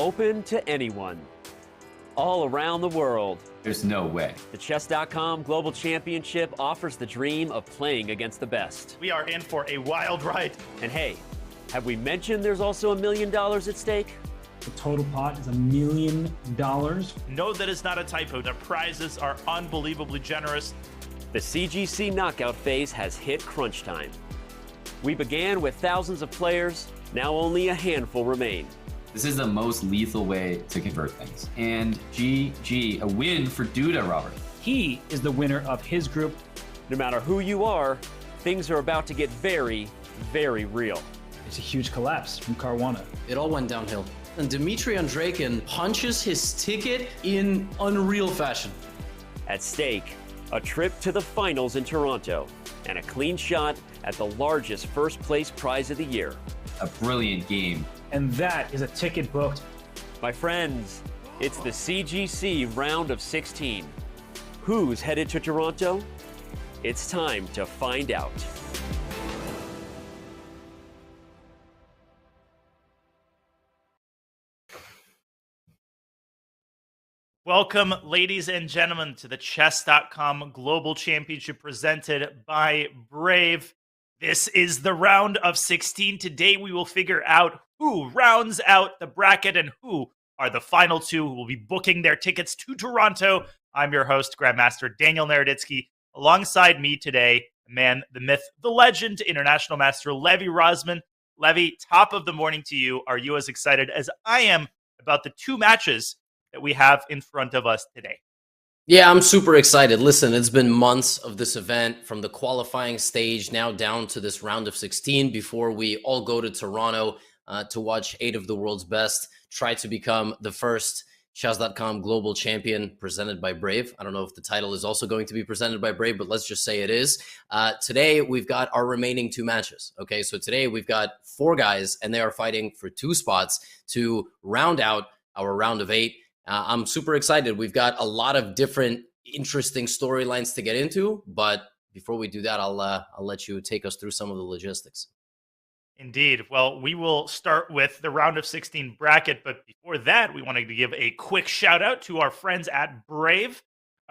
open to anyone, all around the world. There's no way. The Chess.com Global Championship offers the dream of playing against the best. We are in for a wild ride. And hey, have we mentioned there's also $1 million at stake? The total pot is $1 million. No, that is not a typo. The prizes are unbelievably generous. The CGC knockout phase has hit crunch time. We began with thousands of players. Now only a handful remain. This is the most lethal way to convert things. And GG, a win for Duda, Robert. He is the winner of his group. No matter who you are, things are about to get very, very real. It's a huge collapse from Caruana. It all went downhill. And Dmitry Andreikin punches his ticket in unreal fashion. At stake, a trip to the finals in Toronto and a clean shot at the largest first place prize of the year. A brilliant game. And that is a ticket booked. My friends, it's the CGC round of 16. Who's headed to Toronto? It's time to find out. Welcome, ladies and gentlemen, to the Chess.com Global Championship presented by Brave. This is the round of 16. Today we will figure out who rounds out the bracket and who are the final two who will be booking their tickets to Toronto. I'm your host, Grandmaster Daniel Naroditsky. Alongside me today, the man, the myth, the legend, International Master Levy Rosman. Levy, top of the morning to you. Are you as excited as I am about the two matches that we have in front of us today? Yeah, I'm super excited. Listen, it's been months of this event, from the qualifying stage now down to this round of 16 before we all go to Toronto to watch 8 of the world's best try to become the first Chess.com Global Champion presented by Brave. I don't know if the title is also going to be presented by Brave, but let's just say it is. Today, we've got our remaining 2 matches. Okay, so today we've got 4 guys, and they are fighting for 2 spots to round out our round of 8. I'm super excited. We've got a lot of different interesting storylines to get into, but before we do that, I'll let you take us through some of the logistics. Indeed. Well, we will start with the round of 16 bracket, but before that, we wanted to give a quick shout out to our friends at Brave,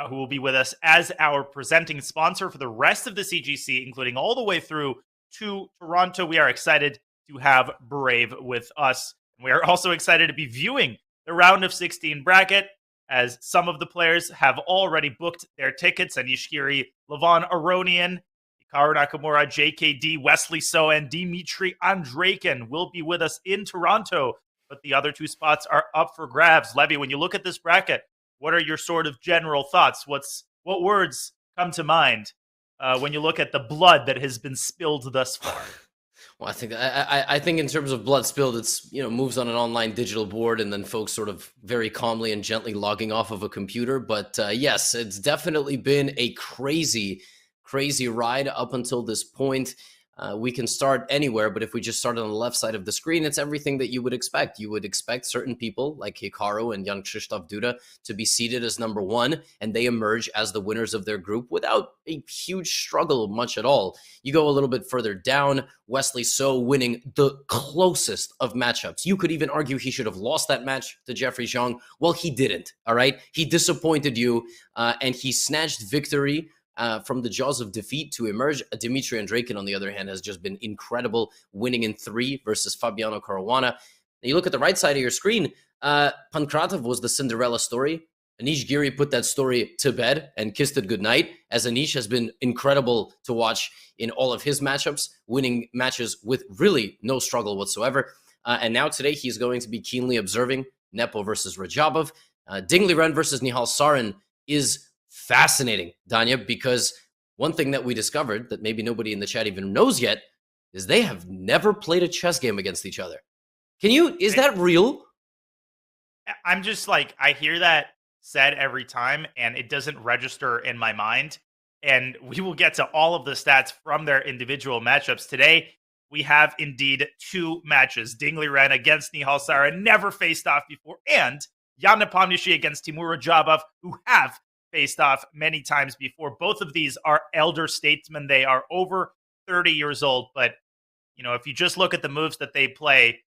who will be with us as our presenting sponsor for the rest of the CGC, including all the way through to Toronto. We are excited to have Brave with us. We are also excited to be viewing the round of 16 bracket, as some of the players have already booked their tickets. Anish Giri, Levon Aronian, Hikaru Nakamura, JKD, Wesley So, and Dmitry Andreikin will be with us in Toronto, but the other 2 spots are up for grabs. Levy, when you look at this bracket, what are your sort of general thoughts? What words come to mind when you look at the blood that has been spilled thus far? Well, I think in terms of blood spilled, it's, moves on an online digital board and then folks sort of very calmly and gently logging off of a computer. But yes, it's definitely been a crazy ride up until this point. We can start anywhere, but if we just start on the left side of the screen, it's everything that you would expect. You would expect certain people like Hikaru and young Krzysztof Duda to be seated as number 1, and they emerge as the winners of their group without a huge struggle much at all. You go a little bit further down, Wesley So winning the closest of matchups. You could even argue he should have lost that match to Jeffrey Zhang. Well, he didn't, all right? He disappointed you, and he snatched victory from the jaws of defeat to emerge. Dmitry Andreikin, on the other hand, has just been incredible, winning in 3 versus Fabiano Caruana. You look at the right side of your screen, Pankratov was the Cinderella story. Anish Giri put that story to bed and kissed it goodnight, as Anish has been incredible to watch in all of his matchups, winning matches with really no struggle whatsoever. And now today, he's going to be keenly observing Nepo versus Radjabov. Dingley Ren versus Nihal Sarin is fascinating, Danya, because one thing that we discovered that maybe nobody in the chat even knows yet is they have never played a chess game against each other. Is that real? I'm just like, I hear that said every time, and it doesn't register in my mind. And we will get to all of the stats from their individual matchups. Today, we have indeed 2 matches. Dingley Ren against Nihal Sarin, never faced off before, and Jan Nepomniachtchi against Timur Radjabov, who have faced off many times before. Both of these are elder statesmen. They are over 30 years old. But, if you just look at the moves that they play,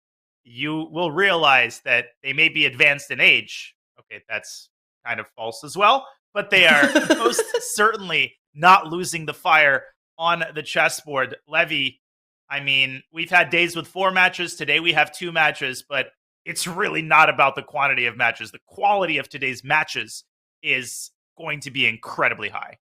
you will realize that they may be advanced in age. Okay, that's kind of false as well, but they are most certainly not losing the fire on the chessboard. Levy, I mean, we've had days with 4 matches. Today we have 2 matches, but it's really not about the quantity of matches. The quality of today's matches is going to be incredibly high.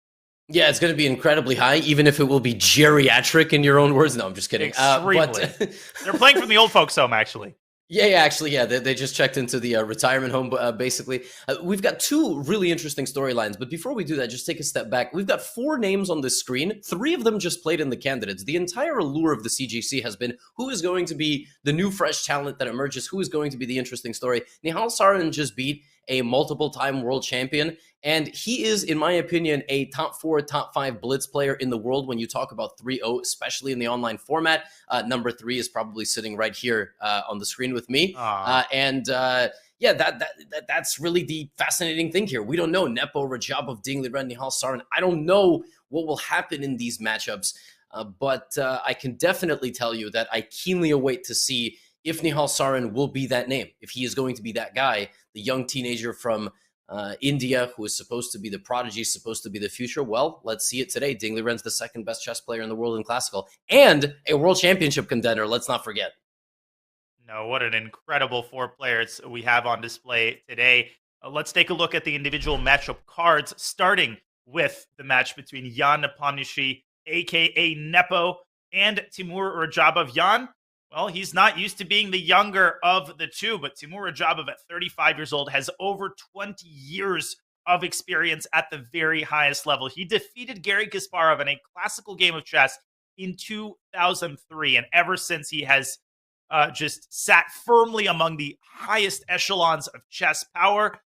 Yeah, it's going to be incredibly high, even if it will be geriatric in your own words. No, I'm just kidding. They're playing from the old folks' home, actually. Yeah, they just checked into the retirement home, basically. We've got 2 really interesting storylines, but before we do that, just take a step back. We've got 4 names on the screen. 3 of them just played in the candidates. The entire allure of the CGC has been who is going to be the new fresh talent that emerges, who is going to be the interesting story. Nihal Sarin just beat a multiple-time world champion, and he is, in my opinion, a top 4, top 5 blitz player in the world when you talk about 3-0, especially in the online format. Number 3 is probably sitting right here on the screen with me. That's really the fascinating thing here. We don't know Nepo, Radjabov, Ren, Nihal Sarin. I don't know what will happen in these matchups, but I can definitely tell you that I keenly await to see if Nihal Sarin will be that name, if he is going to be that guy, the young teenager from India who is supposed to be the prodigy, supposed to be the future. Well, let's see it today. Ren's the 2nd best chess player in the world in classical and a world championship contender. Let's not forget. No, what an incredible 4 players we have on display today. Let's take a look at the individual matchup cards, starting with the match between Jan Nepomniachtchi, a.k.a. Nepo, and Timur Radjabov. Jan, well, he's not used to being the younger of the 2, but Timur Radjabov at 35 years old has over 20 years of experience at the very highest level. He defeated Garry Kasparov in a classical game of chess in 2003, and ever since he has just sat firmly among the highest echelons of chess power.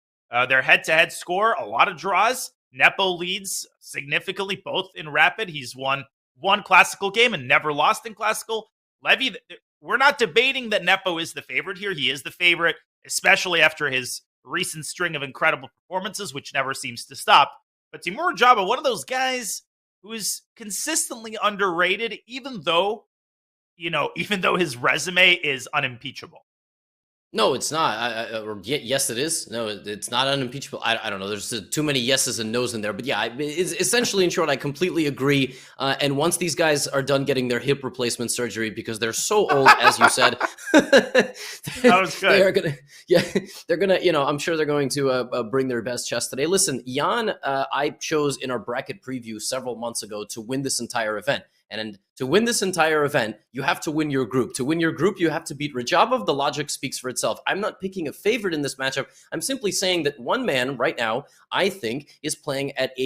Their head-to-head score, a lot of draws. Nepo leads significantly, both in rapid. He's won 1 classical game and never lost in classical. Levy, we're not debating that Nepo is the favorite here. He is the favorite, especially after his recent string of incredible performances, which never seems to stop. But Timur Radjabov, one of those guys who is consistently underrated, even though his resume is unimpeachable. No, it's not. Yes, it is. No, it's not unimpeachable. I don't know. There's too many yeses and nos in there. But yeah, it's essentially, in short, I completely agree. And once these guys are done getting their hip replacement surgery, because they're so old, as you said, that was good. They're gonna. I'm sure they're going to bring their best chess today. Listen, Jan, I chose in our bracket preview several months ago to win this entire event. And to win this entire event, you have to win your group. To win your group, you have to beat Radjabov. The logic speaks for itself. I'm not picking a favorite in this matchup. I'm simply saying that one man right now, I think, is playing at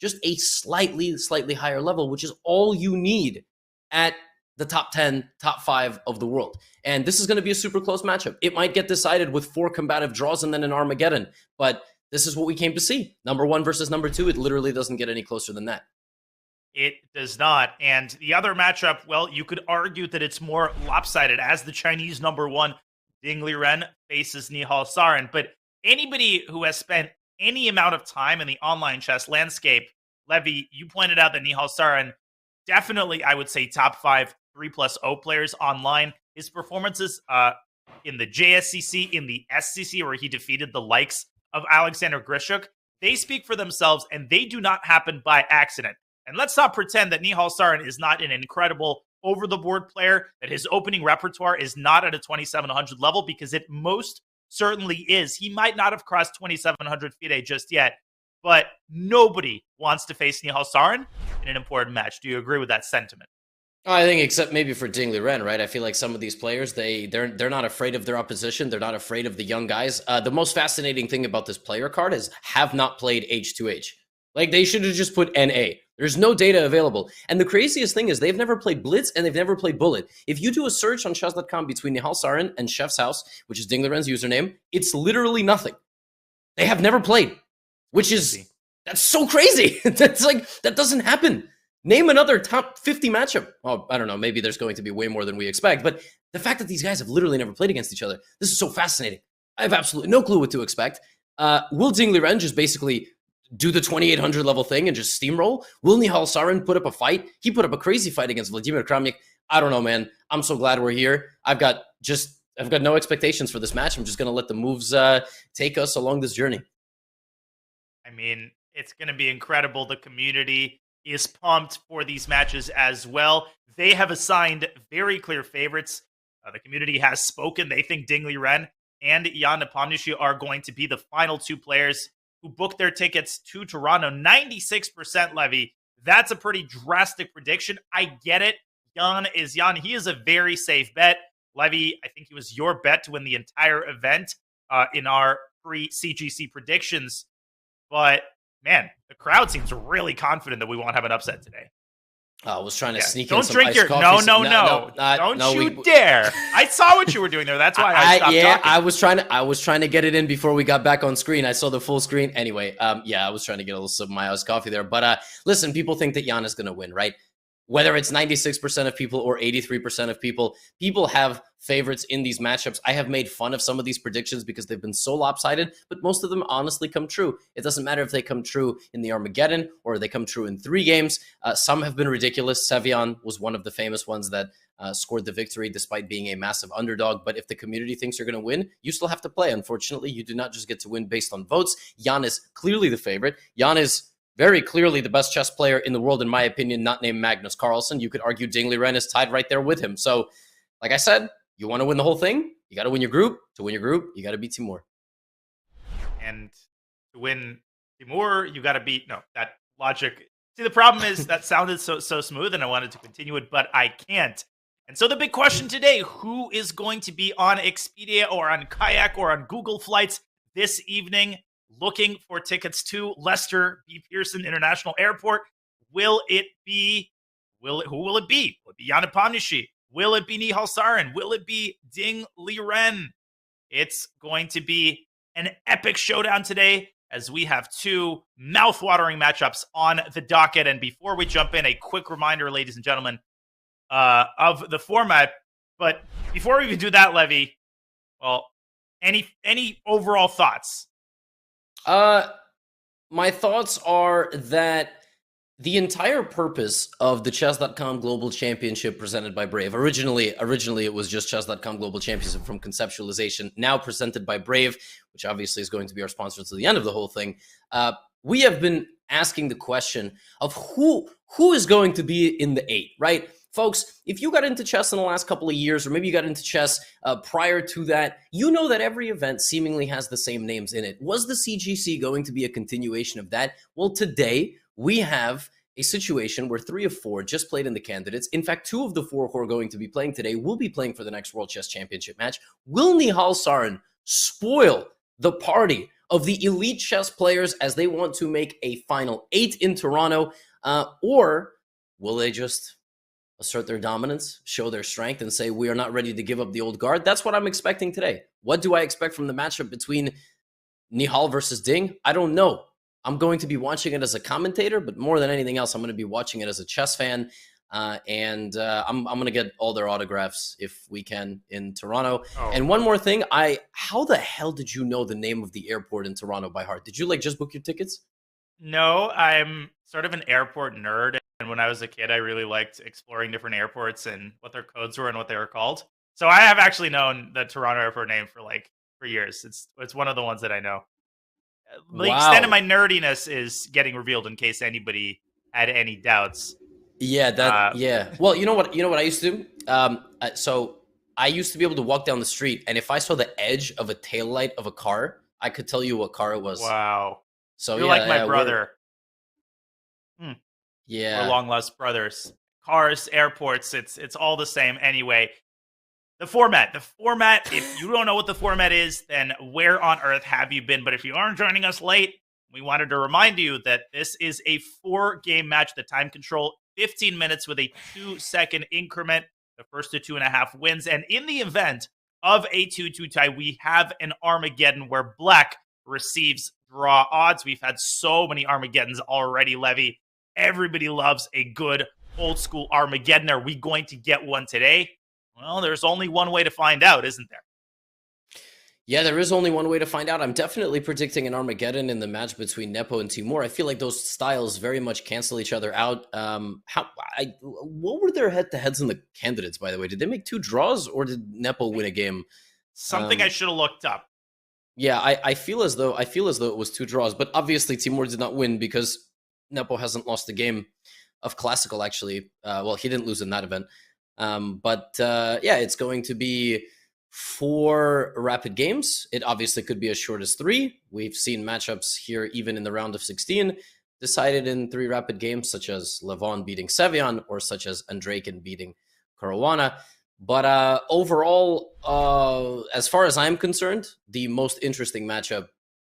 just a slightly higher level, which is all you need at the top 10, top 5 of the world. And this is going to be a super close matchup. It might get decided with 4 combative draws and then an Armageddon. But this is what we came to see. Number 1 versus number 2. It literally doesn't get any closer than that. It does not. And the other matchup, well, you could argue that it's more lopsided as the Chinese number 1, Ren, faces Nihal Sarin. But anybody who has spent any amount of time in the online chess landscape, Levy, you pointed out that Nihal Sarin, definitely, I would say, top 5 3+0 players online. His performances in the JSCC, in the SCC, where he defeated the likes of Alexander Grishuk, they speak for themselves, and they do not happen by accident. And let's not pretend that Nihal Sarin is not an incredible over-the-board player, that his opening repertoire is not at a 2,700 level, because it most certainly is. He might not have crossed 2,700 FIDE just yet, but nobody wants to face Nihal Sarin in an important match. Do you agree with that sentiment? I think except maybe for Ren, right? I feel like some of these players, they're not afraid of their opposition. They're not afraid of the young guys. The most fascinating thing about this player card is have not played H2H. Like, they should have just put NA. There's no data available. And the craziest thing is they've never played Blitz and they've never played Bullet. If you do a search on chess.com between Nihal Sarin and Chef's House, which is Ren's username, it's literally nothing. They have never played, which is, that's so crazy. That's like, that doesn't happen. Name another top 50 matchup. Well, I don't know. Maybe there's going to be way more than we expect. But the fact that these guys have literally never played against each other, this is so fascinating. I have absolutely no clue what to expect. Will Ren just basically do the 2,800 level thing and just steamroll? Will Nihal Sarin put up a fight? He put up a crazy fight against Vladimir Kramnik. I don't know, man. I'm so glad we're here. I've got just I've got no expectations for this match. I'm just going to let the moves take us along this journey. I mean, it's going to be incredible. The community is pumped for these matches as well. They have assigned very clear favorites. The community has spoken. They think Ding Liren and Jan Nepomniachtchi are going to be the final two players who booked their tickets to Toronto. 96% Levy. That's a pretty drastic prediction. I get it. Jan is Jan. He is a very safe bet. Levy, I think he was your bet to win the entire event in our pre-CGC predictions. But, man, the crowd seems really confident that we won't have an upset today. I was trying to sneak Don't in some drink iced your coffee. no. Don't you dare! I saw what you were doing there. That's why I stopped talking. I was trying to get it in before we got back on screen. I saw the full screen. Anyway, I was trying to get a little sip of my iced coffee there. But listen, people think that Jan is going to win, right? Whether it's 96% of people or 83% of people, people have favorites in these matchups. I have made fun of some of these predictions because they've been so lopsided, but most of them honestly come true. It doesn't matter if they come true in the Armageddon or they come true in 3 games. Some have been ridiculous. Sevian was one of the famous ones that scored the victory despite being a massive underdog. But if the community thinks you're going to win, you still have to play. Unfortunately, you do not just get to win based on votes. Jan is clearly the favorite. Jan is very clearly the best chess player in the world, in my opinion, not named Magnus Carlsen. You could argue Ding Liren is tied right there with him. So, like I said, you want to win the whole thing, you got to win your group. To win your group, you got to beat Timur. And to win Timur, you got to beat... No, that logic... See, the problem is that sounded so smooth, and I wanted to continue it, but I can't. And so the big question today, who is going to be on Expedia or on Kayak or on Google Flights this evening looking for tickets to Lester B. Pearson International Airport? Will it be... Who will it be? Will it be Jan Nepomniachtchi? Will it be Nihal Sarin? Will it be Ding Liren? It's going to be an epic showdown today as we have 2 mouth-watering matchups on the docket. And before we jump in, a quick reminder, ladies and gentlemen, of the format. But before we even do that, Levy, well, any overall thoughts? My thoughts are that the entire purpose of the Chess.com Global Championship presented by Brave, originally it was just Chess.com Global Championship from conceptualization, now presented by Brave, which obviously is going to be our sponsor to the end of the whole thing. We have been asking the question of who is going to be in the 8, right? Folks, if you got into chess in the last couple of years, or maybe you got into chess prior to that, you know that every event seemingly has the same names in it. Was the CGC going to be a continuation of that? Well, today we have a situation where 3 of 4 just played in the candidates. In fact, 2 of the 4 who are going to be playing today will be playing for the next World Chess Championship match. Will Nihal Sarin spoil the party of the elite chess players as they want to make a final 8 in Toronto? Or will they just assert their dominance, show their strength, and say, we are not ready to give up the old guard? That's what I'm expecting today. What do I expect from the matchup between Nihal versus Ding? I don't know. I'm going to be watching it as a commentator, but more than anything else, I'm going to be watching it as a chess fan. And I'm going to get all their autographs if we can in Toronto. Oh. And one more thing, how the hell did you know the name of the airport in Toronto by heart? Did you just book your tickets? No, I'm sort of an airport nerd. And when I was a kid, I really liked exploring different airports and what their codes were and what they were called. So I have actually known the Toronto airport name for years. It's one of the ones that I know. The extent of my nerdiness is getting revealed in case anybody had any doubts. Yeah, yeah. Well, you know what I used to do? So I used to be able to walk down the street, and if I saw the edge of a taillight of a car, I could tell you what car it was. Wow. So you're like my brother. Yeah. We're long lost brothers. Cars, airports, it's all the same anyway. The format, if you don't know what the format is, then where on earth have you been? But if you aren't joining us late, we wanted to remind you that this is a 4-game match. The time control, 15 minutes with a 2-second increment. The first to 2.5 wins. And in the event of a 2-2 tie, we have an Armageddon where Black receives draw odds. We've had so many Armageddons already, Levy. Everybody loves a good old school Armageddon. Are we going to get one today? Well, there's only one way to find out, isn't there? Yeah, there is only one way to find out. I'm definitely predicting an Armageddon in the match between Nepo and Timur. I feel like those styles very much cancel each other out. What were their head-to-heads in the candidates, by the way? Did they make 2 draws, or did Nepo win a game? Something I should have looked up. Yeah, I feel as though it was 2 draws, but obviously Timur did not win because Nepo hasn't lost a game of Classical. Actually, well, he didn't lose in that event. Yeah, it's going to be 4 rapid games. It obviously could be as short as 3. We've seen matchups here, even in the round of 16, decided in 3 rapid games, such as Levon beating Sevian or such as Andrejkin beating Caruana. But overall, as far as I'm concerned, the most interesting matchup,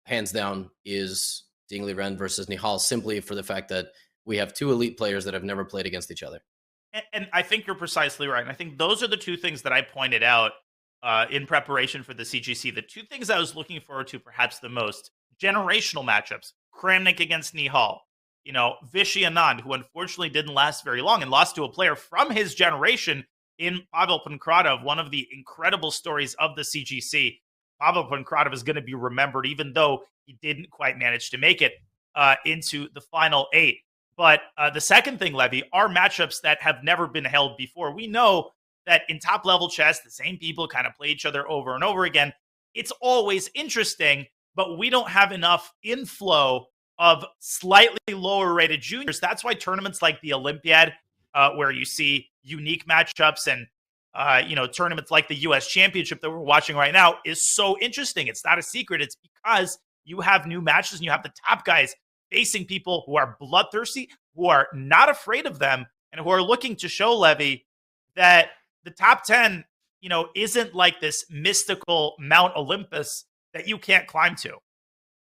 hands down, is Dingley Ren versus Nihal, simply for the fact that we have 2 elite players that have never played against each other. And I think you're precisely right. And I think those are the 2 things that I pointed out in preparation for the CGC. The 2 things I was looking forward to perhaps the most: generational matchups. Kramnik against Nihal. You know, Vishy Anand, who unfortunately didn't last very long and lost to a player from his generation in Pavel Pankratov, one of the incredible stories of the CGC. Pavel Pankratov is going to be remembered, even though he didn't quite manage to make it into the final 8. But the second thing, Levy, are matchups that have never been held before. We know that in top-level chess, the same people kind of play each other over and over again. It's always interesting, but we don't have enough inflow of slightly lower-rated juniors. That's why tournaments like the Olympiad, where you see unique matchups, and tournaments like the U.S. Championship that we're watching right now, is so interesting. It's not a secret. It's because you have new matches and you have the top guys facing people who are bloodthirsty, who are not afraid of them, and who are looking to show, Levy, that the top 10, isn't like this mystical Mount Olympus that you can't climb to.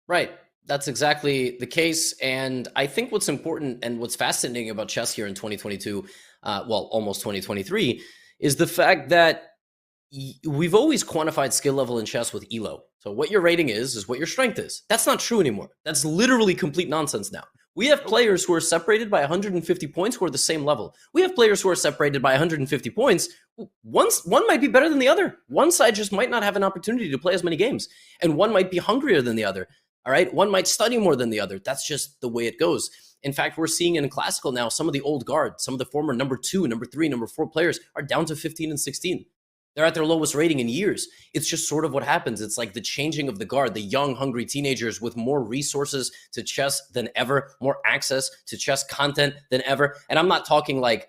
Right. That's exactly the case. And I think what's important and what's fascinating about chess here in 2022, almost 2023, is the fact that we've always quantified skill level in chess with ELO. So what your rating is what your strength is. That's not true anymore. That's literally complete nonsense now. We have players who are separated by 150 points who are the same level. We have players who are separated by 150 points. One might be better than the other. One side just might not have an opportunity to play as many games, and one might be hungrier than the other. All right, one might study more than the other. That's just the way it goes. In fact, we're seeing in Classical now, some of the old guard, some of the former number 2, number 3, number 4 players are down to 15 and 16. They're at their lowest rating in years. It's just sort of what happens. It's like the changing of the guard, the young, hungry teenagers with more resources to chess than ever, more access to chess content than ever. And I'm not talking like,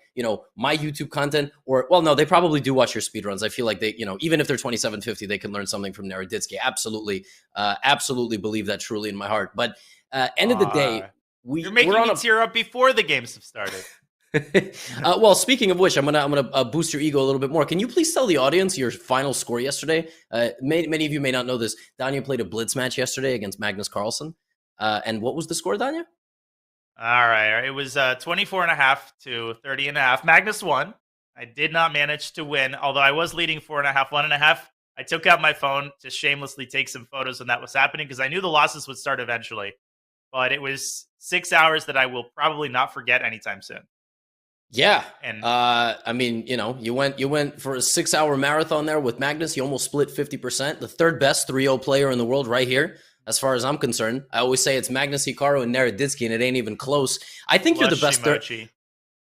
my YouTube content, or, well, no, they probably do watch your speedruns. I feel like they, even if they're 2750, they can learn something from Naroditsky. Absolutely believe that truly in my heart. But end of the day, you're making me tear up before the games have started. Well, speaking of which, I'm gonna boost your ego a little bit more. Can you please tell the audience your final score yesterday? Many of you may not know this. Danya played a blitz match yesterday against Magnus Carlsen. And what was the score, Danya? All right. It was 24.5 to 30.5. Magnus won. I did not manage to win, although I was leading 4.5, 1.5. I took out my phone to shamelessly take some photos when that was happening, because I knew the losses would start eventually. But it was 6 hours that I will probably not forget anytime soon. Yeah. And I mean, you went for a 6-hour marathon there with Magnus. You almost split 50%. The third best 3-0 player in the world right here, as far as I'm concerned. I always say it's Magnus Hikaru and Naroditsky, and it ain't even close. I think you're the best third.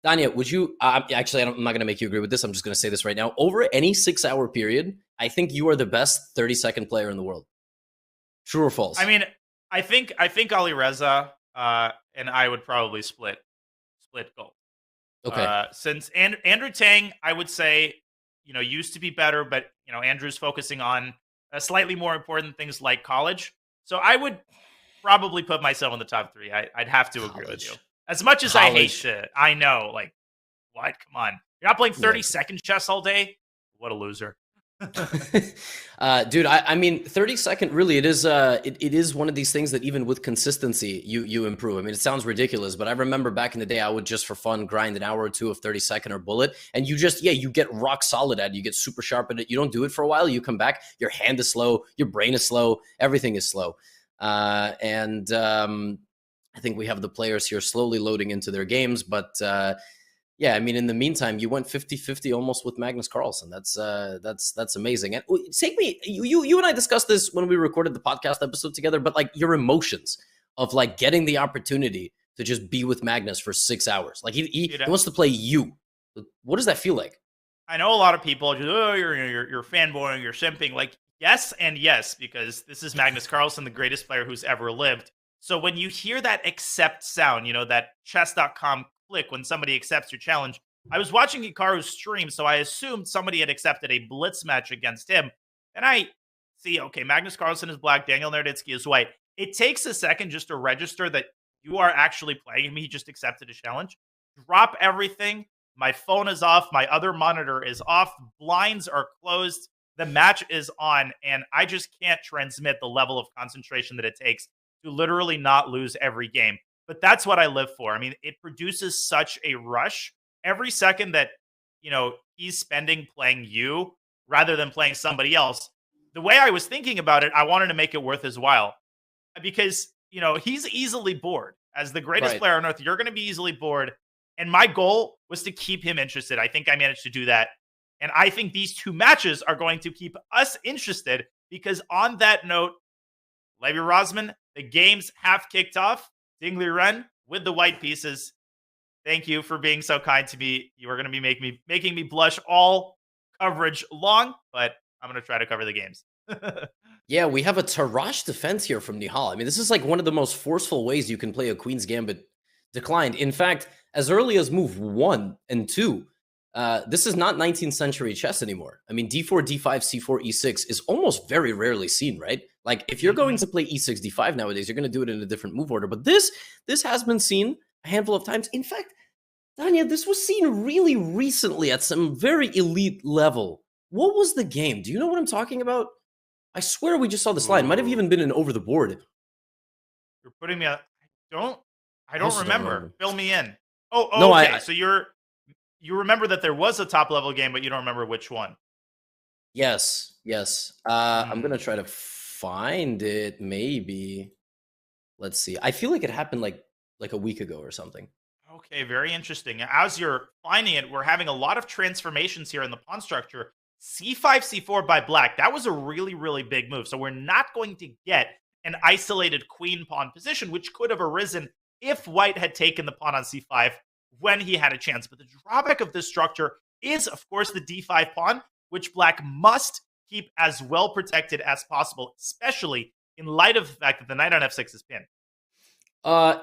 Danya, would you actually, I'm not going to make you agree with this. I'm just going to say this right now. Over any 6-hour period, I think you are the best 30-second player in the world. True or false? I mean, I think Ali Reza and I would probably split gold. Okay. Since Andrew Tang, I would say, used to be better, but, Andrew's focusing on slightly more important things like college. So I would probably put myself in the top 3. I'd have to agree with you. As much as I hate it, I know, like, what? Come on. You're not playing 30-second chess all day? What a loser. Dude, I mean, 30-second, really, it is one of these things that even with consistency, you improve. I mean, it sounds ridiculous, but I remember back in the day, I would just for fun grind an hour or two of 30-second or bullet, and you just, you get rock solid at it. You get super sharp at it. You don't do it for a while. You come back, your hand is slow, your brain is slow, everything is slow. I think we have the players here slowly loading into their games, but Yeah, I mean, in the meantime, you went 50-50 almost with Magnus Carlsen. That's amazing. And take me, you and I discussed this when we recorded the podcast episode together, but like your emotions of like getting the opportunity to just be with Magnus for 6 hours. Like he wants to play you. What does that feel like? I know a lot of people are just, oh, you're fanboying, you're simping. Like, yes and yes, because this is Magnus Carlsen, the greatest player who's ever lived. So when you hear that accept sound, that chess.com click when somebody accepts your challenge, I was watching Hikaru's stream, so I assumed somebody had accepted a blitz match against him. And I see, okay, Magnus Carlsen is black, Daniel Naroditsky is white. It takes a second just to register that you are actually playing him. He just accepted a challenge. Drop everything. My phone is off. My other monitor is off. Blinds are closed. The match is on, and I just can't transmit the level of concentration that it takes to literally not lose every game. But that's what I live for. I mean, it produces such a rush. Every second that, he's spending playing you rather than playing somebody else, the way I was thinking about it, I wanted to make it worth his while. Because, he's easily bored. As the greatest player on earth, you're going to be easily bored. And my goal was to keep him interested. I think I managed to do that. And I think these two matches are going to keep us interested because on that note, Levi Rosman, the games have kicked off. Dingley Ren with the white pieces. Thank you for being so kind to me. You are going to be making me blush all coverage long, but I'm going to try to cover the games. Yeah, we have a Tarrasch defense here from Nihal. I mean, this is like one of the most forceful ways you can play a Queen's Gambit declined. In fact, as early as move 1 and 2, this is not 19th century chess anymore. I mean, d4, d5, c4, e6 is almost very rarely seen, right? Like, if you're going to play e6, d5 nowadays, you're going to do it in a different move order. But this has been seen a handful of times. In fact, Danya, this was seen really recently at some very elite level. What was the game? Do you know what I'm talking about? I swear we just saw this line. Might have even been an over the board. You're putting me on. I don't remember. Fill me in. Oh, no, okay. So you remember that there was a top level game, but you don't remember which one. Yes. I'm gonna try to find it. Maybe. Let's see. I feel like it happened like a week ago or something. Okay, very interesting. As you're finding it, we're having a lot of transformations here in the pawn structure. C5, C4 by black. That was a really, really big move. So we're not going to get an isolated queen pawn position, which could have arisen if white had taken the pawn on C5 when he had a chance. But the drawback of this structure is, of course, the D5 pawn, which black must keep as well protected as possible, especially in light of the fact that the knight on F6 is pinned.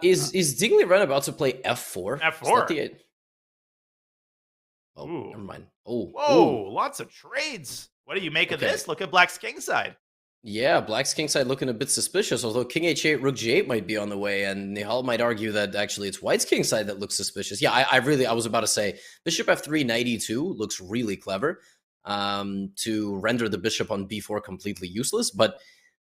Is Dingley Ren about to play F4? F4. Oh, never mind. Oh, whoa! Lots of trades. What do you make of this? Look at black's kingside. Yeah, black's kingside looking a bit suspicious. Although king h8, rook g8 might be on the way, and Nihal might argue that actually it's white's kingside that looks suspicious. Yeah, I was about to say bishop f3, knight e2 looks really clever to render the bishop on b4 completely useless, but.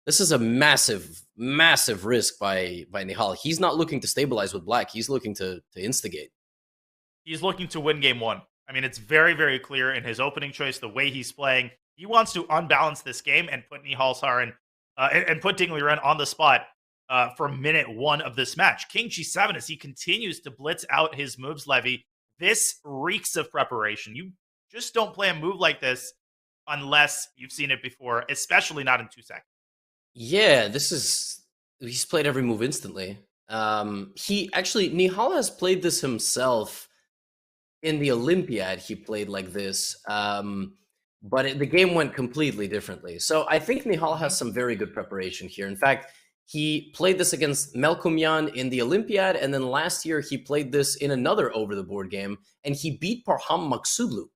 This is a massive, massive risk by Nihal. He's not looking to stabilize with black. He's looking to instigate. He's looking to win game 1. I mean, it's very, very clear in his opening choice, the way he's playing. He wants to unbalance this game and put Nihal Sarin and put Dingley Ren on the spot for minute 1 of this match. King g7 as he continues to blitz out his moves, Levy. This reeks of preparation. You just don't play a move like this unless you've seen it before, especially not in 2 seconds. Yeah, he's played every move instantly. Nihal has played this himself in the Olympiad. He played like this, but the game went completely differently. So I think Nihal has some very good preparation here. In fact, he played this against Melkumyan in the Olympiad, and then last year he played this in another over-the-board game, and he beat Parham Maksudlu,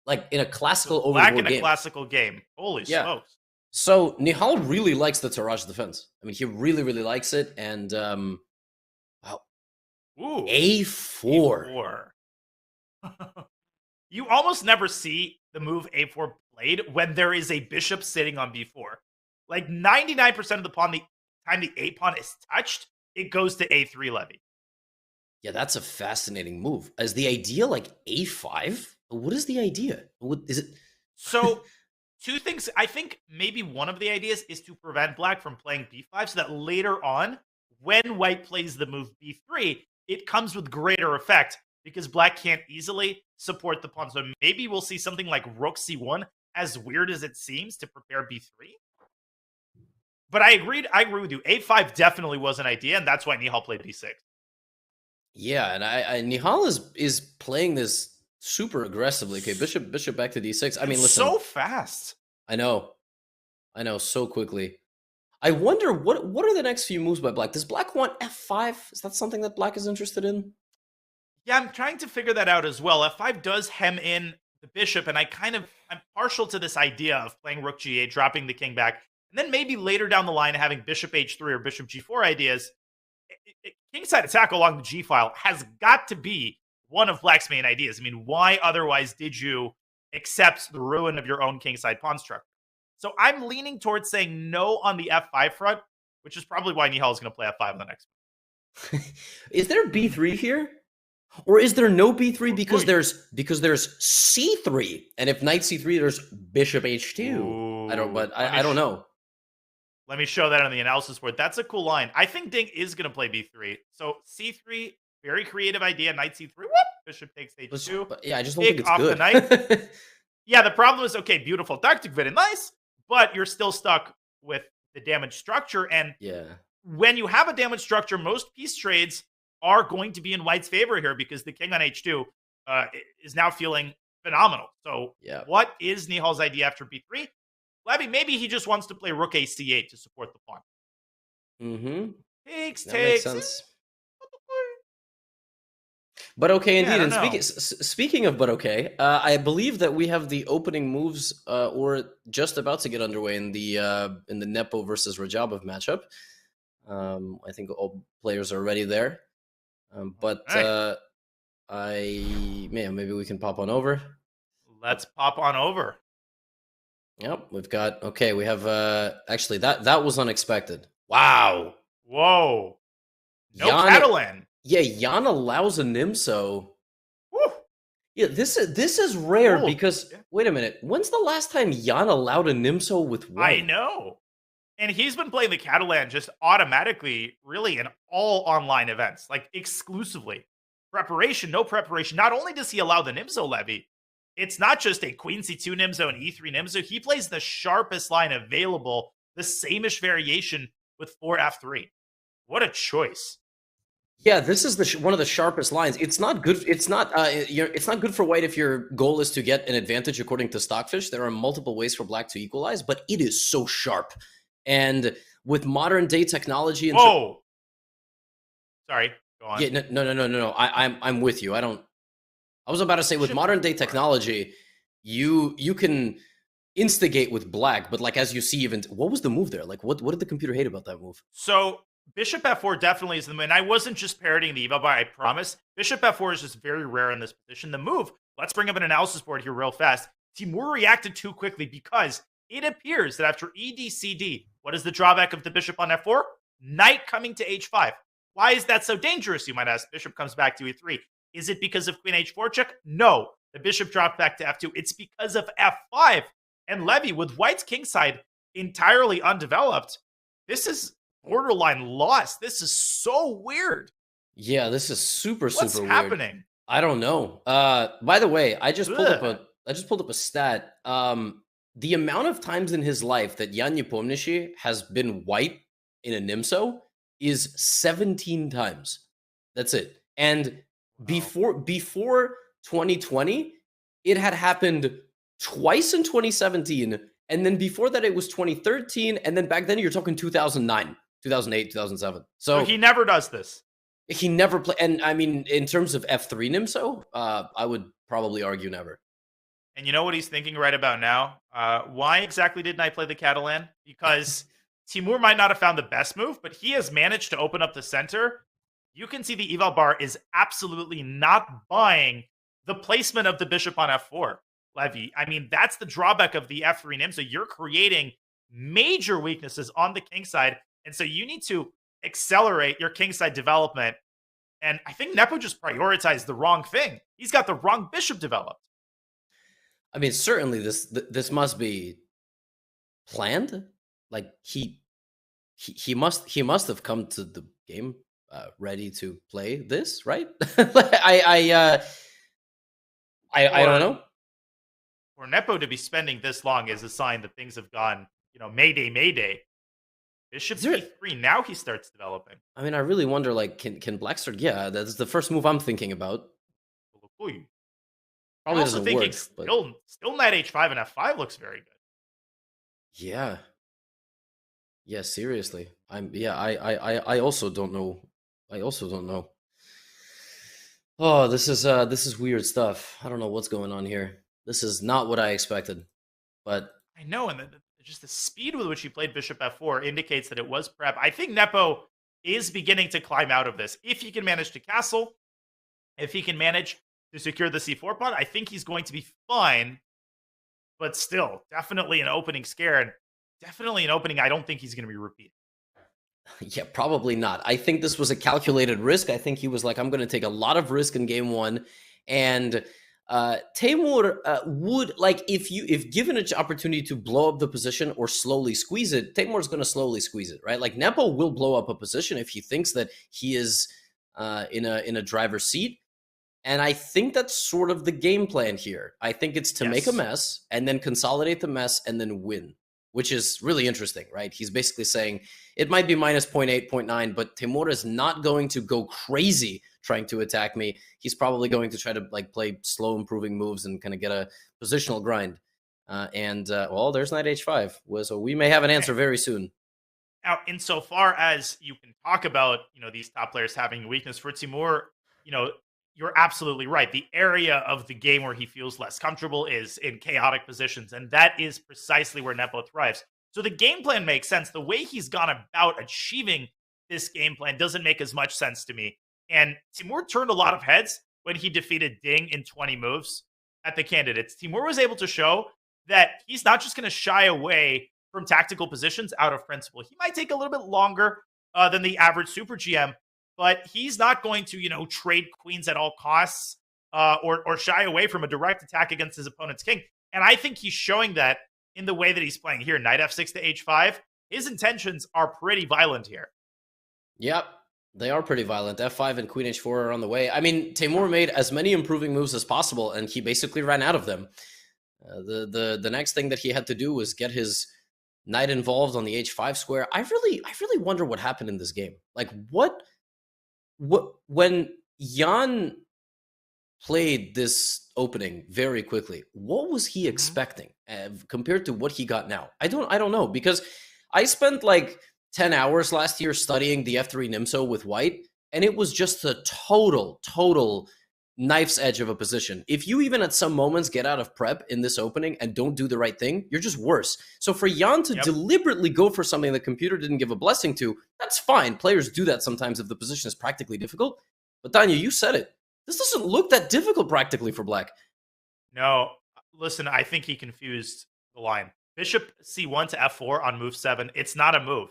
like in a classical over-the-board game. Black in a classical game. Holy smokes. So Nihal really likes the Tarrasch defense. I mean, he really, really likes it. And wow, A4. You almost never see the move A4 played when there is a bishop sitting on B4. Like 99% of the time the A pawn is touched, it goes to A3 Levy. Yeah, that's a fascinating move. Is the idea like A5? What is the idea? What is it? So. 2 things. I think maybe one of the ideas is to prevent black from playing b5 so that later on, when white plays the move b3, it comes with greater effect because black can't easily support the pawn. So maybe we'll see something like rook c1, as weird as it seems, to prepare b3. But I agree with you. A5 definitely was an idea, and that's why Nihal played b6. Yeah, and Nihal is playing this super aggressively. Okay, bishop back to d6. I mean, listen, so fast. I know, so quickly. I wonder what are the next few moves by black. Does black want f5? Is that something that black is interested in? Yeah, I'm trying to figure that out as well. F5 does hem in the bishop, and I'm partial to this idea of playing rook g8, dropping the king back, and then maybe later down the line having bishop h3 or bishop g4 ideas. Kingside attack along the g file has got to be one of black's main ideas. I mean, why otherwise did you accept the ruin of your own kingside pawn structure? So I'm leaning towards saying no on the f5 front, which is probably why Nihal is going to play f5 on the next one. Is there b3 here? Or is there no b3 because there's c3, and if knight c3 there's bishop h2? Ooh, I don't know. Let me show that on the analysis board. That's a cool line. I think Ding is going to play b3. So c3, very creative idea. Knight c3, whoop, bishop takes h2. But yeah, I just don't think it's off good. The knight. Yeah, the problem is, okay, beautiful tactic, very nice, but you're still stuck with the damaged structure. And when you have a damaged structure, most piece trades are going to be in white's favor here because the king on h2 is now feeling phenomenal. So what is Nihal's idea after b3? Levy, maybe he just wants to play rook a c8 to support the pawn. Mm-hmm. Takes. Makes sense. But okay, indeed. Yeah, and speaking of but okay, I believe that we have the opening moves, or just about to get underway in the Nepo versus Radjabov matchup. I think all players are already there. Maybe we can pop on over. Let's pop on over. Yep, we have actually that was unexpected. Wow. Whoa. No Catalan. Yeah, Jan allows a Nimso. Woo. Yeah, this is rare because wait a minute. When's the last time Jan allowed a Nimso with white? I know. And he's been playing the Catalan just automatically, really, in all online events, like exclusively. Preparation, no preparation. Not only does he allow the Nimso, Levy, it's not just a queen c2 Nimso and e3 Nimso. He plays the sharpest line available, the same-ish variation with 4f3. What a choice. Yeah, this is one of the sharpest lines. It's not good. It's not good for white if your goal is to get an advantage according to Stockfish. There are multiple ways for black to equalize, but it is so sharp. And with modern day technology, sorry, go on. Yeah, no. I'm with you. I was about to say with modern day technology, you can instigate with black, but like as you see, even what was the move there? Like what did the computer hate about that move? So bishop f4 definitely is the move. And I wasn't just parodying the eval bar, I promise. Bishop f4 is just very rare in this position. The move, let's bring up an analysis board here real fast. Timur reacted too quickly because it appears that after ED-CD, what is the drawback of the bishop on f4? Knight coming to h5. Why is that so dangerous, you might ask? Bishop comes back to e3. Is it because of queen h4 check? No. The bishop dropped back to f2. It's because of f5. And Levy, with white's kingside entirely undeveloped, this is borderline lost. This is so weird. Yeah, this is super weird. What's happening? I don't know. By the way, I just pulled up a stat. The amount of times in his life that Jan Nepomniachtchi has been white in a Nimso is 17 times. That's it. And before 2020, it had happened twice in 2017, and then before that it was 2013, and then back then you're talking 2009, 2008, 2007. So he never does this. He never play, and I mean in terms of F3 Nimso, I would probably argue never. And you know what he's thinking right about now? Why exactly didn't I play the Catalan? Because Timur might not have found the best move, but he has managed to open up the center. You can see the eval bar is absolutely not buying the placement of the bishop on f4, Levy. I mean, that's the drawback of the f3 nim. So you're creating major weaknesses on the king side. And so you need to accelerate your king side development. And I think Nepo just prioritized the wrong thing. He's got the wrong bishop developed. I mean, certainly this must be planned. Like he must have come to the game ready to play this, right? I don't know. For Nepo to be spending this long is a sign that things have gone, Mayday, Mayday. Bishop d3, now he starts developing. I mean, I really wonder, like, can Black start? Yeah, that's the first move I'm thinking about. Probably doesn't work. Still knight h5 and f5 looks very good. Yeah. Yeah, seriously. I also don't know. Oh, this is weird stuff. I don't know what's going on here. This is not what I expected. But I know, and just the speed with which he played bishop f4 indicates that it was prep. I think Nepo is beginning to climb out of this. If he can manage to castle, if he can manage to secure the c4 pawn, I think he's going to be fine. But still, definitely an opening scare, and definitely an opening I don't think he's going to be repeating. Yeah, probably not. I think this was a calculated risk. I think he was like, I'm going to take a lot of risk in game one. And Timur would, like, if given an opportunity to blow up the position or slowly squeeze it, Timur's going to slowly squeeze it, right? Like, Nepo will blow up a position if he thinks that he is in a driver's seat. And I think that's sort of the game plan here. I think it's to make a mess and then consolidate the mess and then win, which is really interesting, right? He's basically saying it might be minus 0.8, 0.9, but Timur is not going to go crazy trying to attack me. He's probably going to try to like play slow improving moves and kind of get a positional grind. Well, there's knight h5. So we may have an answer very soon. Now, insofar as you can talk about, these top players having a weakness, for Timur, you're absolutely right. The area of the game where he feels less comfortable is in chaotic positions, and that is precisely where Nepo thrives. So the game plan makes sense. The way he's gone about achieving this game plan doesn't make as much sense to me. And Timur turned a lot of heads when he defeated Ding in 20 moves at the candidates. Timur was able to show that he's not just going to shy away from tactical positions out of principle. He might take a little bit longer than the average super GM, but he's not going to, trade queens at all costs or shy away from a direct attack against his opponent's king. And I think he's showing that in the way that he's playing here. Knight f6 to h5. His intentions are pretty violent here. Yep, they are pretty violent. f5 and queen h4 are on the way. I mean, Timur made as many improving moves as possible, and he basically ran out of them. The next thing that he had to do was get his knight involved on the h5 square. I really wonder what happened in this game. Like, what when Jan played this opening very quickly, what was he expecting compared to what he got now? I don't know, because I spent like 10 hours last year studying the f3 Nimso with white, and it was just a total knife's edge of a position. If you even at some moments get out of prep in this opening and don't do the right thing, you're just worse. So for Jan to deliberately go for something the computer didn't give a blessing to, that's fine. Players do that sometimes if the position is practically difficult. But Danya, you said it. This doesn't look that difficult practically for Black. No, listen, I think he confused the line. Bishop c1 to f4 on move 7. It's not a move.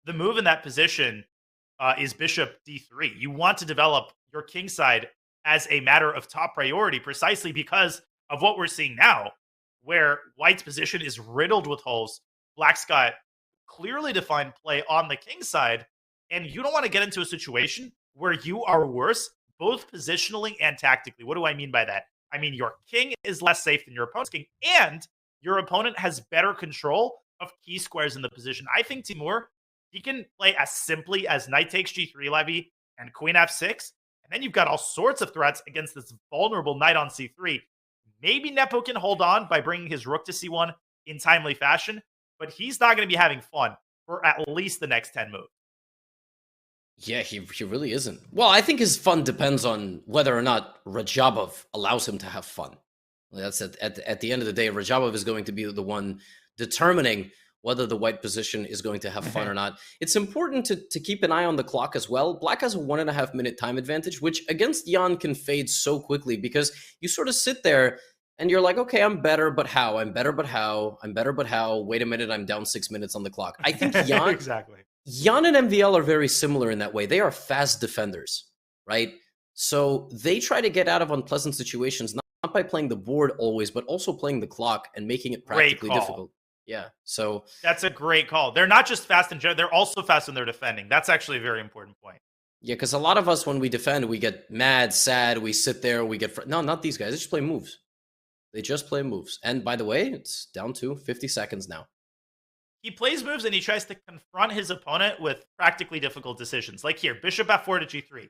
The move in that position is bishop d3. You want to develop your king side as a matter of top priority, precisely because of what we're seeing now, where White's position is riddled with holes. Black's got clearly defined play on the king side, and you don't want to get into a situation where you are worse, both positionally and tactically. What do I mean by that? I mean, your king is less safe than your opponent's king, and your opponent has better control of key squares in the position. I think Timur, he can play as simply as knight takes g3 levy and queen f6, and then you've got all sorts of threats against this vulnerable knight on c3. Maybe Nepo can hold on by bringing his rook to c1 in timely fashion, but he's not going to be having fun for at least the next 10 moves. Yeah, he really isn't. Well, I think his fun depends on whether or not Radjabov allows him to have fun. That's at the end of the day, Radjabov is going to be the one determining whether the white position is going to have fun or not. It's important to keep an eye on the clock as well. Black has a 1.5 minute time advantage, which against Jan can fade so quickly because you sort of sit there and you're like, okay, I'm better, but how? I'm better, but how? I'm better, but how? Wait a minute, I'm down 6 minutes on the clock. I think Jan, exactly. Jan and MVL are very similar in that way. They are fast defenders, right? So they try to get out of unpleasant situations, not by playing the board always, but also playing the clock and making it practically difficult. Yeah, so that's a great call. They're not just fast in general, they're also fast when they're defending. That's actually a very important point. Yeah, because a lot of us, when we defend, we get mad, sad, we sit there, we get... No, not these guys. They just play moves. They just play moves. And by the way, it's down to 50 seconds now. He plays moves and he tries to confront his opponent with practically difficult decisions. Like here, bishop f4 to g3.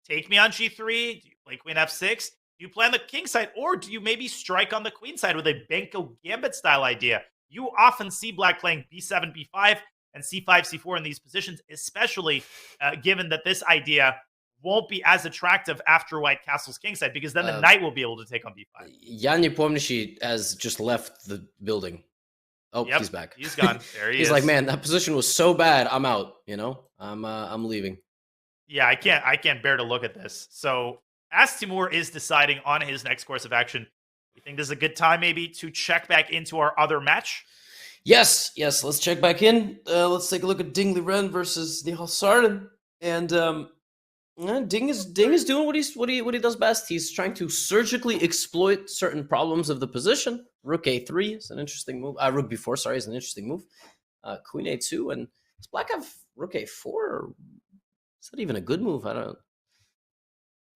Take me on g3. Do you play queen f6? Do you play on the king side? Or do you maybe strike on the queen side with a Benko Gambit style idea? You often see black playing b7, b5, and c5, c4 in these positions, especially given that this idea won't be as attractive after white castles kingside, because then the knight will be able to take on b5. Jan Nepomniachtchi has just left the building. Oh, yep, he's back. He's gone. There he is. He's like, man, that position was so bad. I'm out. You know, I'm leaving. Yeah, I can't bear to look at this. So as Timur is deciding on his next course of action, you think this is a good time maybe to check back into our other match? Yes. Let's check back in. Let's take a look at Ding Liren versus Nihal Sarin. And Ding is doing what he does best. He's trying to surgically exploit certain problems of the position. Rook a3 is an interesting move. Rook b4, sorry, is an interesting move. Queen a2, and does black have rook a4? Or is that even a good move? I don't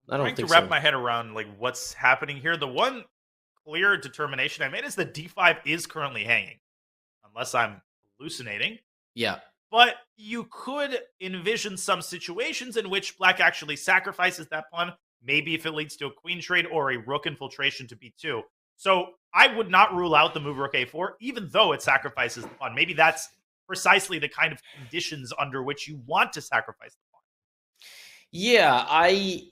think to wrap my head around like what's happening here. The one clear determination I made is that d5 is currently hanging, unless I'm hallucinating. Yeah. But you could envision some situations in which black actually sacrifices that pawn, maybe if it leads to a queen trade or a rook infiltration to b2. So I would not rule out the move rook a4, even though it sacrifices the pawn. Maybe that's precisely the kind of conditions under which you want to sacrifice the pawn. Yeah, I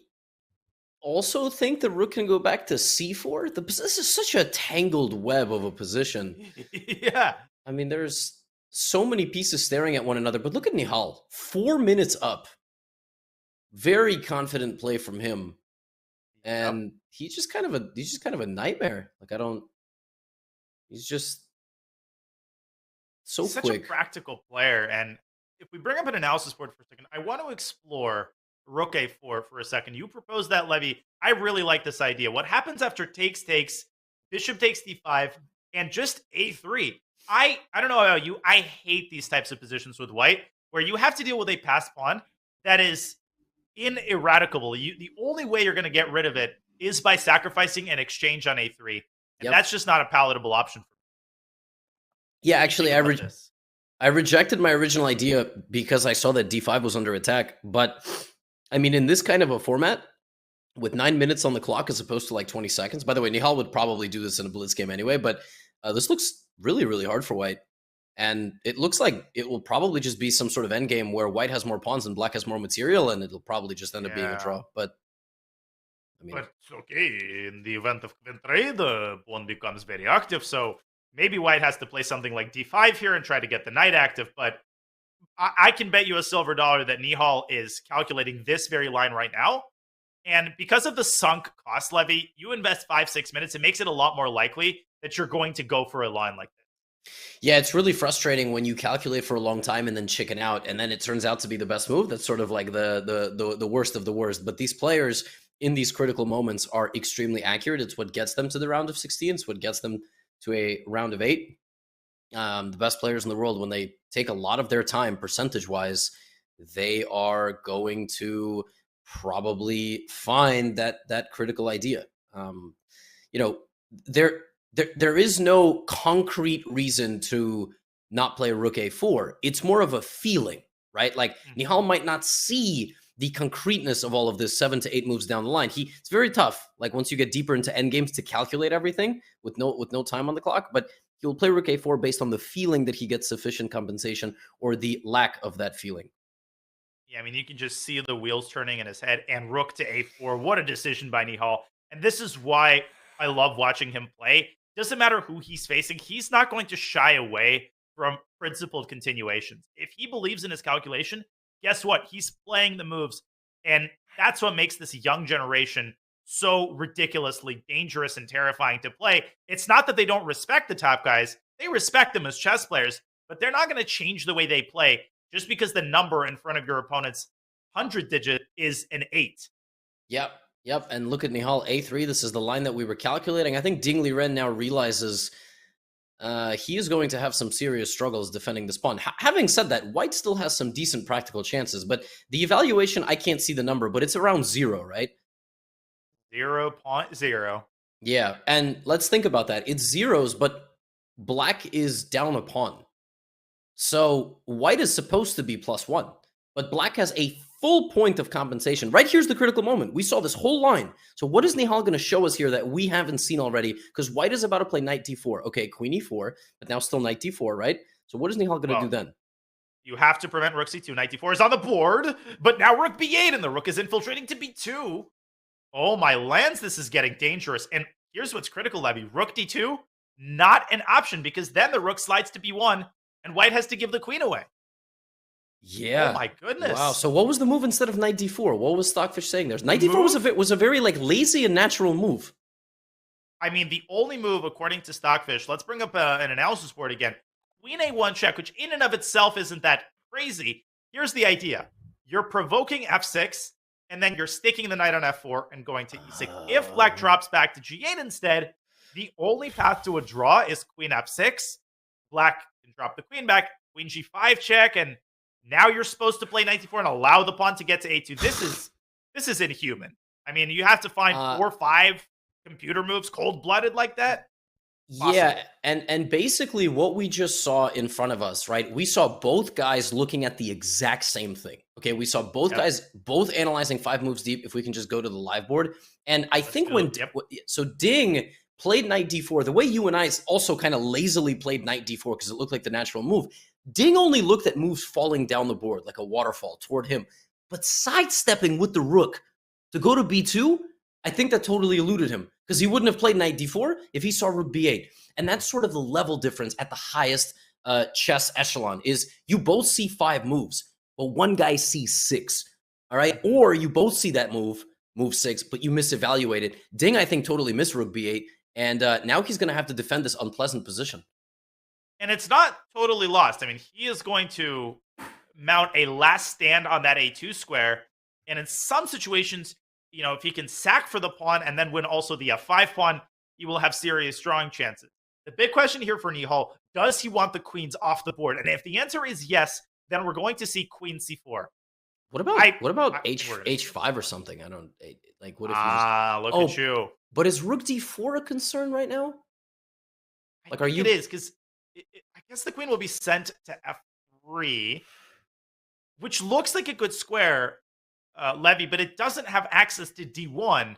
also think the rook can go back to c4. This is such a tangled web of a position. Yeah. I mean, there's so many pieces staring at one another, but look at Nihal, 4 minutes up. Very confident play from him. And he's just kind of a nightmare. Like he's just so quick. Such a practical player. And if we bring up an analysis board for a second, I want to explore rook a4 for a second. You proposed that, Levy. I really like this idea. What happens after takes, bishop takes d5, and just a3? I don't know about you. I hate these types of positions with white, where you have to deal with a passed pawn that is ineradicable. The only way you're going to get rid of it is by sacrificing an exchange on a3. And that's just not a palatable option for me. Yeah, actually, I rejected my original idea because I saw that d5 was under attack. But, I mean, in this kind of a format, with 9 minutes on the clock as opposed to like 20 seconds. By the way, Nihal would probably do this in a blitz game anyway, but this looks really, really hard for white. And it looks like it will probably just be some sort of endgame where white has more pawns and black has more material, and it'll probably just end up being a draw. But I mean, but okay, in the event of queen trade, the pawn becomes very active. So maybe white has to play something like d5 here and try to get the knight active. But I can bet you a silver dollar that Nihal is calculating this very line right now. And because of the sunk cost levy, you invest 5-6 minutes, it makes it a lot more likely that you're going to go for a line like this. Yeah, it's really frustrating when you calculate for a long time and then chicken out, and then it turns out to be the best move. That's sort of like the worst of the worst. But these players in these critical moments are extremely accurate. It's what gets them to the round of 16. It's what gets them to a round of 8. The best players in the world, when they take a lot of their time percentage-wise, they are going to probably find that critical idea. There is no concrete reason to not play rook a4. It's more of a feeling, right? Like Nihal might not see the concreteness of all of this 7 to 8 moves down the line. It's very tough. Like once you get deeper into endgames to calculate everything with no time on the clock, but he'll play rook a4 based on the feeling that he gets sufficient compensation or the lack of that feeling. Yeah, I mean, you can just see the wheels turning in his head, and rook to a4. What a decision by Nihal. And this is why I love watching him play. Doesn't matter who he's facing. He's not going to shy away from principled continuations. If he believes in his calculation, guess what? He's playing the moves. And that's what makes this young generation so ridiculously dangerous and terrifying to play. It's not that they don't respect the top guys. They respect them as chess players, but they're not going to change the way they play just because the number in front of your opponent's 100 digit is an 8. Yep. And look at Nihal a3. This is the line that we were calculating. I think Ding Liren now realizes he is going to have some serious struggles defending this pawn. Having said that, white still has some decent practical chances, but the evaluation, I can't see the number, but it's around 0, right? 0.0. Yeah, and let's think about that. It's zeros, but black is down a pawn. So white is supposed to be +1, but black has a full point of compensation. Right here's the critical moment. We saw this whole line. So what is Nihal going to show us here that we haven't seen already? Because white is about to play knight d4. Okay, queen e4, but now still knight d4, right? So what is Nihal going to do then? You have to prevent rook c2. Knight d4 is on the board, but now rook b8, and the rook is infiltrating to b2. Oh my lands, this is getting dangerous. And here's what's critical, Levy. Rook d2, not an option, because then the rook slides to b1, and white has to give the queen away. Yeah. Oh my goodness. Wow. So what was the move instead of knight d4? What was Stockfish saying there? Knight d4 was a very like lazy and natural move. I mean, the only move, according to Stockfish, let's bring up an analysis board again. Queen a1 check, which in and of itself isn't that crazy. Here's the idea. You're provoking f6, and then you're sticking the knight on f4 and going to e6. If black drops back to g8 instead, the only path to a draw is queen f6. Black can drop the queen back, queen g5 check, and now you're supposed to play knight d4 and allow the pawn to get to a2. This is inhuman. I mean, you have to find 4 or 5 computer moves cold-blooded like that. Possible. Yeah, and basically what we just saw in front of us, right? We saw both guys looking at the exact same thing. Okay, we saw both guys both analyzing 5 moves deep, if we can just go to the live board. And I think so Ding played knight d4, the way you and I also kind of lazily played knight d4 because it looked like the natural move. Ding only looked at moves falling down the board like a waterfall toward him. But sidestepping with the rook to go to b2, I think that totally eluded him because he wouldn't have played knight d4 if he saw rook b8. And that's sort of the level difference at the highest chess echelon is you both see 5 moves, but one guy sees 6. All right? Or you both see that move 6, but you misevaluate it. Ding, I think, totally missed rook b8. And now he's going to have to defend this unpleasant position. And it's not totally lost. I mean, he is going to mount a last stand on that a2 square. And in some situations, you know, if he can sack for the pawn and then win also the f5 pawn, he will have serious drawing chances. The big question here for Nihal, does he want the queens off the board? And if the answer is yes, then we're going to see queen c4. What about h5 or something? I don't like. What if? Look at you. But is rook d4 a concern right now? Like, are you? It is because I guess the queen will be sent to f3, which looks like a good square, Levy, but it doesn't have access to d1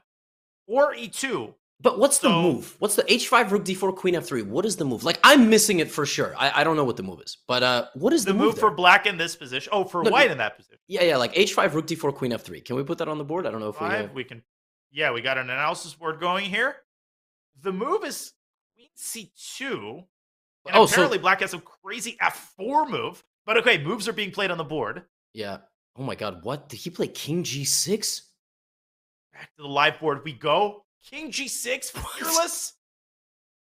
or e2. But what's the move? What's the h5, rook d4, queen f3? What is the move? Like, I'm missing it for sure. I don't know what the move is. But what is the move for black in this position? Oh, for white in that position. Yeah, like h5, rook d4, queen f3. Can we put that on the board? I don't know if we can. Yeah, we got an analysis board going here. The move is queen c2. And apparently black has a crazy f4 move. But okay, moves are being played on the board. Yeah. Oh my god, what? Did he play king g6? Back to the live board we go. King g6, fearless?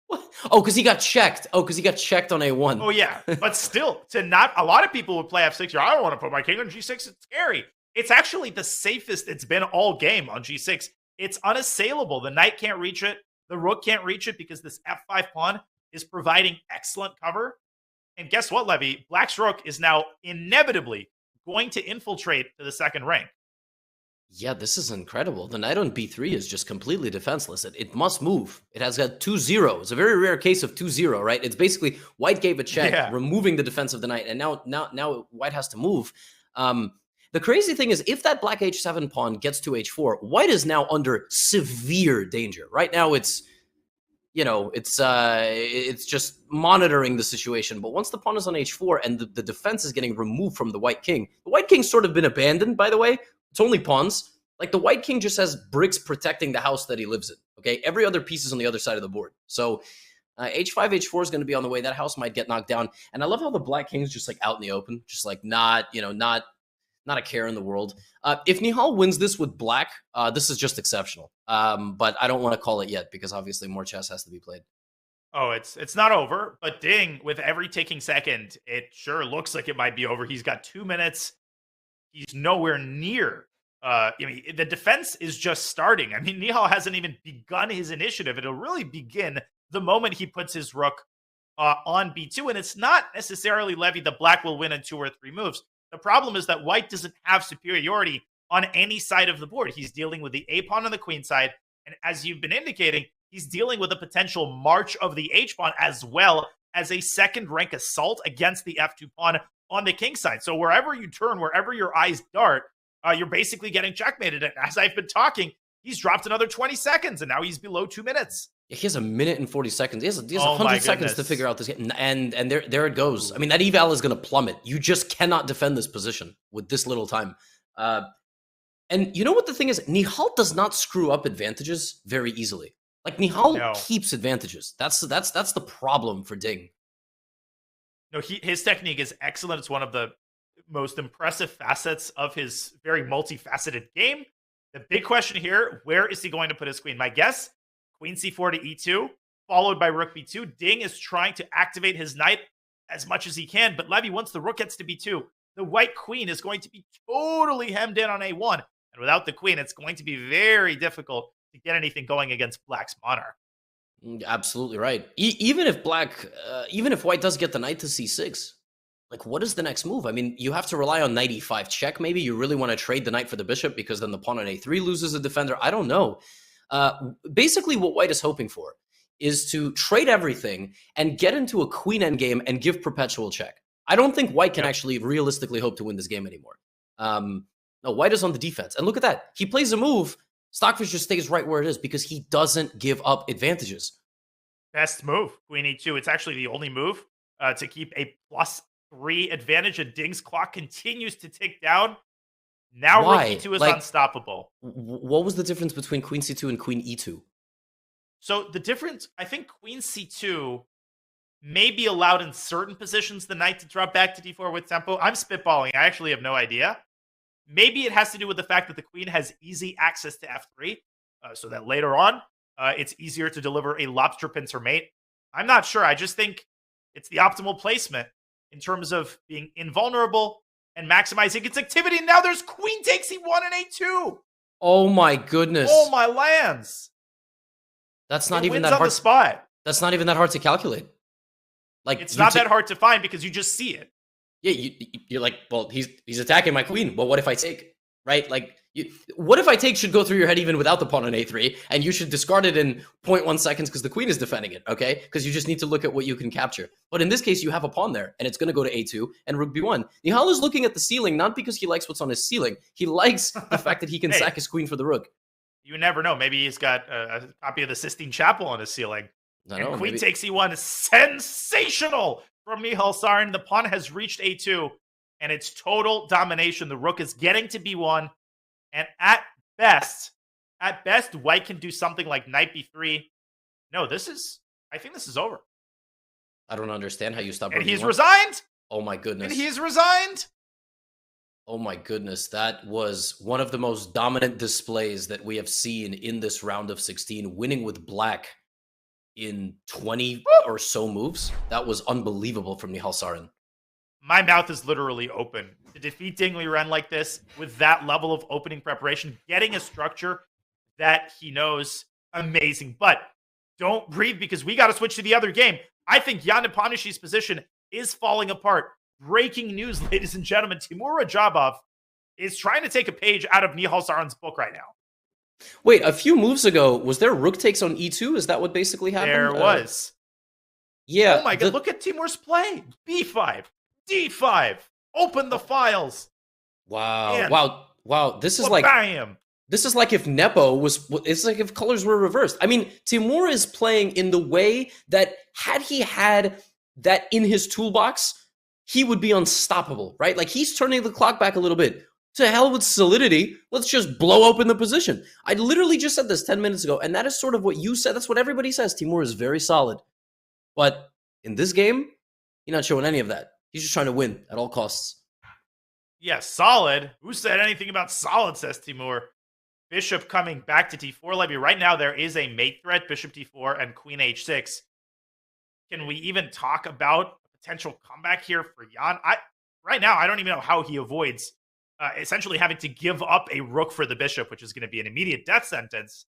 What? Oh, because he got checked. Oh, because he got checked on a1. Oh, yeah. But still, a lot of people would play f6 here. I don't want to put my king on g6. It's scary. It's actually the safest it's been all game on g6. It's unassailable. The knight can't reach it. The rook can't reach it because this f5 pawn is providing excellent cover. And guess what, Levy? Black's rook is now inevitably going to infiltrate to the second rank. Yeah, this is incredible. The knight on b3 is just completely defenseless. It must move. It has got 2-0. It's a very rare case of 2-0, right? It's basically white gave a check, removing the defense of the knight, and now white has to move. The crazy thing is, if that black h7 pawn gets to h4, white is now under severe danger. Right now, it's just monitoring the situation. But once the pawn is on h4 and the defense is getting removed from the white king's sort of been abandoned, by the way. It's only pawns. Like, the white king just has bricks protecting the house that he lives in. Okay, every other piece is on the other side of the board. So h5, h4 is going to be on the way. That house might get knocked down. And I love how the black king's just like out in the open, just like not a care in the world. If Nihal wins this with black, this is just exceptional. But I don't want to call it yet because obviously more chess has to be played. Oh, it's not over. But Ding, with every ticking second, it sure looks like it might be over. He's got 2 minutes. He's nowhere near. The defense is just starting. I mean, Nihal hasn't even begun his initiative. It'll really begin the moment he puts his rook on b2, and it's not necessarily, Levy, that black will win in 2 or 3 moves. The problem is that white doesn't have superiority on any side of the board. He's dealing with the a pawn on the queen side, and as you've been indicating, he's dealing with a potential march of the h pawn as well as a second rank assault against the f2 pawn on the king side. So wherever you turn, wherever your eyes dart, you're basically getting checkmated. And as I've been talking, he's dropped another 20 seconds, and now he's below 2 minutes. He has 1 minute and 40 seconds. He has 100 my seconds to goodness. figure out this game. And there it goes. I mean, that eval is going to plummet. You just cannot defend this position with this little time. And you know what the thing is? Nihal does not screw up advantages very easily. Like, Nihal keeps advantages. That's the problem for Ding. No, his technique is excellent. It's one of the most impressive facets of his very multifaceted game. The big question here, where is he going to put his queen? My guess, queen c4 to e2, followed by rook b2. Ding is trying to activate his knight as much as he can, but Levy, once the rook gets to b2, the white queen is going to be totally hemmed in on a1. And without the queen, it's going to be very difficult to get anything going against black's monarch. Absolutely right. Even if white does get the knight to c6, like, what is the next move? I mean, you have to rely on knight e5 check. Maybe you really want to trade the knight for the bishop because then the pawn on a3 loses a defender. I don't know. Basically, what white is hoping for is to trade everything and get into a queen endgame and give perpetual check. I don't think white can actually realistically hope to win this game anymore. No, white is on the defense. And look at that. He plays a move. Stockfish just stays right where it is because he doesn't give up advantages. Best move, queen e2. It's actually the only move to keep a +3 advantage, and Ding's clock continues to tick down. Now Why? rook e2 is unstoppable. What was the difference between queen c2 and queen e2? So the difference, I think queen c2 may be allowed in certain positions the knight to drop back to d4 with tempo. I'm spitballing. I actually have no idea. Maybe it has to do with the fact that the queen has easy access to f3, so that later on, it's easier to deliver a lobster pincer mate. I'm not sure. I just think it's the optimal placement in terms of being invulnerable and maximizing its activity. And now there's queen takes e1 and a2. Oh my goodness. Oh my lands. That's not It even wins that on hard. the spot. That's not even that hard to calculate. Like, It's not that hard to find because you just see it. Yeah, you're like, well, he's attacking my queen. Well, what if I take? Right? Like, what if I take should go through your head even without the pawn on a3, and you should discard it in 0.1 seconds because the queen is defending it, okay? Because you just need to look at what you can capture. But in this case, you have a pawn there, and it's going to go to a2 and rook b1. Nihal is looking at the ceiling not because he likes what's on his ceiling. He likes the fact that he can sack his queen for the rook. You never know. Maybe he's got a copy of the Sistine Chapel on his ceiling. And queen takes e1 is sensational from Nihal Sarin. The pawn has reached a2, and it's total domination. The rook is getting to b1, and at best, white can do something like knight b3. No, I think this is over. I don't understand how you stop. And he's resigned. Oh my goodness. And he's resigned. Oh my goodness. That was one of the most dominant displays that we have seen in this round of 16, winning with black in 20 or so moves. That was unbelievable from Nihal Sarin. My mouth is literally open. To defeat Ding Liren like this, with that level of opening preparation, getting a structure that he knows, amazing. But don't breathe, because we got to switch to the other game. I think Jan Neponishy's position is falling apart. Breaking news, ladies and gentlemen. Timur Radjabov is trying to take a page out of Nihal Sarin's book right now. Wait, a few moves ago, was there rook takes on e2? Is that what basically happened? There was. Yeah. Oh my God, look at Timur's play. b5, d5, open the files. Wow. Man. Wow. This is like... Bam! This is like if Nepo was... It's like if colors were reversed. I mean, Timur is playing in the way that had he had that in his toolbox, he would be unstoppable, right? Like, he's turning the clock back a little bit. To hell with solidity. Let's just blow open the position. I literally just said this 10 minutes ago, and that is sort of what you said. That's what everybody says. Timur is very solid. But in this game, he's not showing any of that. He's just trying to win at all costs. Yeah, solid. Who said anything about solid, says Timur. Bishop coming back to d4. Levy, right now there is a mate threat, bishop d4 and queen h6. Can we even talk about a potential comeback here for Jan? Right now, I don't even know how he avoids essentially having to give up a rook for the bishop, which is going to be an immediate death sentence.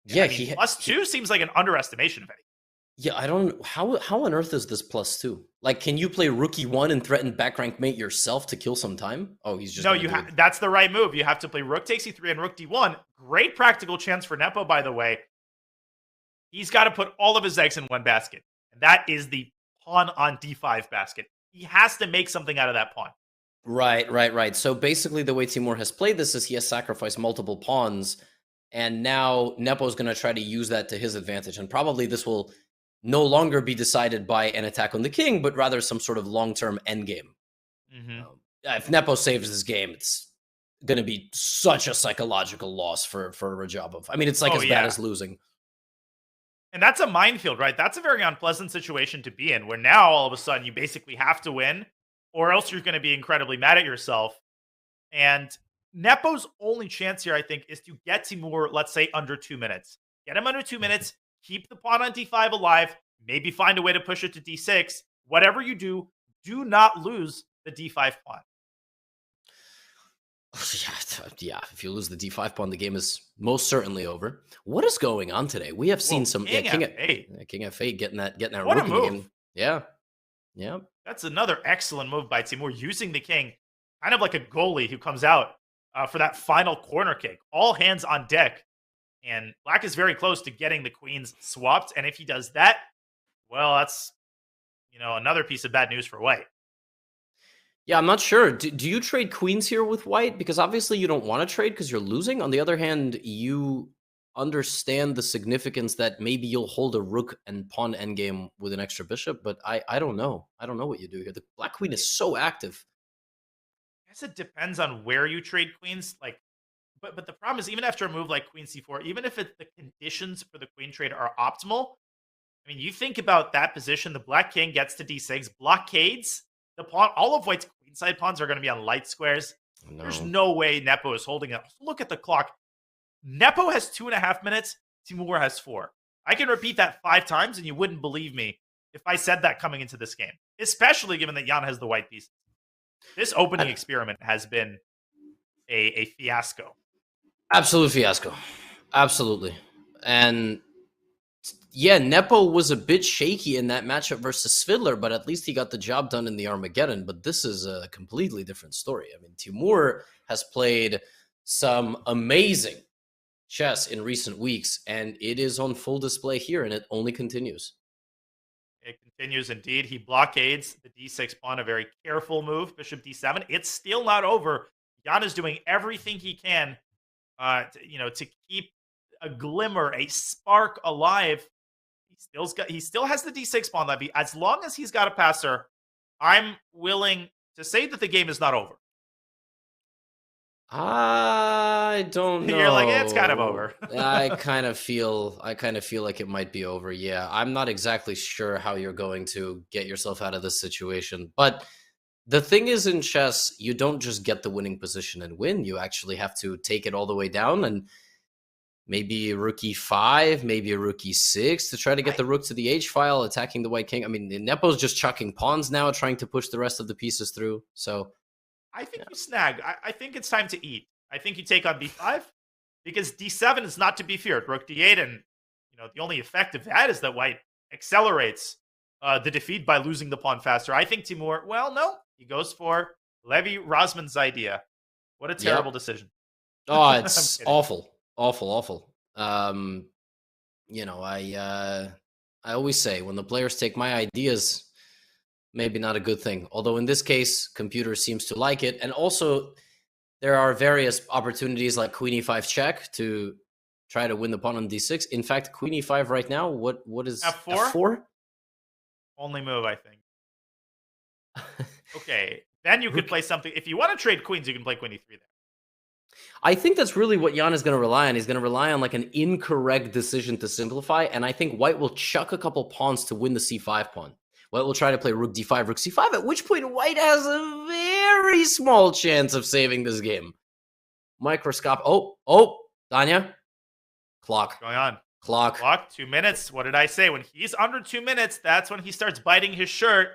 Yeah, I mean, +2 seems like an underestimation of anything. Yeah, I don't. How on earth is this +2? Like, can you play Rookie 1 and threaten back rank mate yourself to kill some time? Oh, he's just No, gonna do it. that's the right move. You have to play Rook takes E3 and Rook D1. Great practical chance for Nepo, by the way. He's got to put all of his eggs in one basket, and that is the pawn on D5 basket. He has to make something out of that pawn. Right. So basically, the way Timur has played this is he has sacrificed multiple pawns, and now Nepo's going to try to use that to his advantage. And probably this will no longer be decided by an attack on the king, but rather some sort of long-term endgame. If Nepo saves this game, it's going to be such a psychological loss for Radjabov. I mean, it's like as bad as losing. And that's a minefield, right? That's a very unpleasant situation to be in, where now all of a sudden you basically have to win, or else you're going to be incredibly mad at yourself. And Nepo's only chance here, I think, is to get Timur, let's say, under 2 minutes. Get him under 2 minutes, keep the pawn on D5 alive, maybe find a way to push it to D6. Whatever you do not lose the D5 pawn. Yeah, if you lose the D5 pawn, the game is most certainly over. What is going on today? We have seen some King F8 getting that what rook a move. again. Yeah. That's another excellent move by Timur, using the king, kind of like a goalie who comes out for that final corner kick. All hands on deck. And Black is very close to getting the queens swapped. And if he does that, well, that's, another piece of bad news for White. Yeah, I'm not sure. Do you trade queens here with White? Because obviously you don't want to trade because you're losing. On the other hand, you understand the significance that maybe you'll hold a rook and pawn endgame with an extra bishop, but I don't know. I don't know what you do here. The black queen is so active. I guess it depends on where you trade queens. But the problem is, even after a move like queen c4, even if the conditions for the queen trade are optimal, I mean, you think about that position, the black king gets to d6, blockades the pawn. All of White's queenside pawns are going to be on light squares. No. There's no way Nepo is holding it. Look at the clock. Nepo has 2.5 minutes. Timur has 4. I can repeat that 5 times, and you wouldn't believe me if I said that coming into this game, especially given that Jan has the white pieces. This opening experiment has been a fiasco. Absolute fiasco. Absolutely. And yeah, Nepo was a bit shaky in that matchup versus Svidler, but at least he got the job done in the Armageddon. But this is a completely different story. I mean, Timur has played some amazing chess in recent weeks, and it is on full display here, and it only continues. It continues indeed. He blockades the d6 pawn, a very careful move. Bishop d7. It's still not over. Jan is doing everything he can, to keep a glimmer, a spark alive. He still has the d6 pawn, Levy. As long as he's got a passer, I'm willing to say that the game is not over. I don't know. You're like, it's kind of over. I kind of feel like it might be over. Yeah, I'm not exactly sure how you're going to get yourself out of this situation. But the thing is, in chess, you don't just get the winning position and win. You actually have to take it all the way down, and maybe a rook e5, maybe a rook e6 to try to get the rook to the h file, attacking the white king. I mean, Nepo's just chucking pawns now, trying to push the rest of the pieces through. So I think you snag. I think it's time to eat. I think you take on b5 because d7 is not to be feared. Rook d8, and the only effect of that is that White accelerates the defeat by losing the pawn faster. I think Timur, no, he goes for Levy Rosman's idea. What a terrible decision. Oh, it's awful. I always say when the players take my ideas, maybe not a good thing. Although in this case, computer seems to like it. And also there are various opportunities like queen e5 check to try to win the pawn on d6. In fact, queen e5 right now, what is F4? F4? Only move, I think. Okay, then you could play something. If you want to trade queens, you can play queen e3 there. I think that's really what Jan is going to rely on. He's going to rely on like an incorrect decision to simplify, and I think White will chuck a couple pawns to win the c5 pawn. White will try to play rook d5, rook c5, at which point White has a very small chance of saving this game. Microscope. Oh, Danya. Clock. What's going on? Clock. 2 minutes. What did I say? When he's under 2 minutes, that's when he starts biting his shirt.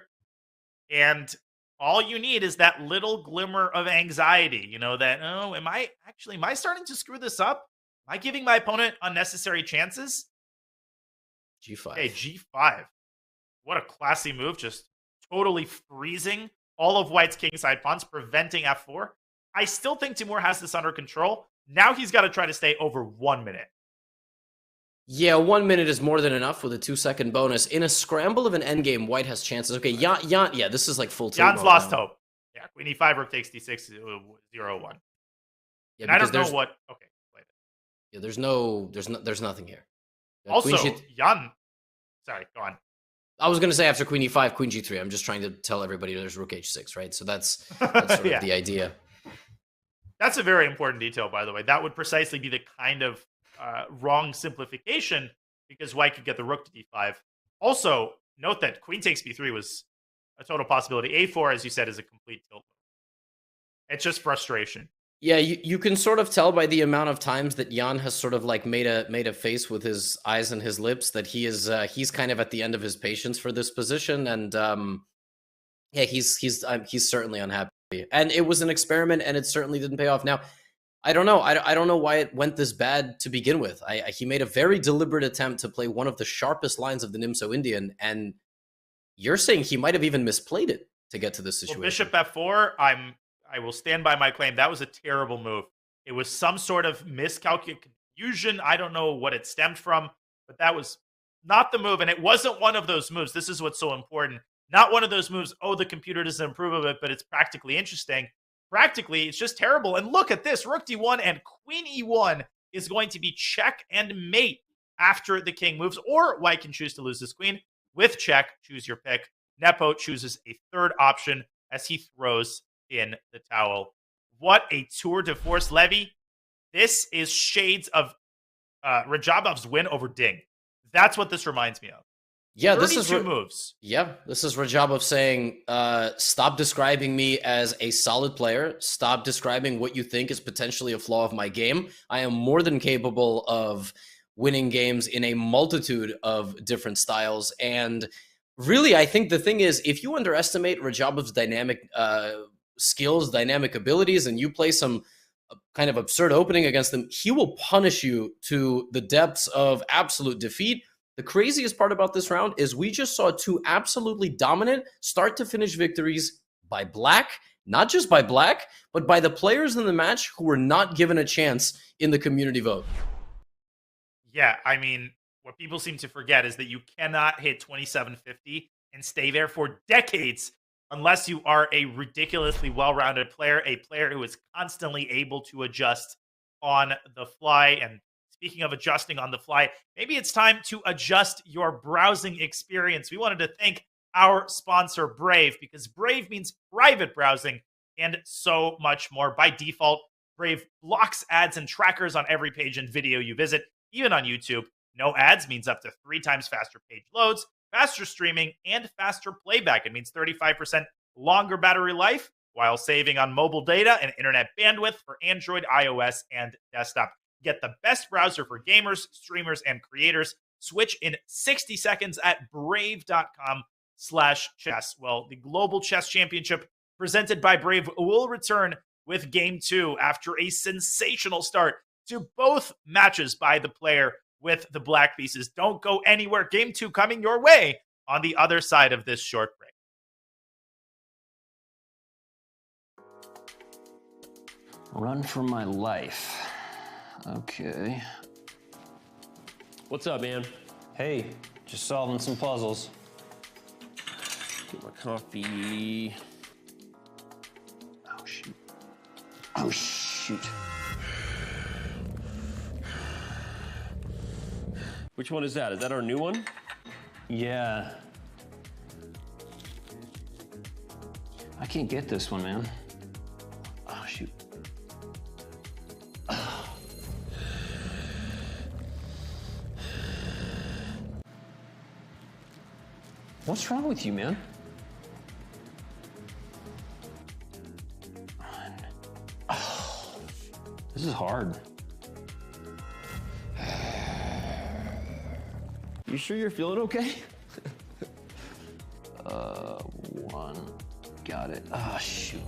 And all you need is that little glimmer of anxiety, am I starting to screw this up? Am I giving my opponent unnecessary chances? G5. Okay, G5. What a classy move. Just totally freezing all of White's kingside pawns, preventing F4. I still think Timur has this under control. Now he's got to try to stay over 1 minute. Yeah, 1 minute is more than enough with a 2-second bonus. In a scramble of an endgame, White has chances. Okay, Jan, yeah, this is like full tilt. Jan's lost hope. Yeah, Queen E5, Rook takes D6, 0-1. Yeah, and I don't know what... Okay, play it. Yeah, there's nothing here. Also, Jan... Sorry, go on. I was going to say after Queen E5, Queen G3. I'm just trying to tell everybody there's Rook H6, right? So that's sort of the idea. That's a very important detail, by the way. That would precisely be the kind of wrong simplification, because White could get the Rook to D5. Also, note that Queen takes B3 was a total possibility. A4, as you said, is a complete tilt. It's just frustration. Yeah, you can sort of tell by the amount of times that Jan has sort of like made a face with his eyes and his lips that he's kind of at the end of his patience for this position, and yeah, he's certainly unhappy. And it was an experiment, and it certainly didn't pay off. Now, I don't know. I don't know why it went this bad to begin with. He made a very deliberate attempt to play one of the sharpest lines of the Nimzo Indian, and you're saying he might have even misplayed it to get to this situation. Well, Bishop F4, I will stand by my claim. That was a terrible move. It was some sort of miscalculation, confusion. I don't know what it stemmed from, but that was not the move, and it wasn't one of those moves. This is what's so important. Not one of those moves, oh, the computer doesn't approve of it, but it's practically interesting. Practically, it's just terrible. And look at this. Rook D1 and Queen E1 is going to be check and mate after the king moves, or White can choose to lose this queen. With check, choose your pick. Nepo chooses a third option as he throws in the towel. What a tour de force, Levy. This is shades of Radjabov's win over Ding. That's what this reminds me of. Yeah, this is moves. Yeah, this is Radjabov saying, stop describing me as a solid player. Stop describing what you think is potentially a flaw of my game. I am more than capable of winning games in a multitude of different styles. And really, I think the thing is, if you underestimate Radjabov's dynamic skills, dynamic abilities, and you play some kind of absurd opening against him, he will punish you to the depths of absolute defeat. The craziest part about this round is we just saw two absolutely dominant start-to-finish victories by Black, not just by Black, but by the players in the match who were not given a chance in the community vote. Yeah, I mean, what people seem to forget is that you cannot hit 2750 and stay there for decades unless you are a ridiculously well-rounded player, a player who is constantly able to adjust on the fly. And speaking of adjusting on the fly, maybe it's time to adjust your browsing experience. We wanted to thank our sponsor, Brave, because Brave means private browsing and so much more. By default, Brave blocks ads and trackers on every page and video you visit, even on YouTube. No ads means up to 3 times faster page loads, faster streaming, and faster playback. It means 35% longer battery life while saving on mobile data and internet bandwidth for Android, iOS, and desktop. Get the best browser for gamers, streamers, and creators. Switch in 60 seconds at brave.com/chess. Well, the Global Chess Championship presented by Brave will return with Game 2 after a sensational start to both matches by the player with the black pieces. Don't go anywhere. Game 2 coming your way on the other side of this short break. Run for my life. Okay. What's up, man? Hey, just solving some puzzles. Get my coffee. Oh, shoot. Oh, shoot. Which one is that? Is that our new one? Yeah. I can't get this one, man. Oh, shoot. What's wrong with you, man? Oh, this is hard. You sure you're feeling okay? 1. Got it. Ah, shoot.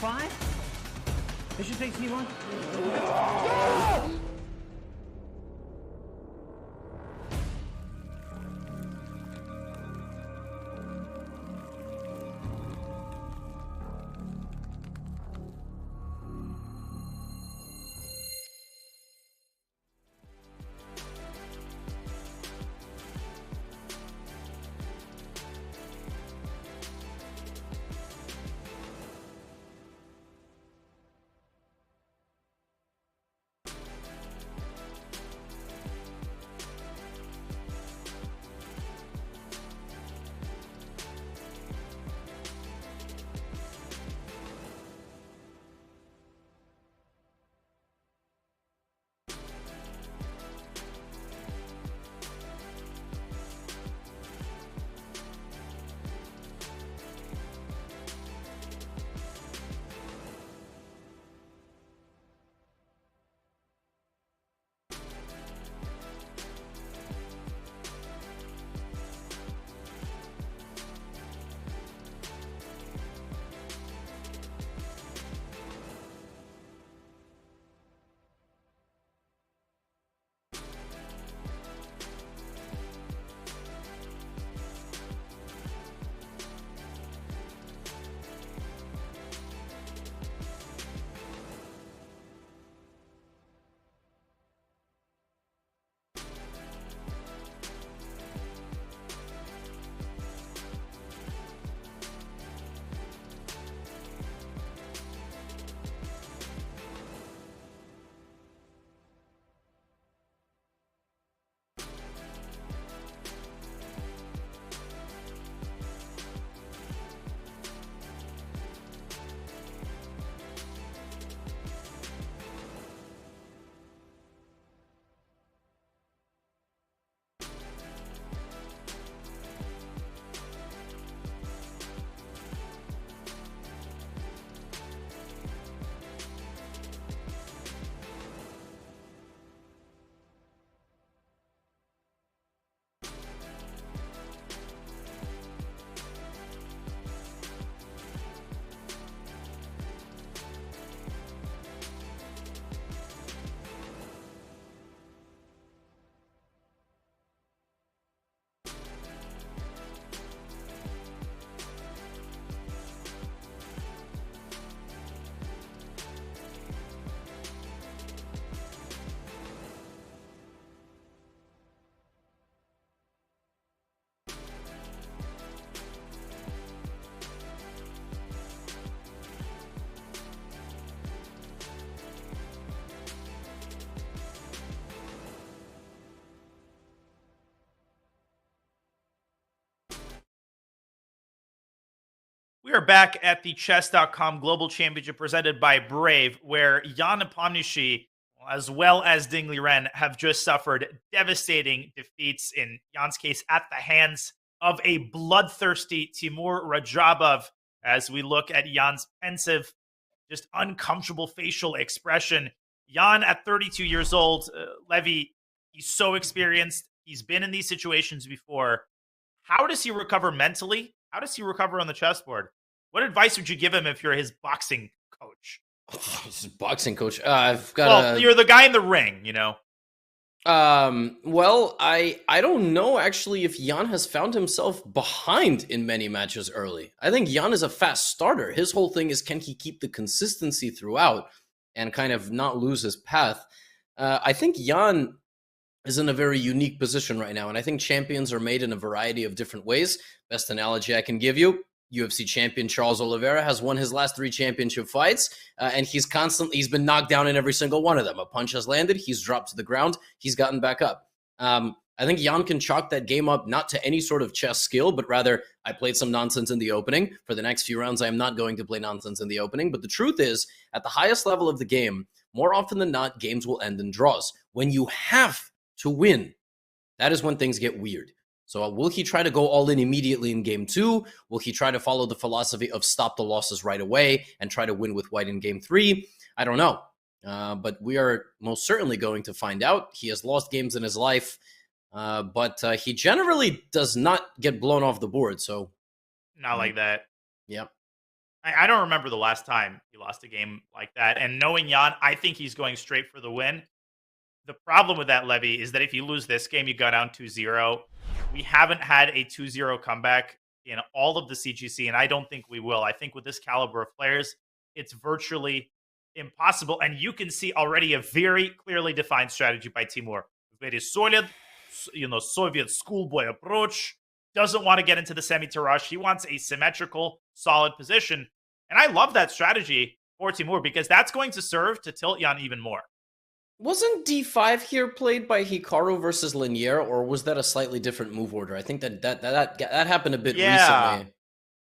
f5? Bishop takes c1. We are back at the Chess.com Global Championship presented by Brave, where Jan Nepomniachtchi, as well as Ding Liren, have just suffered devastating defeats, in Jan's case, at the hands of a bloodthirsty Timur Radjabov. As we look at Jan's pensive, just uncomfortable facial expression. Jan, at 32 years old, Levy, he's so experienced. He's been in these situations before. How does he recover mentally? How does he recover on the chessboard? What advice would you give him if you're his boxing coach? His boxing coach. I've got. Well, you're the guy in the ring, you know. Well, I don't know actually if Jan has found himself behind in many matches early. I think Jan is a fast starter. His whole thing is, can he keep the consistency throughout and kind of not lose his path? I think Jan is in a very unique position right now, and I think champions are made in a variety of different ways. Best analogy I can give you, UFC champion Charles Oliveira has won his last 3 championship fights, and he's been knocked down in every single one of them. A punch has landed, he's dropped to the ground, he's gotten back up. I think Jan can chalk that game up not to any sort of chess skill, but rather, I played some nonsense in the opening. For the next few rounds, I am not going to play nonsense in the opening. But the truth is, at the highest level of the game, more often than not, games will end in draws. When you have to win, that is when things get weird. So will he try to go all in immediately in game 2? Will he try to follow the philosophy of stop the losses right away and try to win with white in game 3? I don't know. But we are most certainly going to find out. He has lost games in his life, but he generally does not get blown off the board. So not like that. Yep. I don't remember the last time he lost a game like that. And knowing Jan, I think he's going straight for the win. The problem with that, Levy, is that if you lose this game, you go down 2-0. We haven't had a 2-0 comeback in all of the CGC, and I don't think we will. I think with this caliber of players, it's virtually impossible. And you can see already a very clearly defined strategy by Timur. Very solid, Soviet schoolboy approach. Doesn't want to get into the semi-to-rush. He wants a symmetrical, solid position. And I love that strategy for Timur because that's going to serve to tilt Jan even more. Wasn't d5 here played by Hikaru versus Linier, or was that a slightly different move order? I think that happened a bit recently.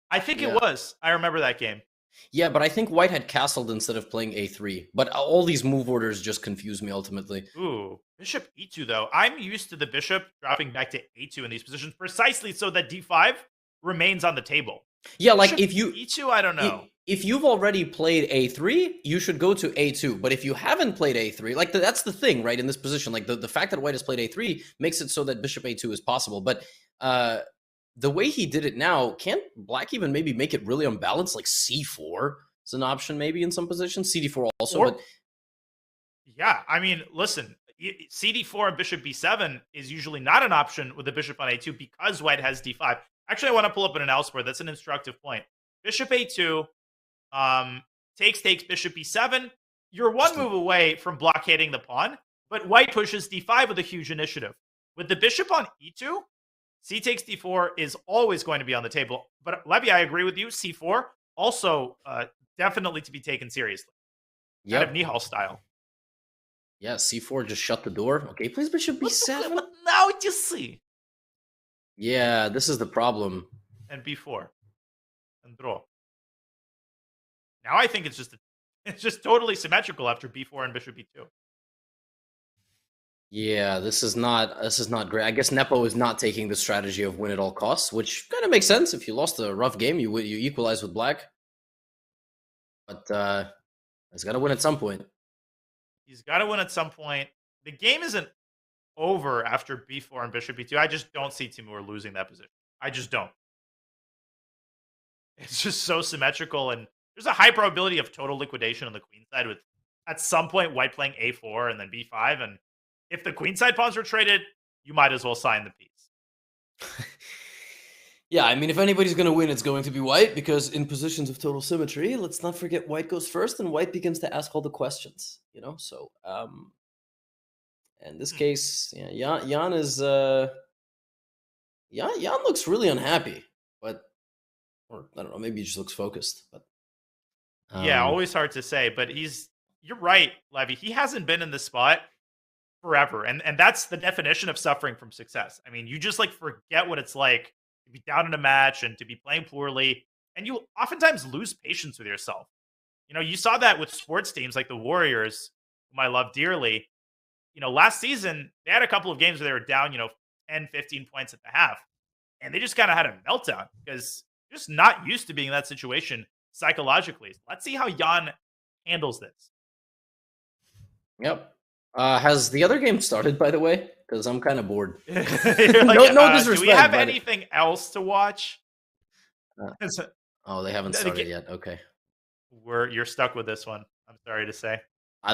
I think it was. I remember that game. Yeah, but I think White had castled instead of playing a3. But all these move orders just confuse me ultimately. Ooh, bishop e2 though. I'm used to the bishop dropping back to a2 in these positions precisely so that d5 remains on the table. Yeah, like bishop if you e2, I don't know. If you've already played a3, you should go to a2. But if you haven't played a3, like that's the thing, right? In this position, like the fact that White has played a3 makes it so that bishop a2 is possible. But the way he did it now, can't Black even maybe make it really unbalanced? Like c4 is an option maybe in some positions. cd4 also. But yeah, I mean, listen, cd4 and bishop b7 is usually not an option with the bishop on a2 because White has d5. Actually, I want to pull up an analysis board. That's an instructive point. Bishop a2, takes bishop b7. You're one move away from blockading the pawn, but White pushes d5 with a huge initiative. With the bishop on e2, c takes d4 is always going to be on the table. But Levy, I agree with you. c4 also definitely to be taken seriously. Kind of Nihal style. Yeah, c4 just shut the door. Okay, plays bishop b7. But now you see. Yeah, this is the problem. And b4 and draw. Now I think it's just totally symmetrical after b4 and bishop b2. Yeah, this is not great. I guess Nepo is not taking the strategy of win at all costs, which kind of makes sense. If you lost a rough game, you equalize with Black. But he's got to win at some point. He's got to win at some point. The game isn't over after b4 and bishop b2. I just don't see Timur losing that position. I just don't. It's just so symmetrical, and there's a high probability of total liquidation on the queen side with, at some point, White playing a4 and then b5. And if the queen side pawns are traded, you might as well sign the piece. Yeah, I mean, if anybody's going to win, it's going to be White, because in positions of total symmetry, let's not forget White goes first, and White begins to ask all the questions, you know? So, in this case, yeah, Jan is, Jan looks really unhappy, but, or I don't know, maybe he just looks focused, but. Yeah, always hard to say, but you're right, Levy. He hasn't been in this spot forever, and that's the definition of suffering from success. I mean, you just like forget what it's like to be down in a match and to be playing poorly, and you oftentimes lose patience with yourself. You know, you saw that with sports teams like the Warriors, whom I love dearly. You know, last season, they had a couple of games where they were down, 10, 15 points at the half, and they just kind of had a meltdown because they're just not used to being in that situation psychologically. Let's see how Jan handles this. Yep. Has the other game started, by the way? Because I'm kind of bored. Like, no disrespect. Do we have anything else to watch? They haven't started yet. Okay. You're stuck with this one. I'm sorry to say.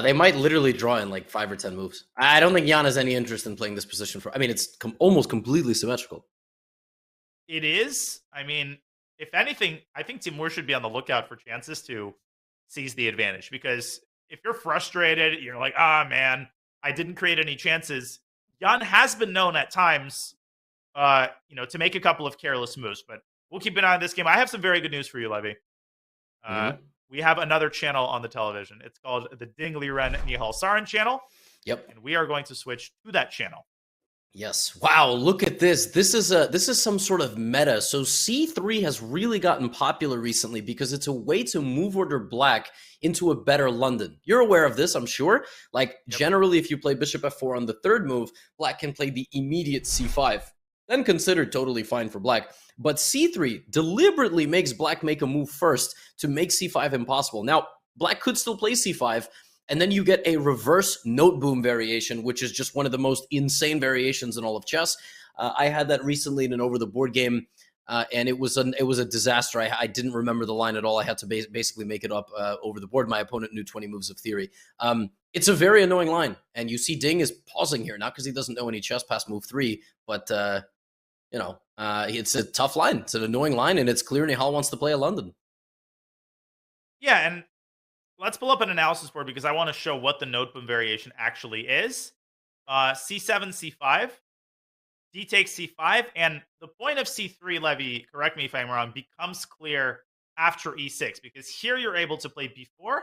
They might literally draw in like 5 or 10 moves. I don't think Jan has any interest in playing this position I mean, it's almost completely symmetrical. It is. I mean, if anything, I think Timur should be on the lookout for chances to seize the advantage, because if you're frustrated, you're like, man, I didn't create any chances. Jan has been known at times, to make a couple of careless moves, but we'll keep an eye on this game. I have some very good news for you, Levy. We have another channel on the television. It's called the Dingley Ren Nihal Sarin channel. Yep. And we are going to switch to that channel. Yes. Wow, look at this. This is some sort of meta. So C3 has really gotten popular recently because it's a way to move order Black into a better London. You're aware of this, I'm sure. Like, generally, if you play bishop f4 on the third move, Black can play the immediate c5. Then considered totally fine for Black. But C3 deliberately makes Black make a move first to make c5 impossible. Now, Black could still play c5, and then you get a reverse note boom variation, which is just one of the most insane variations in all of chess. I had that recently in an over-the-board game. and it was a disaster. I didn't remember the line at all. I had to basically make it up over the board. My opponent knew 20 moves of theory. It's a very annoying line, and you see Ding is pausing here, not because he doesn't know any chess past move 3, but it's a tough line. It's an annoying line, and it's clear Nihal wants to play a London. Yeah, and let's pull up an analysis board because I want to show what the note boom variation actually is. C7, C5. D takes C5, and the point of C3, Levy, correct me if I'm wrong, becomes clear after E6, because here you're able to play B4,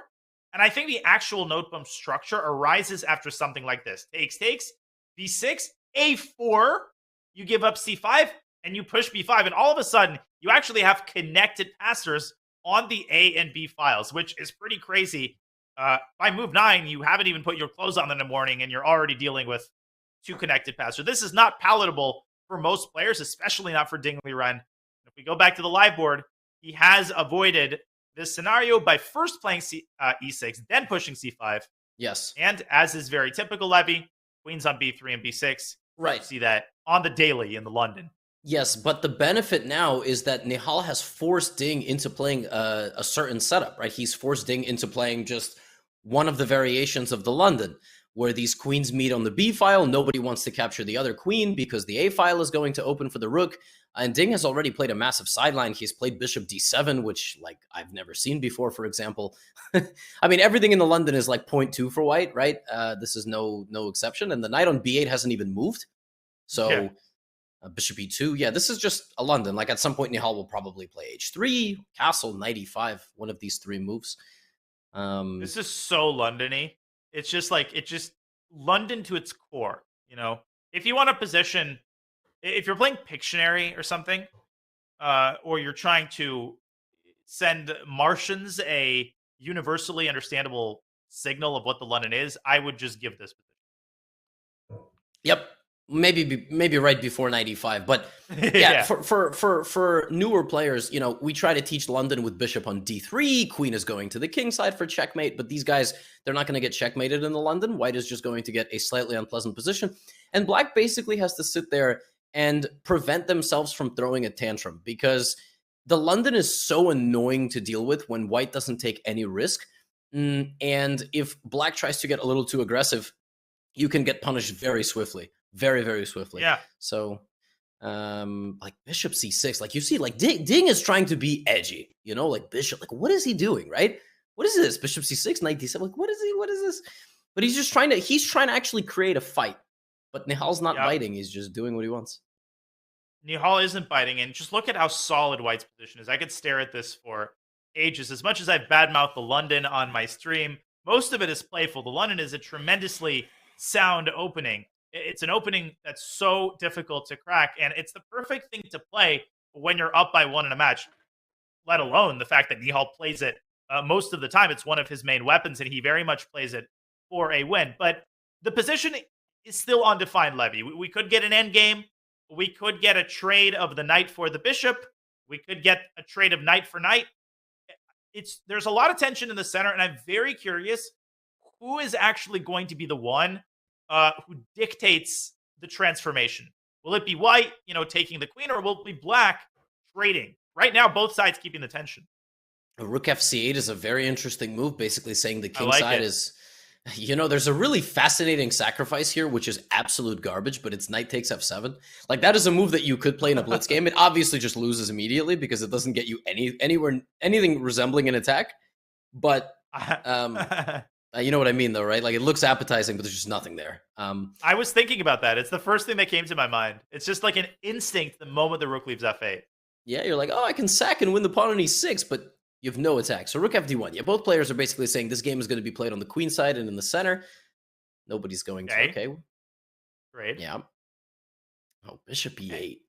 and I think the actual note bump structure arises after something like this. Takes, B6, A4, you give up C5, and you push B5, and all of a sudden, you actually have connected passers on the A and B files, which is pretty crazy. By move 9, you haven't even put your clothes on in the morning, and you're already dealing with 2 connected passers. This is not palatable for most players, especially not for Ding Liren. If we go back to the live board, he has avoided this scenario by first playing E6, then pushing C5. Yes. And as is very typical, Levy, queens on B3 and B6. Right. You see that on the daily in the London. Yes, but the benefit now is that Nihal has forced Ding into playing a certain setup, right? He's forced Ding into playing just one of the variations of the London, where these queens meet on the B file. Nobody wants to capture the other queen because the A file is going to open for the rook. And Ding has already played a massive sideline. He's played bishop D7, which like I've never seen before, for example. I mean, everything in the London is like 0.2 for white, right? This is no exception. And the knight on B8 hasn't even moved. So Yeah. Bishop E2, yeah, this is just a London. Like at some point, Nihal will probably play H3, castle, knight E5, one of these 3 moves. This is so London-y. It's just like, London to its core, you know? If you want to position, if you're playing Pictionary or something, or you're trying to send Martians a universally understandable signal of what the London is, I would just give this position. Yep. Maybe right before 95, but yeah, for newer players, you know, we try to teach London with bishop on D3, queen is going to the king side for checkmate, but these guys, they're not going to get checkmated in the London. White is just going to get a slightly unpleasant position, and black basically has to sit there and prevent themselves from throwing a tantrum, because the London is so annoying to deal with when white doesn't take any risk, and if black tries to get a little too aggressive, you can get punished very swiftly. Very, very swiftly. Yeah. So, like bishop c6, like you see, like Ding is trying to be edgy, you know, like bishop, like what is he doing, right? What is this? Bishop c6, knight d7, like what is this? But he's trying to actually create a fight. But Nihal's not biting, he's just doing what he wants. Nihal isn't biting, and just look at how solid White's position is. I could stare at this for ages. As much as I've badmouthed the London on my stream, most of it is playful. The London is a tremendously sound opening. It's an opening that's so difficult to crack, and it's the perfect thing to play when you're up by 1 in a match, let alone the fact that Nihal plays it most of the time. It's one of his main weapons, and he very much plays it for a win. But the position is still undefined, Levy. We could get an endgame. We could get a trade of the knight for the bishop. We could get a trade of knight for knight. There's a lot of tension in the center, and I'm very curious who is actually going to be the one who dictates the transformation. Will it be white, taking the queen, or will it be black trading? Right now, both sides keeping the tension. Rook fc8 is a very interesting move, basically saying the king side is, there's a really fascinating sacrifice here, which is absolute garbage, but it's knight takes f7. Like, that is a move that you could play in a blitz game. It obviously just loses immediately because it doesn't get you anything resembling an attack. But you know what I mean, though, right? Like, it looks appetizing, but there's just nothing there. I was thinking about that. It's the first thing that came to my mind. It's just like an instinct the moment the rook leaves f8. Yeah, you're like, oh, I can sack and win the pawn on e6, but you have no attack. So rook fd1. Yeah, both players are basically saying this game is going to be played on the queen side and in the center. Nobody's going to. Okay. Great. Yeah. Oh, bishop e8.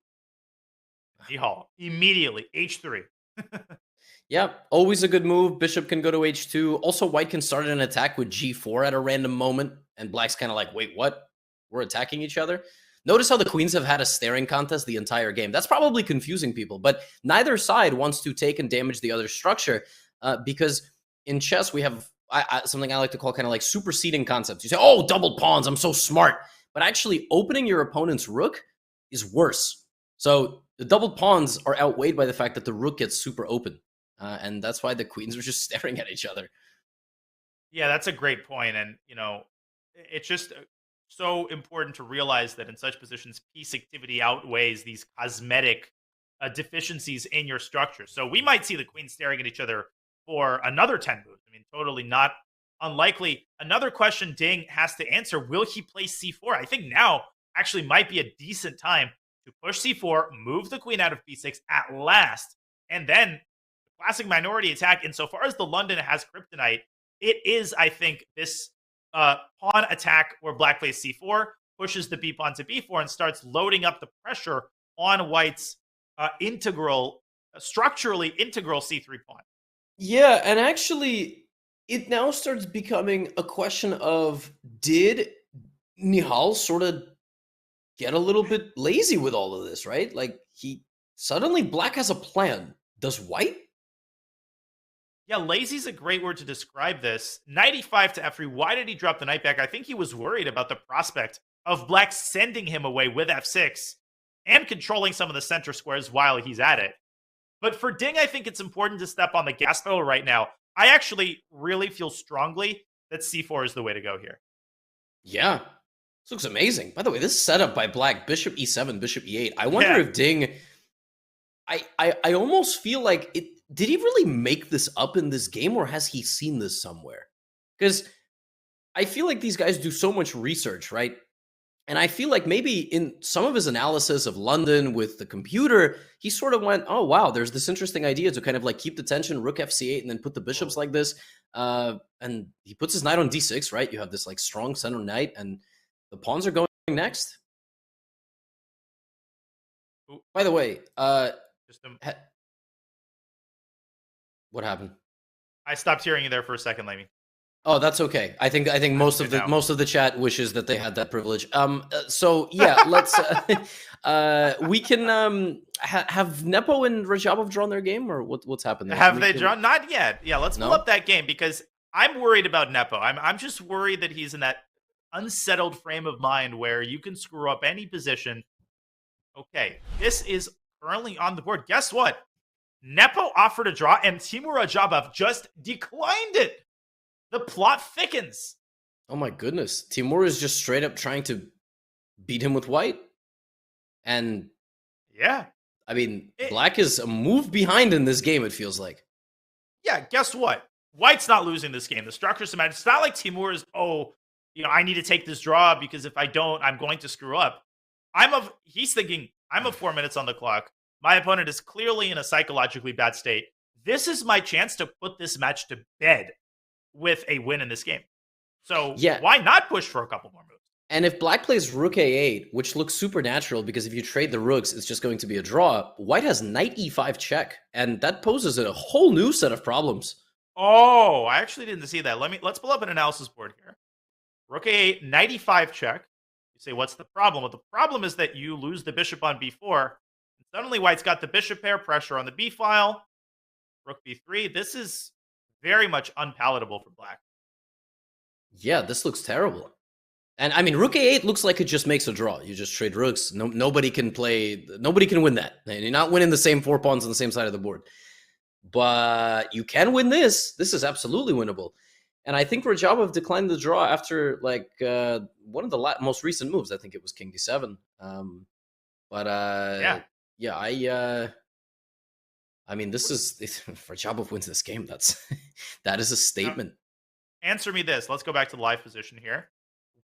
Nihal. Immediately. h3. Yeah, always a good move. Bishop can go to h2. Also, white can start an attack with g4 at a random moment, and black's kind of like, wait, what? We're attacking each other? Notice how the queens have had a staring contest the entire game. That's probably confusing people, but neither side wants to take and damage the other structure because in chess, we have something I like to call kind of like superseding concepts. You say, oh, double pawns, I'm so smart. But actually, opening your opponent's rook is worse. So the doubled pawns are outweighed by the fact that the rook gets super open. And that's why the queens are just staring at each other. Yeah, that's a great point. And, it's just so important to realize that in such positions, piece activity outweighs these cosmetic deficiencies in your structure. So we might see the queens staring at each other for another 10 moves. I mean, totally not unlikely. Another question Ding has to answer, will he play c4? I think now actually might be a decent time to push c4, move the queen out of b6 at last, and then the classic minority attack. Insofar as the London has kryptonite, it is, I think, this pawn attack where black plays c4, pushes the b pawn to b4, and starts loading up the pressure on white's structurally integral c3 pawn. Yeah, and actually, it now starts becoming a question of, did Nihal sort of get a little bit lazy with all of this, right? Like, suddenly black has a plan. Does white? Yeah, lazy is a great word to describe this. 95 to f3. Why did he drop the knight back? I think he was worried about the prospect of black sending him away with f6 and controlling some of the center squares while he's at it. But for Ding, I think it's important to step on the gas pedal right now. I actually really feel strongly that c4 is the way to go here. Yeah. This looks amazing. By the way, this setup by black, bishop e7, bishop e8. I wonder if Ding... I almost feel like it... Did he really make this up in this game, or has he seen this somewhere? Because I feel like these guys do so much research, right? And I feel like maybe in some of his analysis of London with the computer, he sort of went, oh, wow, there's this interesting idea to kind of like keep the tension, rook fc8, and then put the bishops like this. And he puts his knight on d6, right? You have this like strong center knight, and the pawns are going next. By the way, what happened? I stopped hearing you there for a second, Lamey. Oh, that's okay. I think most of the chat wishes that they had that privilege. So yeah, let's we can have Nepo and Radjabov drawn their game, or what's happened there? Have they drawn? Not yet. Yeah, let's pull up that game because I'm worried about Nepo. I'm just worried that he's in that unsettled frame of mind where you can screw up any position. Okay, this is currently on the board. Guess what? Nepo offered a draw, and Timur Radjabov just declined it. The plot thickens. Oh my goodness. Timur is just straight up trying to beat him with white. And yeah, I mean, black is a move behind in this game, it feels like. Yeah, guess what? White's not losing this game. The structure's match. It's not like Timur is, I need to take this draw because if I don't, I'm going to screw up. He's thinking, I'm 4 minutes on the clock. My opponent is clearly in a psychologically bad state. This is my chance to put this match to bed with a win in this game. So why not push for a couple more moves? And if black plays rook a8, which looks supernatural because if you trade the rooks, it's just going to be a draw, white has knight e5 check, and that poses a whole new set of problems. Oh, I actually didn't see that. Let's pull up an analysis board here. Rook a8, knight e5 check. You say, what's the problem? Well, the problem is that you lose the bishop on b4. Suddenly, white's got the bishop pair, pressure on the b file. Rook b3. This is very much unpalatable for black. Yeah, this looks terrible. And I mean, rook a8 looks like it just makes a draw. You just trade rooks. Nobody can win that. And you're not winning the same 4 pawns on the same side of the board. But you can win this. This is absolutely winnable. And I think Radjabov declined the draw after like one of the most recent moves. I think it was king d7. I mean, this is if Radjabov wins this game. That is a statement. Now, answer me this. Let's go back to the live position here.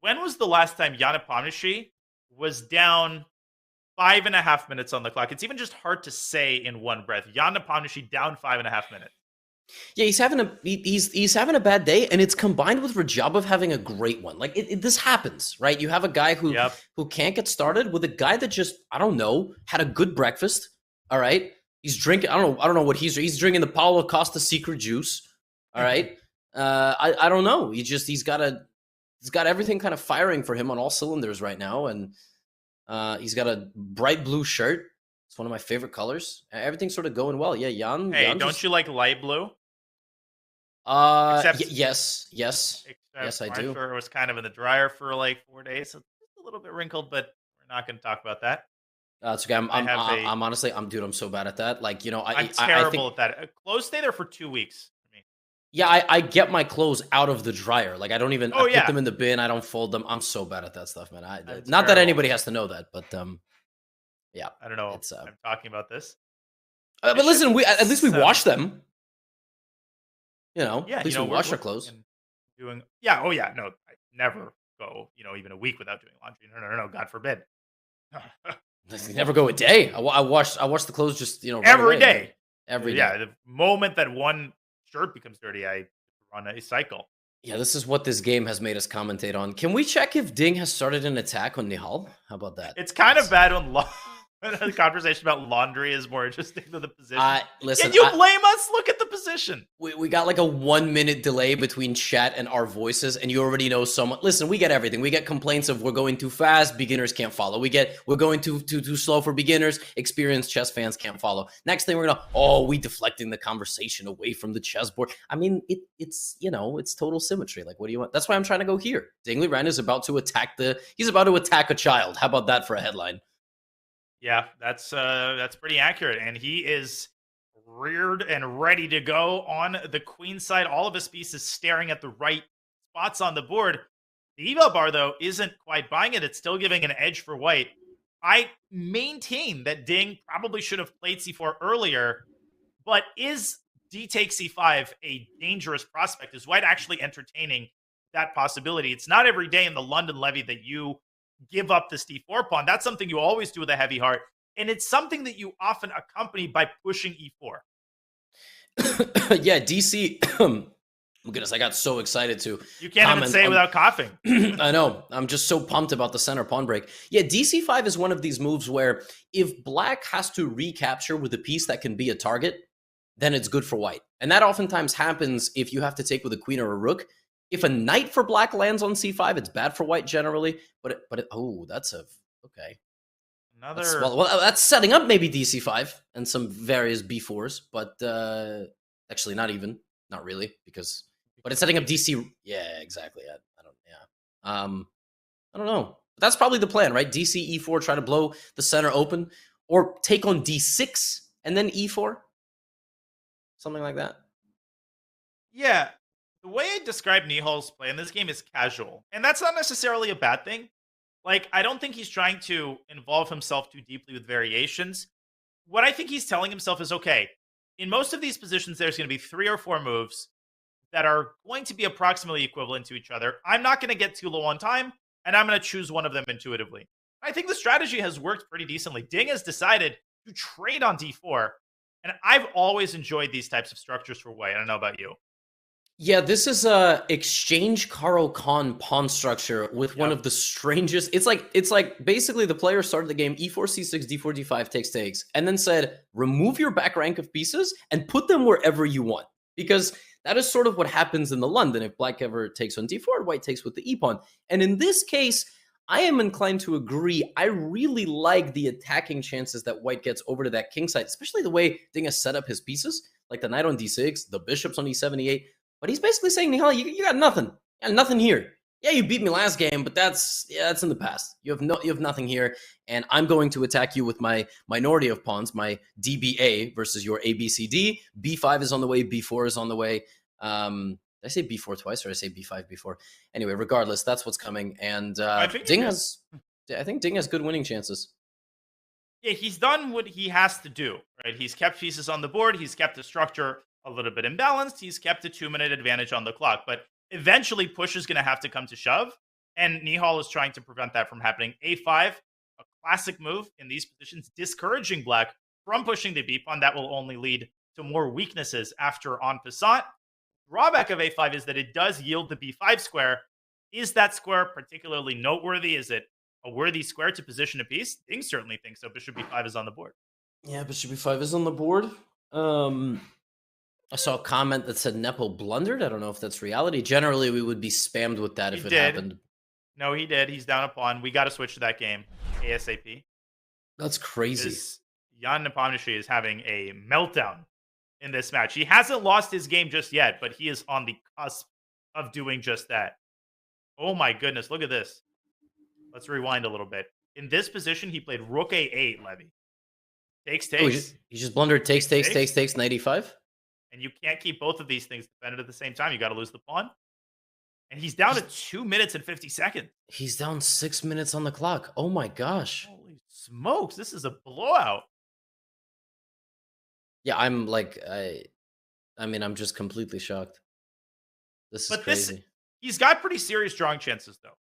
When was the last time Jan Nepomniachtchi was down 5.5 minutes on the clock? It's even just hard to say in one breath. Jan Nepomniachtchi down 5.5 minutes. Yeah, he's having a bad day, and it's combined with Radjabov having a great one. Like this happens, right? You have a guy who can't get started with a guy that just, I don't know, had a good breakfast. All right, he's drinking. I don't know what he's drinking the Paulo Costa secret juice. All right, I don't know. He's got everything kind of firing for him on all cylinders right now, and he's got a bright blue shirt. It's one of my favorite colors. Everything's sort of going well. Yeah, Jan. Hey, don't you like light blue? Yes, I do. It was kind of in the dryer for like 4 days, so it's a little bit wrinkled, but we're not going to talk about that. That's okay. I have a- I'm honestly, I'm so bad at that. Like, you know, I'm I terrible think, at that. Clothes stay there for 2 weeks for me. yeah, I get my clothes out of the dryer. Like, I don't even, Oh, I put yeah. them in the bin. I don't fold them. I'm so bad at that stuff, man. I'm Not that terrible. anybody has to know that, but yeah. I don't know. It's I'm talking about this. but listen, at least we wash them. You know, Yeah, at least we wash our clothes. and doing. Yeah. Oh, yeah. No, I never go. Even a week without doing laundry. No. God forbid. You never go a day. I wash the clothes just, you know, right Every away. day. Every day. Yeah. The moment that one shirt becomes dirty, I run a cycle. Yeah, this is what this game has made us commentate on. Can we check if Ding has started an attack on Nihal? How about that? It's kind of bad when the conversation about laundry is more interesting than the position. Listen, Can you blame us? Look at the position. We got like a 1 minute delay between chat and our voices, and you already know someone. Listen, we get everything. We get complaints of we're going too fast, beginners can't follow. We're going too slow for beginners, experienced chess fans can't follow. Next thing we're gonna, we deflecting the conversation away from the chessboard. I mean, it's it's total symmetry. Like, what do you want? That's why I'm trying to go here. Ding Liren is about to attack a child. How about that for a headline? Yeah, that's pretty accurate. And he is reared and ready to go on the queen side. All of his pieces staring at the right spots on the board. The eval bar, though, isn't quite buying it. It's still giving an edge for white. I maintain that Ding probably should have played c4 earlier, but is d takes c5 a dangerous prospect? Is white actually entertaining that possibility? It's not every day in the London levy that you give up this d4 pawn. That's something you always do with a heavy heart. And it's something that you often accompany by pushing e4. Yeah, DC. Oh, goodness, I got so excited to. You can't even say it without coughing. I know. I'm just so pumped about the center pawn break. Yeah, DC5 is one of these moves where if black has to recapture with a piece that can be a target, then it's good for white. And that oftentimes happens if you have to take with a queen or a rook. If a knight for black lands on c5, it's bad for white generally. That's okay. That's setting up maybe dc5 and some various b4s, but actually not really, but it's setting up dc. Yeah, exactly. I don't know. But that's probably the plan, right? DC e4, try to blow the center open, or take on d6 and then e4, something like that. Yeah. The way I describe Nihal's play in this game is casual. And that's not necessarily a bad thing. Like, I don't think he's trying to involve himself too deeply with variations. What I think he's telling himself is, okay, in most of these positions, there's going to be 3 or 4 moves that are going to be approximately equivalent to each other. I'm not going to get too low on time, and I'm going to choose one of them intuitively. I think the strategy has worked pretty decently. Ding has decided to trade on d4, and I've always enjoyed these types of structures for white. I don't know about you. Yeah, this is a exchange Caro-Kann pawn structure with one of the strangest. It's like basically the player started the game e4, c6, d4, d5, takes, and then said, remove your back rank of pieces and put them wherever you want. Because that is sort of what happens in the London. If black ever takes on d4, white takes with the e-pawn. And in this case, I am inclined to agree. I really like the attacking chances that white gets over to that king side, especially the way Ding has set up his pieces, like the knight on d6, the bishops on e7, e8. But he's basically saying, Nihal, you got nothing. You got nothing here. Yeah, you beat me last game, but that's in the past. You have nothing here, and I'm going to attack you with my minority of pawns, my DBA versus your ABCD. B5 is on the way. B4 is on the way. Did I say B4 twice, or did I say B5 before? Anyway, regardless, that's what's coming. And I think Ding has good winning chances. Yeah, he's done what he has to do, right? He's kept pieces on the board. He's kept the structure a little bit imbalanced. He's kept a 2-minute advantage on the clock, but eventually push is going to have to come to shove, and Nihal is trying to prevent that from happening. A5, a classic move in these positions, discouraging black from pushing the b-pawn. That will only lead to more weaknesses after en passant. Drawback of A5 is that it does yield the b5 square. Is that square particularly noteworthy? Is it a worthy square to position a piece? Ding certainly thinks so. Bishop b5 is on the board. Yeah, Bishop b5 is on the board. I saw a comment that said Nepo blundered. I don't know if that's reality. Generally, we would be spammed with that if it happened. No, he did. He's down a pawn. We got to switch to that game ASAP. That's crazy. Jan Nepomniachtchi is having a meltdown in this match. He hasn't lost his game just yet, but he is on the cusp of doing just that. Oh my goodness, look at this. Let's rewind a little bit. in this position, he played rook a8, Levy. Takes, Oh, he just blundered takes, 95. And you can't keep both of these things defended at the same time. You got to lose the pawn. And he's down to 2 minutes and 50 seconds. He's down 6 minutes on the clock. Oh my gosh. Holy smokes. This is a blowout. Yeah, I'm like, I mean, I'm just completely shocked. This is crazy. He's got pretty serious drawing chances, though,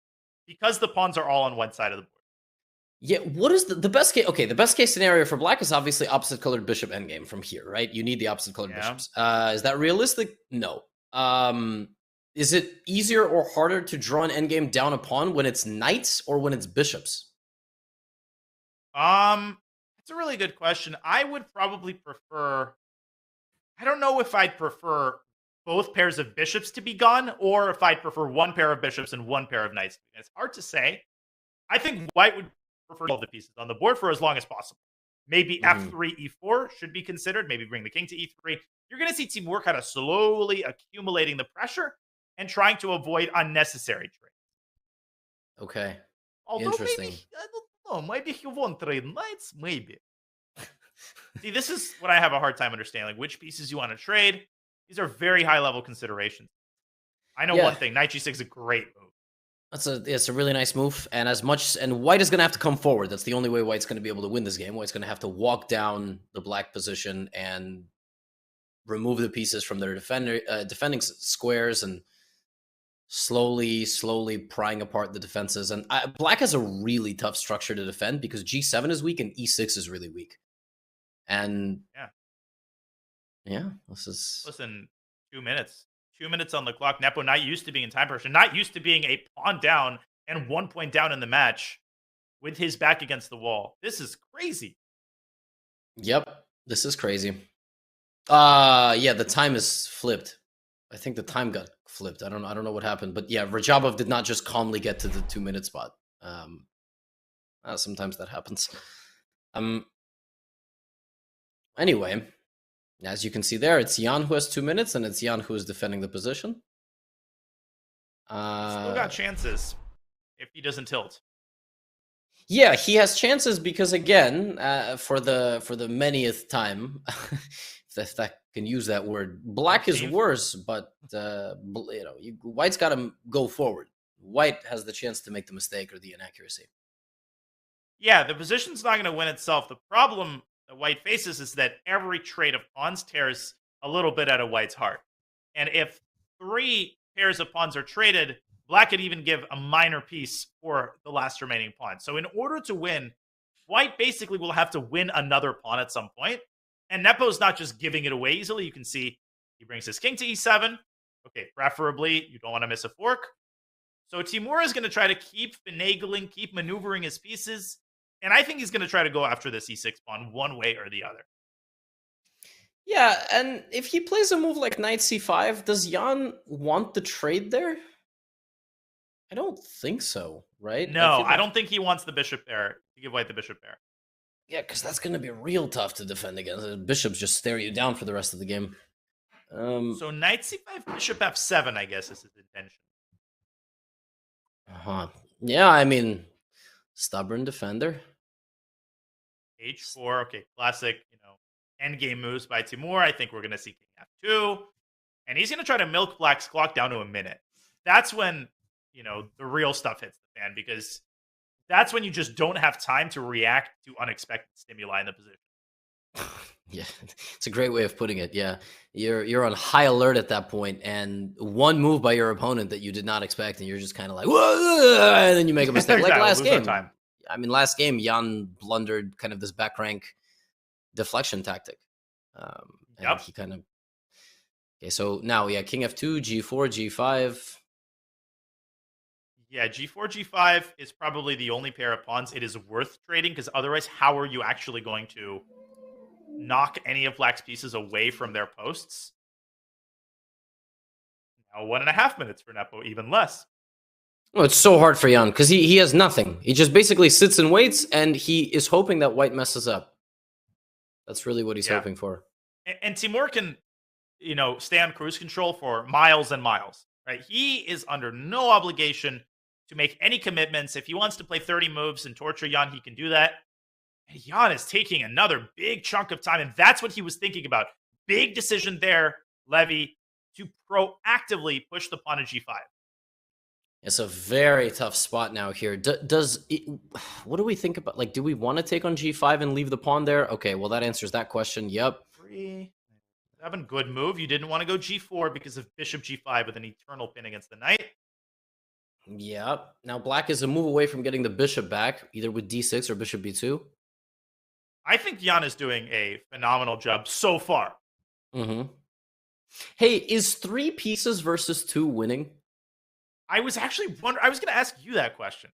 because the pawns are all on one side of the board. Yeah, what is the best case? Okay, the best case scenario for black is obviously opposite colored bishop endgame from here, right? You need the opposite colored bishops. Is that realistic? No. Is it easier or harder to draw an endgame down a pawn when it's knights or when it's bishops? It's a really good question. I would probably prefer, I don't know if I'd prefer both pairs of bishops to be gone or if I'd prefer one pair of bishops and one pair of knights. It's hard to say. I think white would prefer all the pieces on the board for as long as possible. Maybe f3, e4 should be considered. Maybe bring the king to e3. You're going to see Timur kind of slowly accumulating the pressure and trying to avoid unnecessary trades. Okay. Although interesting. Maybe, I don't know. Maybe he won't trade knights. Maybe. See, this is what I have a hard time understanding. Like, which pieces you want to trade. These are very high-level considerations. I know one thing. Knight g6 is a great move. It's a really nice move. And white is going to have to come forward. That's the only way white's going to be able to win this game. White's going to have to walk down the black position and remove the pieces from their defending squares and slowly prying apart the defenses. And black has a really tough structure to defend because g7 is weak and e6 is really weak. And this is... Listen, 2 minutes. 2 minutes on the clock. Nepo not used to being in time pressure, not used to being a pawn down and 1 point down in the match with his back against the wall. This is crazy. Yep, this is crazy. Yeah, the time is flipped. I think the time got flipped. I don't know what happened, but yeah, Radjabov did not just calmly get to the 2 minute spot. Sometimes that happens. Anyway, as you can see there, it's Jan who has 2 minutes, and it's Jan who is defending the position. Still got chances if he doesn't tilt. Yeah, he has chances because, again, for the manyth time, if I can use that word, black is worse, but white's got to go forward. White has the chance to make the mistake or the inaccuracy. Yeah, the position's not going to win itself. The problem that white faces is that every trade of pawns tears a little bit out of white's heart. And if 3 pairs of pawns are traded, black could even give a minor piece for the last remaining pawn. So in order to win, white basically will have to win another pawn at some point. And Nepo's not just giving it away easily. You can see he brings his king to e7. Okay, preferably, you don't want to miss a fork. So Timur is going to try to keep finagling, keep maneuvering his pieces. And I think he's going to try to go after this e6 pawn one way or the other. Yeah, and if he plays a move like knight c5, does Jan want the trade there? I don't think so, right? No, I don't think he wants the bishop there, to give white the bishop there. Yeah, because that's going to be real tough to defend against. The bishops just stare you down for the rest of the game. So knight c5, bishop f7, I guess, is his intention. Yeah, I mean, stubborn defender. h4, okay, classic, endgame moves by Timur. I think we're going to see king f2. And he's going to try to milk black's clock down to a minute. That's when, the real stuff hits the fan, because that's when you just don't have time to react to unexpected stimuli in the position. Yeah, it's a great way of putting it. Yeah, you're on high alert at that point, and one move by your opponent that you did not expect, and you're just kind of like, whoa, and then you make a mistake. Like last game. Time. I mean, last game, Jan blundered kind of this back rank deflection tactic. And he kind of... Okay, so now, king f2, g4, g5. Yeah, g4, g5 is probably the only pair of pawns it is worth trading, because otherwise, how are you actually going to knock any of black's pieces away from their posts? Now 1.5 minutes for Nepo, even less. Well, it's so hard for Jan, because he has nothing. He just basically sits and waits, and he is hoping that white messes up. That's really what he's hoping for. And Timur can, stay on cruise control for miles and miles, right? He is under no obligation to make any commitments. If he wants to play 30 moves and torture Jan, he can do that. And Jan is taking another big chunk of time, and that's what he was thinking about. Big decision there, Levy, to proactively push the pawn to g5. It's a very tough spot now here. What do we think about? Like, do we want to take on g5 and leave the pawn there? Okay, well, that answers that question. Yep. 7, good move. You didn't want to go g4 because of bishop g5 with an eternal pin against the knight. Yep. Now black is a move away from getting the bishop back, either with d6 or bishop b2. I think Jan is doing a phenomenal job so far. Mm-hmm. Hey, is 3 pieces versus 2 winning? I was actually wondering, I was going to ask you that question.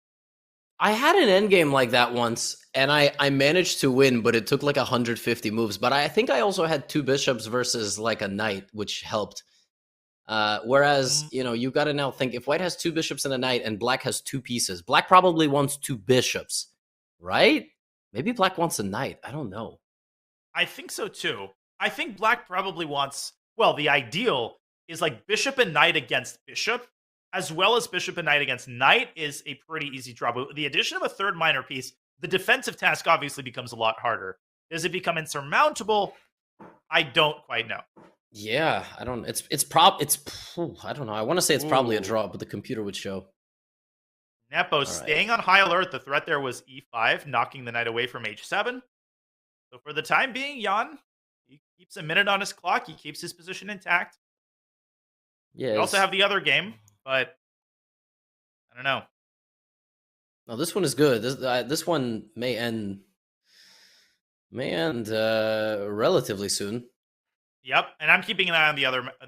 I had an endgame like that once, and I managed to win, but it took like 150 moves. But I think I also had 2 bishops versus like a knight, which helped. Whereas, you got to now think, if white has 2 bishops and a knight and black has 2 pieces, black probably wants 2 bishops, right? Maybe black wants a knight. I don't know. I think so too. I think black probably wants, well, the ideal is like bishop and knight against bishop, as well as bishop and knight against knight is a pretty easy draw. But with the addition of a 3rd minor piece, the defensive task obviously becomes a lot harder. Does it become insurmountable? I don't quite know. Yeah, I don't. I don't know. I want to say it's probably a draw, but the computer would show. Nepo staying on high alert. The threat there was e5, knocking the knight away from h7. So for the time being, Jan, he keeps a minute on his clock. He keeps his position intact. Yeah. We also have the other game, but I don't know. No, this one is good. This one may end relatively soon. Yep, and I'm keeping an eye on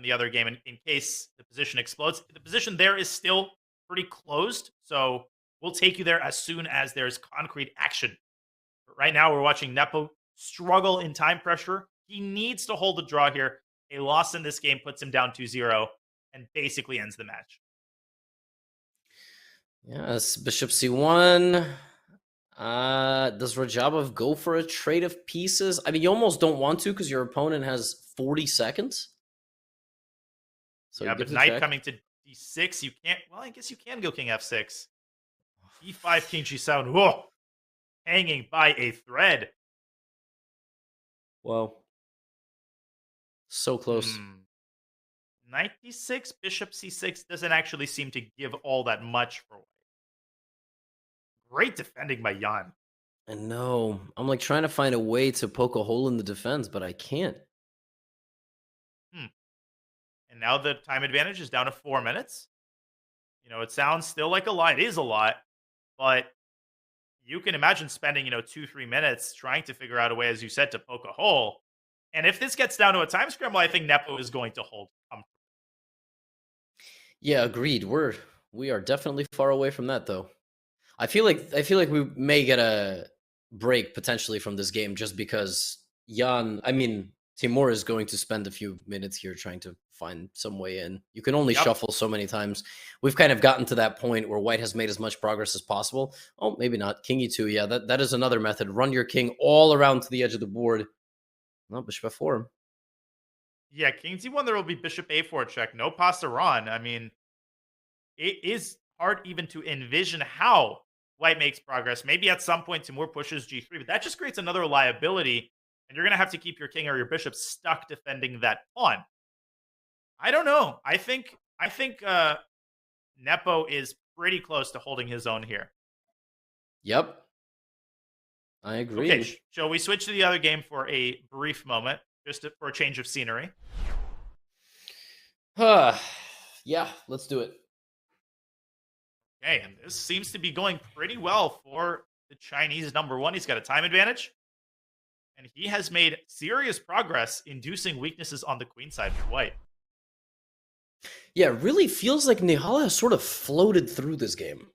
the other game in case the position explodes. The position there is still pretty closed, so we'll take you there as soon as there's concrete action. But right now, we're watching Nepo struggle in time pressure. He needs to hold the draw here. A loss in this game puts him down 2-0 and basically ends the match. Yes, bishop c1. Does Radjabov go for a trade of pieces? I mean, you almost don't want to because your opponent has 40 seconds. So yeah, but knight coming to d6, you can't. Well, I guess you can go king f6. e5, king g7. Whoa, hanging by a thread. Whoa, so close. Knight d6, bishop c6 doesn't actually seem to give all that much for white. Great defending by Jan. I know. I'm like trying to find a way to poke a hole in the defense, but I can't. And now the time advantage is down to 4 minutes. It sounds still like a lot. It is a lot, but you can imagine spending, 2-3 minutes trying to figure out a way, as you said, to poke a hole. And if this gets down to a time scramble, I think Nepo is going to hold. Yeah, agreed. We are definitely far away from that, though. I feel like we may get a break potentially from this game just because Timur is going to spend a few minutes here trying to find some way in. You can only shuffle so many times. We've kind of gotten to that point where white has made as much progress as possible. Oh, maybe not. King e2. Yeah, that is another method. Run your king all around to the edge of the board. No, bishop f4. Yeah, king d1, there will be bishop a4 check. No passaron. I mean, it is hard even to envision how white makes progress. Maybe at some point Timur pushes g3, but that just creates another liability, and you're going to have to keep your king or your bishop stuck defending that pawn. I don't know. I think Nepo is pretty close to holding his own here. Yep. I agree. Okay, shall we switch to the other game for a brief moment, just for a change of scenery? Yeah, let's do it. Okay, and this seems to be going pretty well for the Chinese number one. He's got a time advantage, and he has made serious progress, inducing weaknesses on the queen side for white. Yeah, it really feels like Nihal has sort of floated through this game.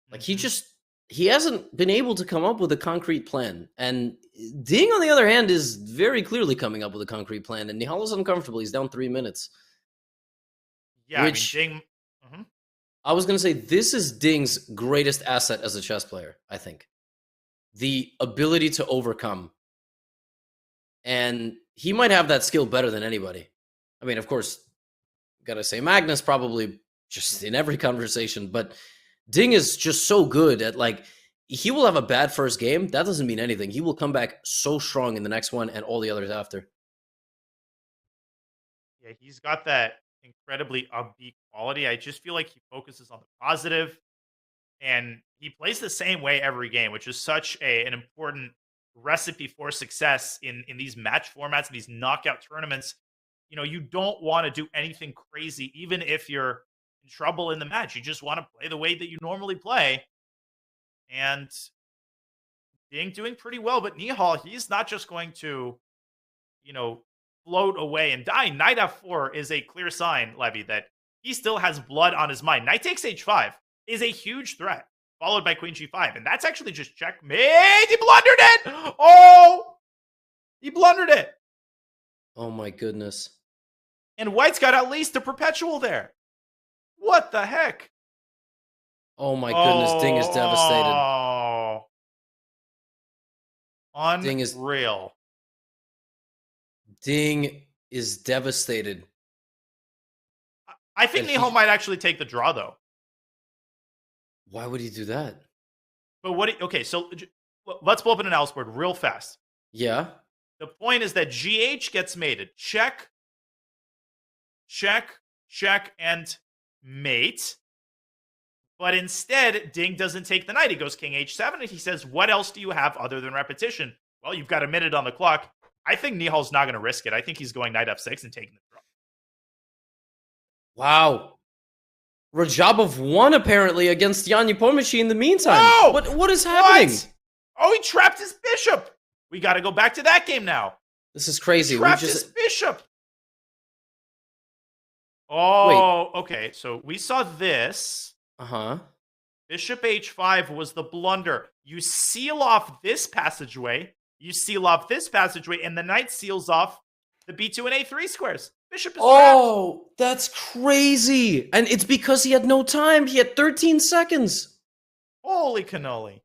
Like he hasn't been able to come up with a concrete plan. And Ding, on the other hand, is very clearly coming up with a concrete plan. And Nihal is uncomfortable. He's down 3 minutes. Yeah, which, Ding... I was going to say, this is Ding's greatest asset as a chess player, I think. The ability to overcome. And he might have that skill better than anybody. I mean, of course, got to say Magnus probably just in every conversation. But Ding is just so good at like, he will have a bad first game. That doesn't mean anything. He will come back so strong in the next one and all the others after. Yeah, he's got that incredibly upbeat quality. I just feel like he focuses on the positive, and he plays the same way every game, which is such an important recipe for success in these match formats, in these knockout tournaments. You know, you don't want to do anything crazy, even if you're in trouble in the match. You just want to play the way that you normally play. And Ding doing pretty well, but Nihal, he's not just going to, you know, float away and die. Knight f4 is a clear sign, Levy, that he still has blood on his mind. Knight takes h5 is a huge threat, followed by queen g5, and that's actually just checkmate. He blundered it! Oh! He blundered it! Oh my goodness. And White's got at least a perpetual there. What the heck? Oh my goodness, Ding is devastated. Oh. Unreal. Ding is devastated. I think Nihal might actually take the draw, though. Why would he do that? But okay, so let's pull up an analysis board real fast. Yeah. The point is that GH gets mated. Check, check, check, and mate. But instead, Ding doesn't take the knight. He goes king h7, and he says, what else do you have other than repetition? Well, you've got a minute on the clock. I think Nihal's not going to risk it. I think he's going knight f6 and taking the draw. Wow. Radjabov won, apparently, against Jan Nepomniachtchi in the meantime. Oh! What is happening? What? Oh, he trapped his bishop. We got to go back to that game now. This is crazy. Trapped his bishop. Oh, wait. Okay. So we saw this. Uh-huh. Bishop h5 was the blunder. You seal off this passageway. You seal off this passageway, and the knight seals off the b2 and a3 squares. Bishop is trapped. Oh, that's crazy. And it's because he had no time. He had 13 seconds. Holy cannoli.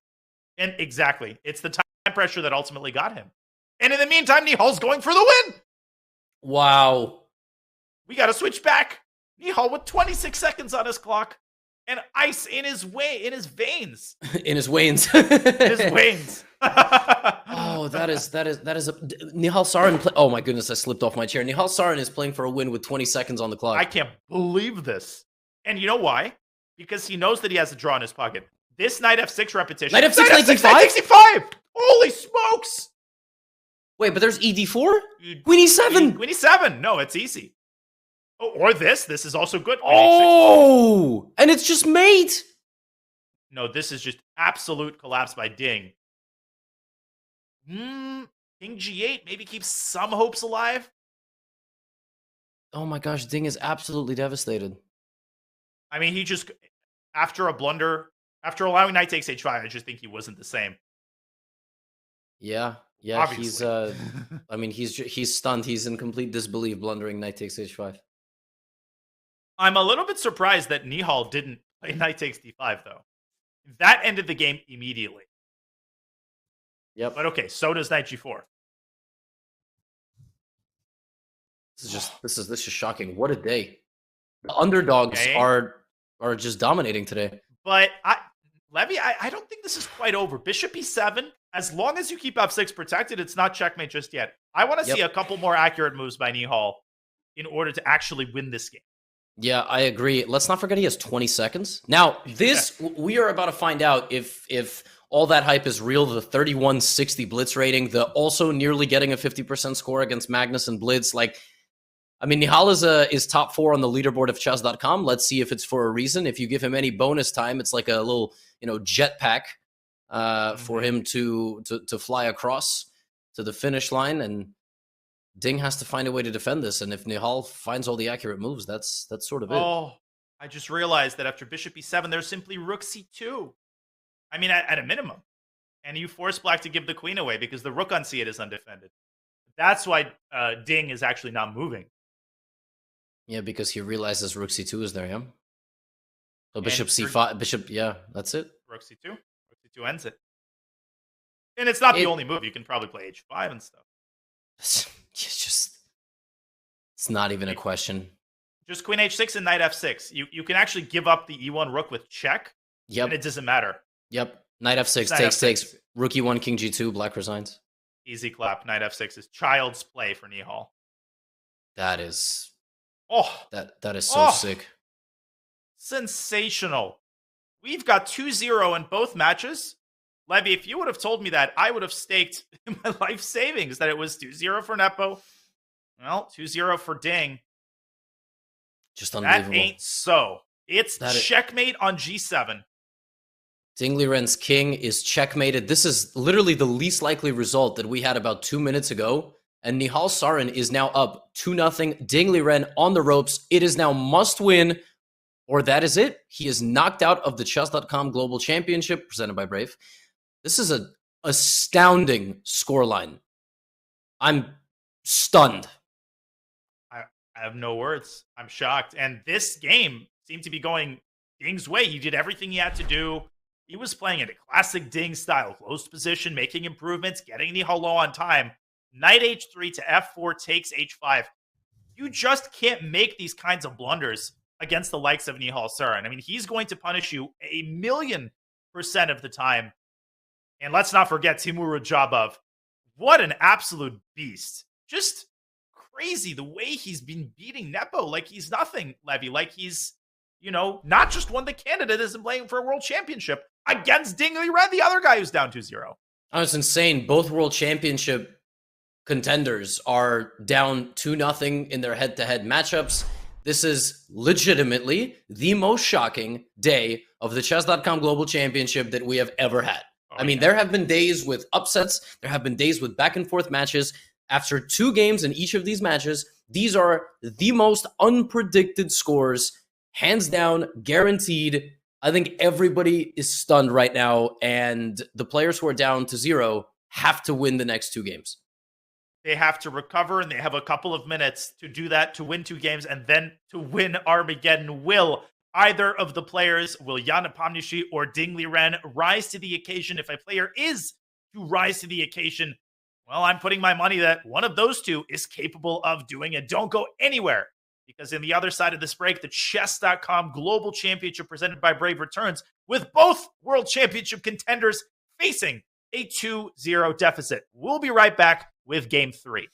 And exactly. It's the time pressure that ultimately got him. And in the meantime, Nihal's going for the win. Wow. We got to switch back. Nihal with 26 seconds on his clock and ice in his veins. In his veins. His veins. Oh, that is a Nihal Sarin. Oh my goodness, I slipped off my chair. Nihal Sarin is playing for a win with 20 seconds on the clock. I can't believe this. And you know why? Because he knows that he has a draw in his pocket. This knight f6 repetition. Knight f6, knight f6, d5? knight d5. Holy smokes! Wait, but there's ed4? Queen e7. Queen e7. No, it's easy. Oh, or this. This is also good. Oh, and it's just mate. No, this is just absolute collapse by Ding. King g8 maybe keeps some hopes alive. Oh my gosh, Ding is absolutely devastated. I mean, he just, after a blunder, after allowing knight takes h5, I just think he wasn't the same. Yeah, obviously. I mean, he's stunned. He's in complete disbelief, blundering knight takes h5. I'm a little bit surprised that Nihal didn't play knight takes d5, though. That ended the game immediately. Yep. But okay, so does knight g4. This is shocking. What a day. The underdogs are just dominating today. But Levy, I don't think this is quite over. Bishop e7, as long as you keep f6 protected, it's not checkmate just yet. I want to see a couple more accurate moves by Nihal in order to actually win this game. Yeah, I agree. Let's not forget he has 20 seconds. Now, we are about to find out if all that hype is real. The 3160 Blitz rating, the also nearly getting a 50% score against Magnus and Blitz. Like, I mean, Nihal is top 4 on the leaderboard of chess.com. Let's see if it's for a reason. If you give him any bonus time, it's like a little, jetpack for him to fly across to the finish line. And Ding has to find a way to defend this. And if Nihal finds all the accurate moves, that's sort of it. Oh, I just realized that after bishop e7, there's simply rook c2. I mean, at a minimum. And you force black to give the queen away because the rook on c8 is undefended. That's why Ding is actually not moving. Yeah, because he realizes rook c2 is there, yeah? So bishop c5, yeah, that's it. Rook c2. Rook c2 ends it. And it's not the only move. You can probably play h5 and stuff. It's not even a question. Just queen h6 and knight f6. You can actually give up the e1 rook with check Yep. And it doesn't matter. Yep. Knight f6, Knight takes. F6. Rook e1, king g2, black resigns. Easy clap. Knight f6 is child's play for Nihal. That is Oh, that is so sick. sensational. We've got 2-0 in both matches. Levy, if you would have told me that, I would have staked my life savings that it was 2-0 for Nepo. Well, 2-0 for Ding. Just unbelievable. That ain't so. It's That is- checkmate on g7. Ding Liren's king is checkmated. This is literally the least likely result that we had about 2 minutes ago. And Nihal Sarin is now up 2-0. Ding Liren on the ropes. It is now must win, or that is it. He is knocked out of the Chess.com Global Championship presented by Brave. This is an astounding scoreline. I'm stunned. I have no words. I'm shocked. And this game seemed to be going Ding's way. He did everything he had to do. He was playing in a classic Ding style, closed position, making improvements, getting Nihal low on time. Knight h3 to f4 takes h5. You just can't make these kinds of blunders against the likes of Nihal Sarin. I mean, he's going to punish you 1,000,000% of the time. And let's not forget Timur Radjabov. What an absolute beast. Just crazy the way he's been beating Nepo like he's nothing, Levy. Like he's, not just won the Canada, isn't playing for a world championship against Ding Liren, the other guy who's down 2-0. Oh, it's insane. Both world championship contenders are down 2-0 in their head-to-head matchups. This is legitimately the most shocking day of the Chess.com Global Championship that we have ever had. I mean, there have been days with upsets. There have been days with back-and-forth matches. After 2 games in each of these matches, these are the most unpredicted scores, hands down, guaranteed. I think everybody is stunned right now, and the players who are down to 0 have to win the next 2 games. They have to recover, and they have a couple of minutes to do that, to win 2 games, and then to win Armageddon. Will either of the players, will Jan Nepomniachtchi or Ding Liren, rise to the occasion? If a player is to rise to the occasion, well, I'm putting my money that one of those 2 is capable of doing it. Don't go anywhere, because in the other side of this break, the Chess.com Global Championship presented by Brave returns with both World Championship contenders facing a 2-0 deficit. We'll be right back with Game 3.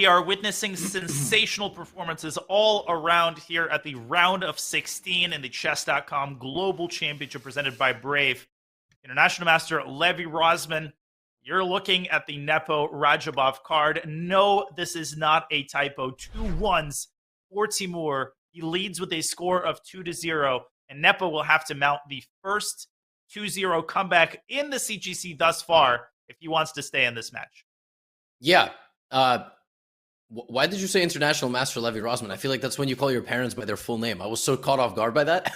we are witnessing sensational performances all around here at the round of 16 in the Chess.com Global Championship presented by Brave. International Master Levi Rosman, you're looking at the Nepo Radjabov card. No, this is not a typo. 2 1s for Timur. He leads with a score of 2-0, and Nepo will have to mount the first 2-0 comeback in the CGC thus far if he wants to stay in this match. Yeah. Why did you say International Master Levi Rosman? I feel like that's when you call your parents by their full name. I was so caught off guard by that.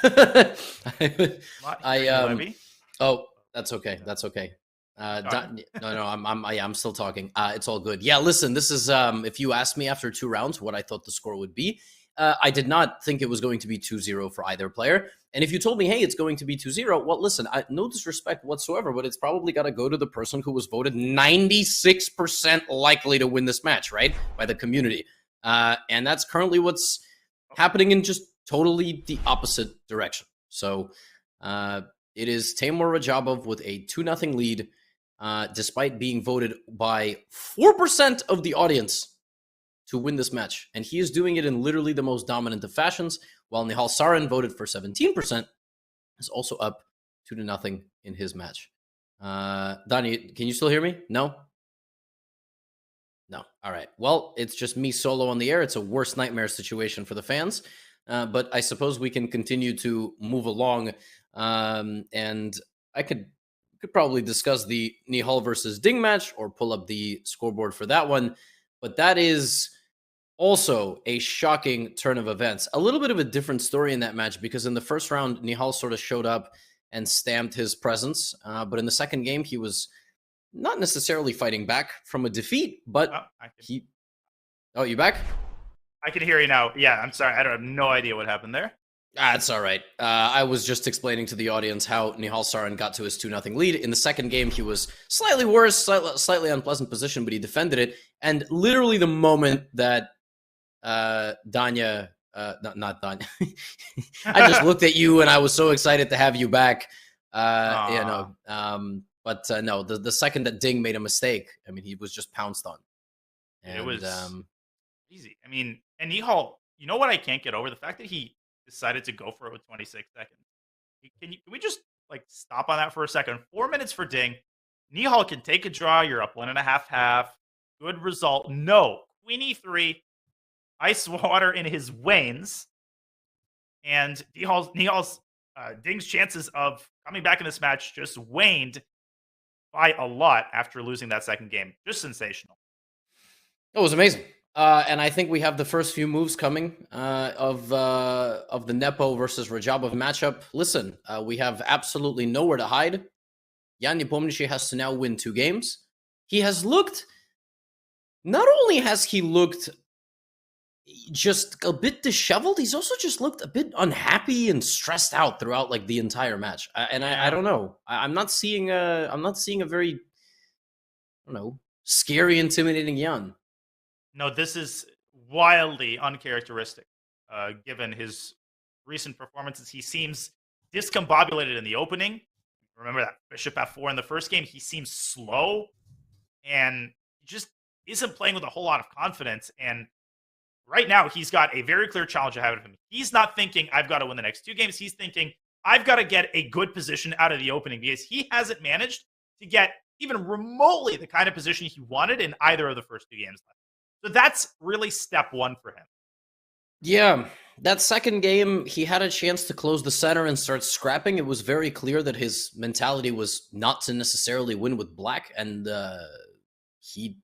Oh, that's okay. That's okay. I'm still talking. It's all good. Yeah, listen, this is if you asked me after 2 rounds what I thought the score would be, I did not think it was going to be 2-0 for either player. And if you told me, hey, it's going to be 2-0, well, listen, no disrespect whatsoever, but it's probably got to go to the person who was voted 96% likely to win this match, right? By the community. And that's currently what's happening in just totally the opposite direction. So it is Timur Radjabov with a 2-0 lead, despite being voted by 4% of the audience to win this match. And he is doing it in literally the most dominant of fashions, while Nihal Sarin voted for 17%, is also up 2-0 in his match. Donnie, can you still hear me? No? No. All right. Well, it's just me solo on the air. It's a worst nightmare situation for the fans. But I suppose we can continue to move along. And I could probably discuss the Nihal versus Ding match or pull up the scoreboard for that one. But that is also a shocking turn of events. A little bit of a different story in that match, because in the first round, Nihal sort of showed up and stamped his presence. But in the second game, he was not necessarily fighting back from a defeat, but Oh, you back? I can hear you now. Yeah, I'm sorry. I have no idea what happened there. It's all right. I was just explaining to the audience how Nihal Sarin got to his 2-0 lead. In the second game, he was slightly worse, slightly unpleasant position, but he defended it. And literally the moment that not Danya, I just looked at you and I was so excited to have you back. No, the second that Ding made a mistake, I mean, he was just pounced on. And, it was easy. I mean, and Nihal, you know what I can't get over? The fact that he decided to go for it with 26 seconds. Can we just stop on that for a second? 4 minutes for Ding. Nihal can take a draw. You're up 1.5. Good result. No. Queen E3. Ice water in his veins. And Nihal's Ding's chances of coming back in this match just waned by a lot after losing that second game. Just sensational. It was amazing. And I think we have the first few moves coming of the Nepo versus Radjabov matchup. Listen, we have absolutely nowhere to hide. Jan Nepomniachtchi has to now win 2 games. He has looked, not only has he looked just a bit disheveled, he's also just looked a bit unhappy and stressed out throughout the entire match. I don't know. I'm not seeing a very, I don't know, scary, intimidating Jan. No, this is wildly uncharacteristic, given his recent performances. He seems discombobulated in the opening. Remember that bishop f4 in the first game? He seems slow and just isn't playing with a whole lot of confidence. And right now, he's got a very clear challenge ahead of him. He's not thinking, I've got to win the next 2 games. He's thinking, I've got to get a good position out of the opening, because he hasn't managed to get even remotely the kind of position he wanted in either of the first 2 games left. So that's really step 1 for him. Yeah, that second game, he had a chance to close the center and start scrapping. It was very clear that his mentality was not to necessarily win with black, and he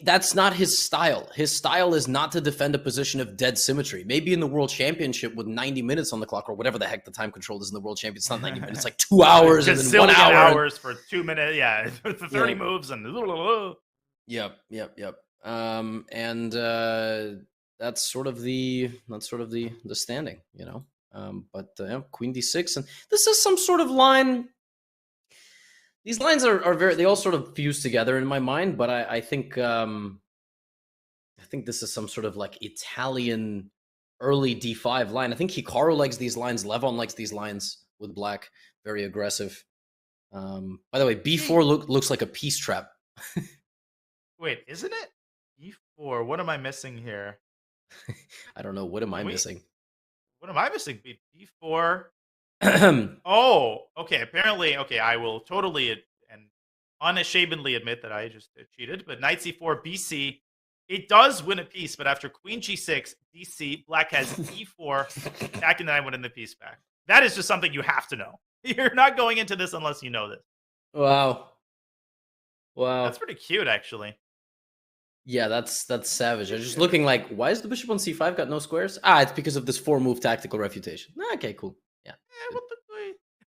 that's not his style. His style is not to defend a position of dead symmetry. Maybe in the World Championship with 90 minutes on the clock, or whatever the heck the time control is in the World Championship. It's not 90 minutes, it's like 2 hours and then 1 hour. Hours for 2 minutes, yeah, 30 moves and. Yep. And that's sort of the standing, you know. Queen d6, and this is some sort of line. These lines are very, they all sort of fuse together in my mind, but I think this is some sort of Italian early d5 line. I think Hikaru likes these lines. Levon likes these lines with black, very aggressive. By the way, b4 looks like a peace trap. Wait, isn't it? b4. What am I missing here? I don't know. What am I missing? What am I missing? b4. Oh, okay. Apparently, okay. I will totally and unashamedly admit that I just cheated. But knight c4, bc. It does win a piece, but after queen g6, dc, black has e4, attacking the knight, winning the piece back. That is just something you have to know. You're not going into this unless you know this. Wow. Wow. That's pretty cute, actually. Yeah, that's savage. I'm just looking like, why is the bishop on c5 got no squares? It's because of this 4-move tactical refutation. Okay, cool. Yeah.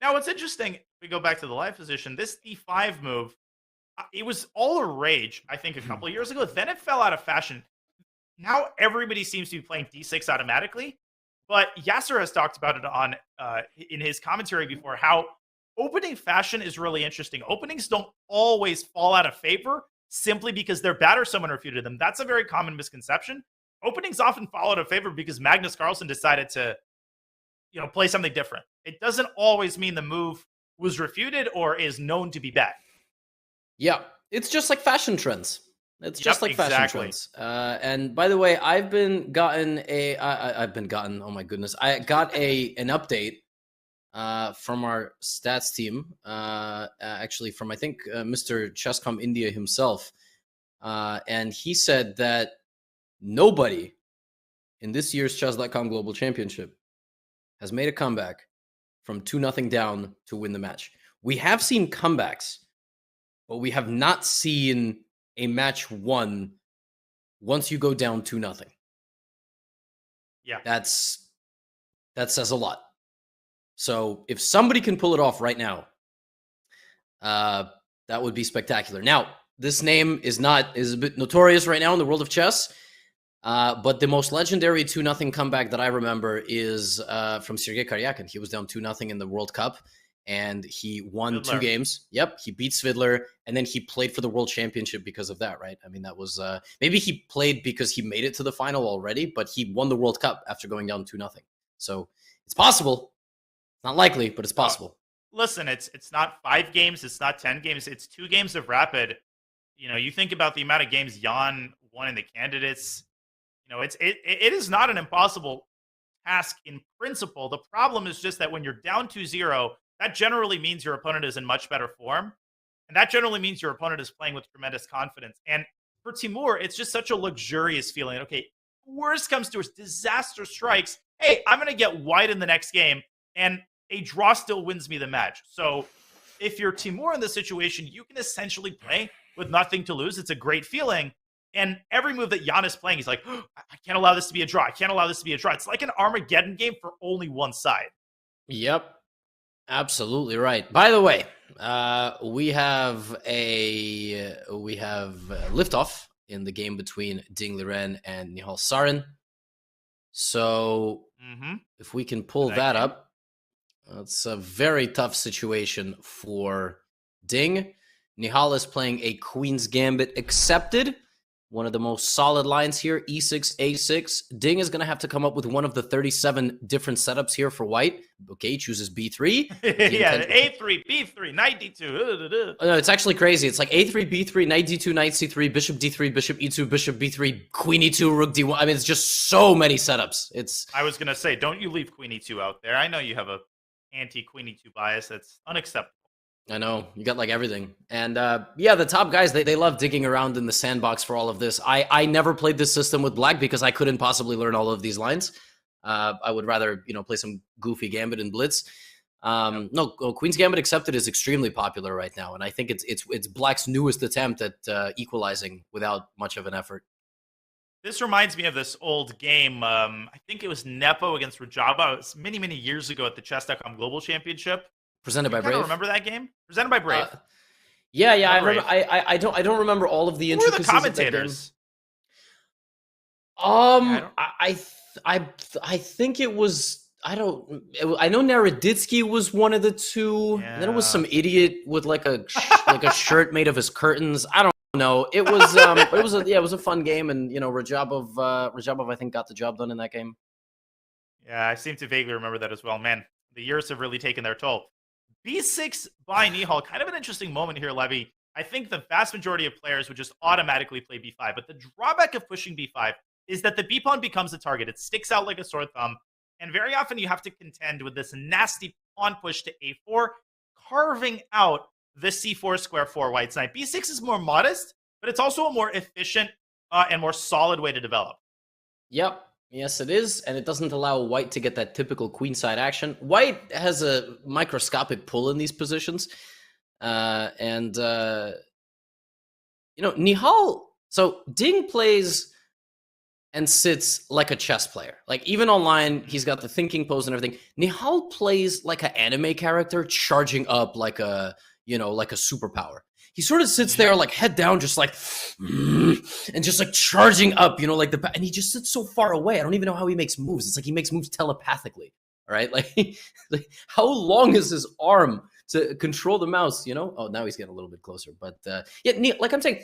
Now, what's interesting, we go back to the live position, this d5 move, it was all a rage, I think, a couple of years ago. Then it fell out of fashion. Now everybody seems to be playing d6 automatically. But Yasser has talked about it on in his commentary before, how opening fashion is really interesting. Openings don't always fall out of favor simply because their batter someone refuted them. That's a very common misconception. Openings often fall out of favor because Magnus Carlsen decided to, play something different. It doesn't always mean the move was refuted or is known to be bad. Yeah, it's just like fashion trends. It's just like exactly. fashion trends. And by the way, I got an update from our stats team, actually from, I think, Mr. Chesscom India himself. And he said that nobody in this year's Chess.com Global Championship has made a comeback from 2-0 down to win the match. We have seen comebacks, but we have not seen a match won once you go down 2-0. Yeah. That says a lot. So if somebody can pull it off right now, that would be spectacular. Now, this name is a bit notorious right now in the world of chess, but the most legendary 2-0 comeback that I remember is from Sergei Karyakin. He was down 2-0 in the World Cup, and he won Svidler. 2 games. Yep, he beat Svidler, and then he played for the World Championship because of that, right? I mean, that was maybe he played because he made it to the final already, but he won the World Cup after going down 2-0. So it's possible. Not likely, but it's possible. Listen, it's not 5 games, it's not 10 games, it's 2 games of rapid. You think about the amount of games Jan won in the candidates. It is not an impossible task in principle. The problem is just that when you're down 2-0, that generally means your opponent is in much better form. And that generally means your opponent is playing with tremendous confidence. And for Timur, it's just such a luxurious feeling. Okay, worst comes to worst, disaster strikes. Hey, I'm going to get white in the next game, and a draw still wins me the match. So if you're Timur in this situation, you can essentially play with nothing to lose. It's a great feeling. And every move that Jan is playing, he's like, oh, I can't allow this to be a draw. I can't allow this to be a draw. It's like an Armageddon game for only one side. Yep. Absolutely right. By the way, we have liftoff in the game between Ding Liren and Nihal Sarin. So if we can pull that up, it's a very tough situation for Ding. Nihal is playing a Queen's Gambit accepted. One of the most solid lines here, e6, a6. Ding is going to have to come up with one of the 37 different setups here for white. Okay, he chooses b3. Yeah, a3, b3, knight d2. No, it's actually crazy. It's like a3, b3, knight d2, knight c3, bishop d3, bishop e2, bishop b3, queen e2, rook d1. I mean, it's just so many setups. I was going to say, don't you leave queen e2 out there. I know you have a anti-queen e2 bias. That's unacceptable. I know, you got like everything. And yeah, the top guys, they love digging around in the sandbox for all of this. I never played this system with black because I couldn't possibly learn all of these lines. I would rather, play some goofy Gambit and Blitz. No, Queen's Gambit accepted is extremely popular right now. And I think it's black's newest attempt at equalizing without much of an effort. This reminds me of this old game. I think it was Nepo against Radjabov. It was many, many years ago at the Chess.com Global Championship. Presented by Brave. Remember that game? Presented by Brave. Yeah, I remember. I don't remember all of the intricacies. Who were the commentators? I think it was. I know Naroditsky was one of the two. Yeah. Then it was some idiot with like a shirt made of his curtains. I don't know. It was it was a fun game, and Radjabov I think got the job done in that game. Yeah, I seem to vaguely remember that as well. Man, the years have really taken their toll. B6 by Nihal, kind of an interesting moment here, Levy. I think the vast majority of players would just automatically play b5. But the drawback of pushing b5 is that the b pawn becomes a target. It sticks out like a sore thumb. And very often you have to contend with this nasty pawn push to a4, carving out the c4 square for white's knight. b6 is more modest, but it's also a more efficient and more solid way to develop. Yep. Yes, it is. And it doesn't allow white to get that typical queenside action. White has a microscopic pull in these positions. Nihal, so Ding plays and sits like a chess player. Like, even online, he's got the thinking pose and everything. Nihal plays like an anime character, charging up like a superpower. He sort of sits there, like, head down, just like, and just like charging up, and he just sits so far away. I don't even know how he makes moves. It's like he makes moves telepathically. All right, like how long is his arm to control the mouse? Oh, now he's getting a little bit closer. But like I'm saying,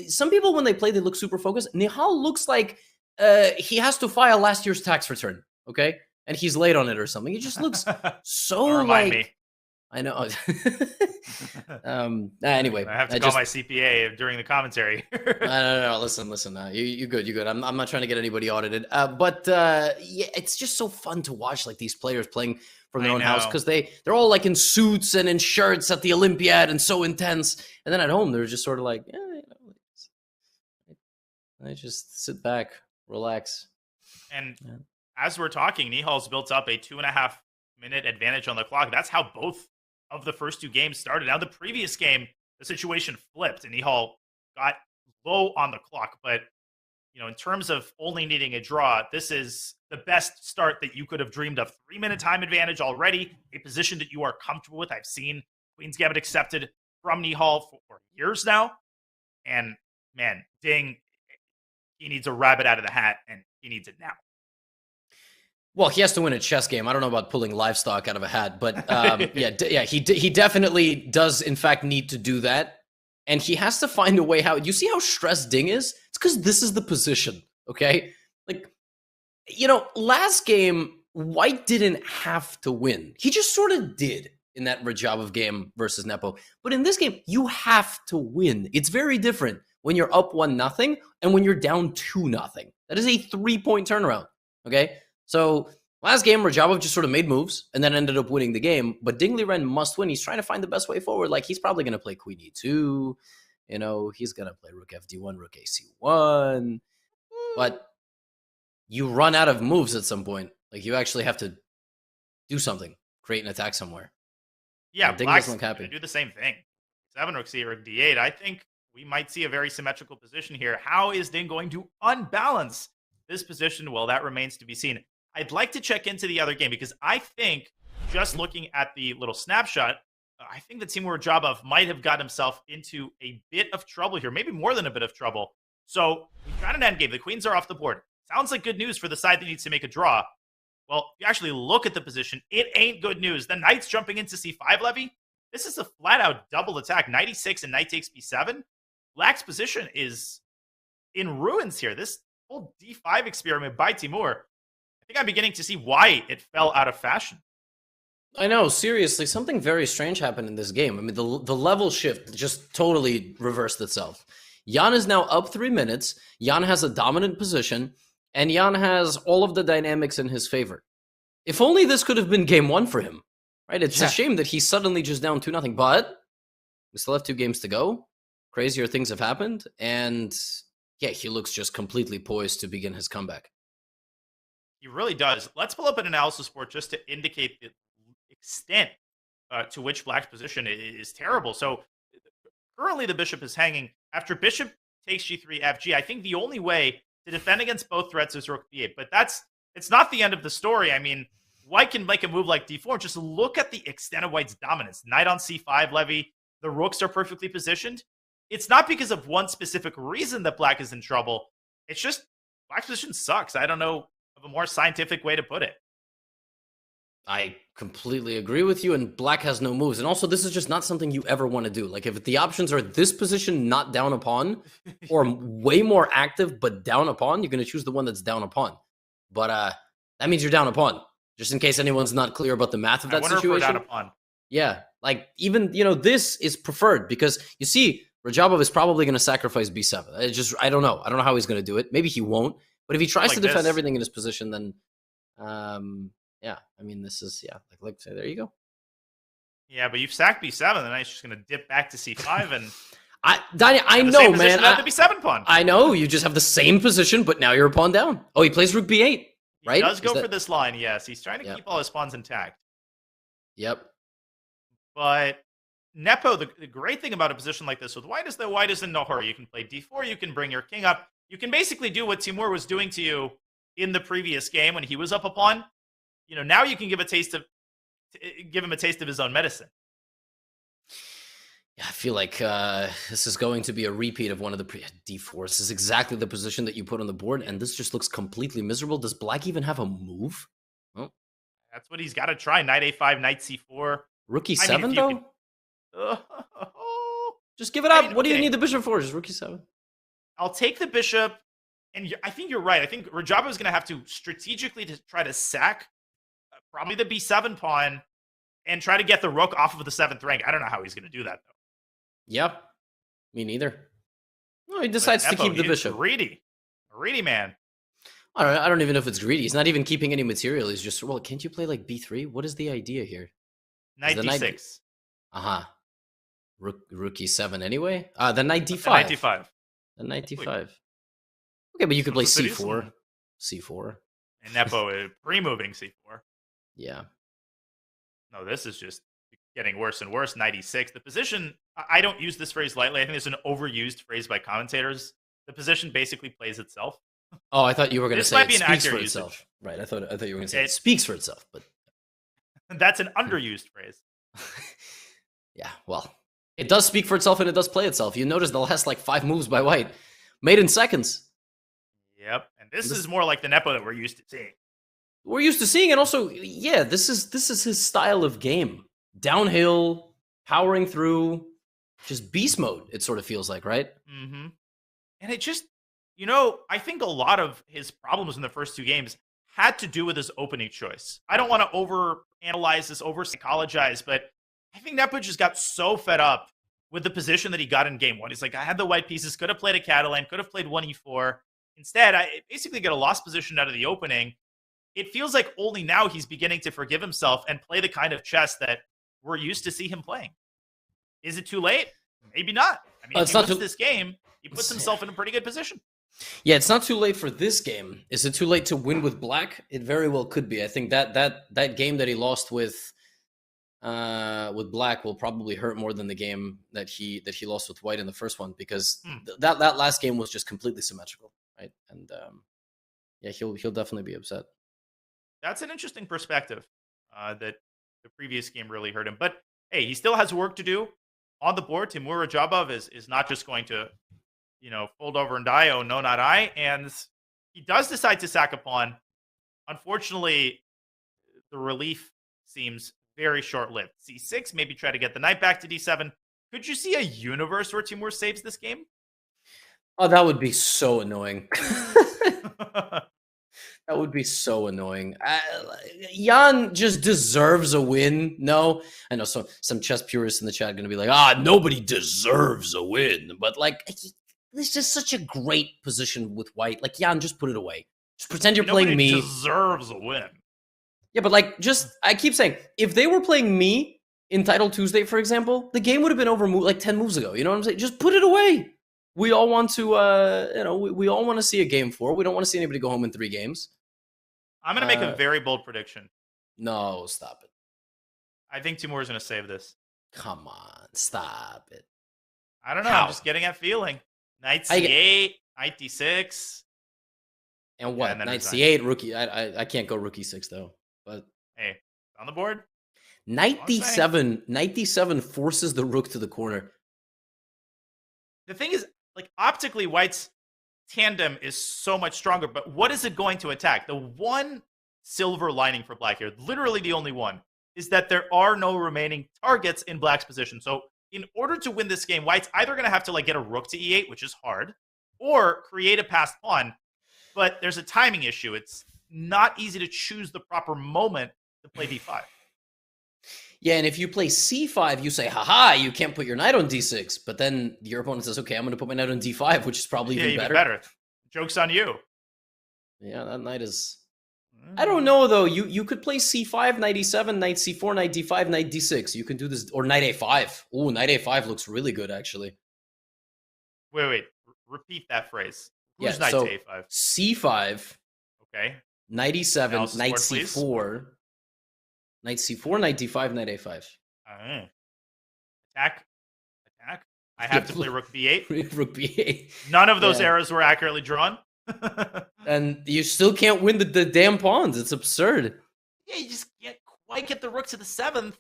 some people when they play, they look super focused. Nihal looks like he has to file last year's tax return, okay, and he's late on it or something. He just looks so Remind me. I know. Anyway, I have to call my CPA during the commentary. No. Listen. You good. I'm not trying to get anybody audited. Yeah, it's just so fun to watch, like, these players playing from their own house, because they're all like in suits and in shirts at the Olympiad and so intense, and then at home they're just sort of like, I just sit back, relax. And as we're talking, Nihal's built up a 2.5-minute advantage on the clock. That's how both of the first two games started. Now, the previous game, the situation flipped and Nihal got low on the clock. But, in terms of only needing a draw, this is the best start that you could have dreamed of. 3-minute time advantage already, a position that you are comfortable with. I've seen Queen's Gambit accepted from Nihal for years now. And, man, Ding, he needs a rabbit out of the hat, and he needs it now. Well, he has to win a chess game. I don't know about pulling livestock out of a hat, but he definitely does, in fact, need to do that. And he has to find a way how. You see how stressed Ding is? It's because this is the position, okay? Like, last game, White didn't have to win. He just sort of did in that Radjabov game versus Nepo. But in this game, you have to win. It's very different when you're up 1-0 and when you're down 2-0. That is a 3-point turnaround, okay? So last game, Radjabov just sort of made moves and then ended up winning the game. But Ding Liren must win. He's trying to find the best way forward. Like, he's probably going to play Queen E2. He's going to play Rook FD1, Rook AC1. But you run out of moves at some point. Like, you actually have to do something, create an attack somewhere. Yeah, Ding Black's doesn't look happy. going to do the same thing. 7 Rook C, Rook D8. I think we might see a very symmetrical position here. How is Ding going to unbalance this position? Well, that remains to be seen. I'd like to check into the other game because I think, just looking at the little snapshot, I think that Timur Radjabov might have got himself into a bit of trouble here, maybe more than a bit of trouble. So we've got an endgame. The queens are off the board. Sounds like good news for the side that needs to make a draw. Well, if you actually look at the position, it ain't good news. The knight's jumping into c5 levy. This is a flat-out double attack. Knight e6 and knight takes b7. Black's position is in ruins here. This whole d5 experiment by Timur, I think I'm beginning to see why it fell out of fashion. I know, seriously, something very strange happened in this game. I mean, the level shift just totally reversed itself. Jan is now up 3 minutes. Jan has a dominant position, and Jan has all of the dynamics in his favor. If only this could have been game 1 for him, right? It's a shame that he's suddenly just down 2-0, but we still have 2 games to go. Crazier things have happened, and yeah, he looks just completely poised to begin his comeback. He really does. Let's pull up an analysis board just to indicate the extent to which Black's position is terrible. So currently the bishop is hanging. After bishop takes g3, fg, I think the only way to defend against both threats is rook b8. But it's not the end of the story. I mean, White can make a move like d4. Just look at the extent of White's dominance. Knight on c5 levy. The rooks are perfectly positioned. It's not because of one specific reason that Black is in trouble. It's just Black's position sucks. I don't know of a more scientific way to put it. I completely agree with you, and Black has no moves. And also, this is just not something you ever want to do. Like, if the options are this position, not down a pawn, or way more active, but down a pawn, you're going to choose the one that's down a pawn. But that means you're down a pawn, just in case anyone's not clear about the math of that situation. If we're down a pawn. Yeah, like, even, this is preferred, because you see, Radjabov is probably going to sacrifice b7. I don't know. I don't know how he's going to do it. Maybe he won't. But if he tries to defend everything in his position, then, yeah. I mean, this is like there you go. Yeah, but you've sacked b7, and now he's just going to dip back to c5 and. Danny, I know, man. At the b7 pawn. I know. You just have the same position, but now you're a pawn down. Oh, he plays rook b8, right? He does go for this line, yes. He's trying to keep all his pawns intact. Yep. But Nepo, the great thing about a position like this with white is that white is in no hurry. You can play d4, you can bring your king up. You can basically do what Timur was doing to you in the previous game when he was up a pawn. Now you can give him a taste of his own medicine. Yeah, I feel like this is going to be a repeat of one of the d4. This is exactly the position that you put on the board, and this just looks completely miserable. Does black even have a move? Oh. That's what he's got to try. Knight a5, knight c4. Rook e7, though? Just give it up. What do you need the bishop for? Just rook e7. I'll take the bishop, and I think you're right. I think Radjabov is going to have to strategically try to sack probably the b7 pawn and try to get the rook off of the 7th rank. I don't know how he's going to do that, though. Yep. Me neither. No, he decides to keep the bishop. Greedy man. I don't even know if it's greedy. He's not even keeping any material. He's just, well, can't you play like b3? What is the idea here? Knight d6. Rook e7 anyway? Then knight d5. Knight d5. Then knight d5. Okay, but you could play c4. C4. And Nepo is pre-moving c4. Yeah. No, this is just getting worse and worse. Knight e6. The position, I don't use this phrase lightly. I think it's an overused phrase by commentators. The position basically plays itself. Oh, I thought you were going to say it speaks for usage. itself. Right, I thought you were going to say it speaks for itself, but that's an underused phrase. Yeah, well, it does speak for itself and it does play itself. You notice the last 5 moves by white made in seconds. Yep, and this is more like the Nepo that we're used to seeing. We're used to seeing, and also, yeah, this is his style of game. Downhill, powering through, just beast mode, it sort of feels like, right? Mm-hmm. And it just, I think a lot of his problems in the first 2 games had to do with his opening choice. I don't want to overanalyze this, over-psychologize, but I think Nepo just got so fed up with the position that he got in game 1. He's like, I had the white pieces, could have played a Catalan, could have played 1e4. Instead, I basically get a lost position out of the opening. It feels like only now he's beginning to forgive himself and play the kind of chess that we're used to see him playing. Is it too late? Maybe not. I mean, if he wins this game, he puts himself in a pretty good position. Yeah, it's not too late for this game. Is it too late to win with black? It very well could be. I think that game that he lost with black will probably hurt more than the game that he lost with white in the first one, because that last game was just completely symmetrical, right? And yeah, he'll definitely be upset. That's an interesting perspective. That the previous game really hurt him, but hey, he still has work to do on the board. Timur Radjabov is not just going to, fold over and die. Oh no, not I. And he does decide to sack a pawn. Unfortunately, the relief seems very short-lived. C6, maybe try to get the knight back to d7. Could you see a universe where Timur saves this game? Oh, that would be so annoying. That would be so annoying. Jan just deserves a win. No, I know some chess purists in the chat are going to be like, nobody deserves a win. But it's just such a great position with white. Jan, just put it away. Just pretend you're playing me. Nobody deserves a win. Yeah, but I keep saying, if they were playing me in Title Tuesday, for example, the game would have been over 10 moves ago. You know what I'm saying? Just put it away. We all want to, we all want to see a game 4. We don't want to see anybody go home in 3 games. I'm going to make a very bold prediction. No, stop it. I think Timur is going to save this. Come on, stop it. I don't know. I'm just getting that feeling. Knight c8, knight d6. And what? And knight c8, rookie. I can't go rook e6 though. But hey, on the board. Knight d7. Knight d7 forces the rook to the corner. The thing is, optically, white's tandem is so much stronger, but what is it going to attack? The one silver lining for black here, literally the only one, is that there are no remaining targets in black's position. So in order to win this game, white's either going to have to get a rook to e8, which is hard, or create a passed pawn. But there's a timing issue. It's not easy to choose the proper moment to play d5. Yeah, and if you play c5, you say, haha, you can't put your knight on d6. But then your opponent says, okay, I'm going to put my knight on d5, which is probably even better. Joke's on you. Yeah, that knight is... I don't know, though. You could play c5, knight e7, knight c4, knight d5, knight d6. You can do this... Or knight a5. Ooh, knight a5 looks really good, actually. Wait. Repeat that phrase. Who's knight to a5? c5. Okay. Knight e7, Analysis knight board, c4. Please. Knight c4, knight d5, knight a5. Attack. I have to play rook b8. Rook b8. None of those arrows were accurately drawn. And you still can't win the damn pawns. It's absurd. Yeah, you just can't quite get the rook to the 7th.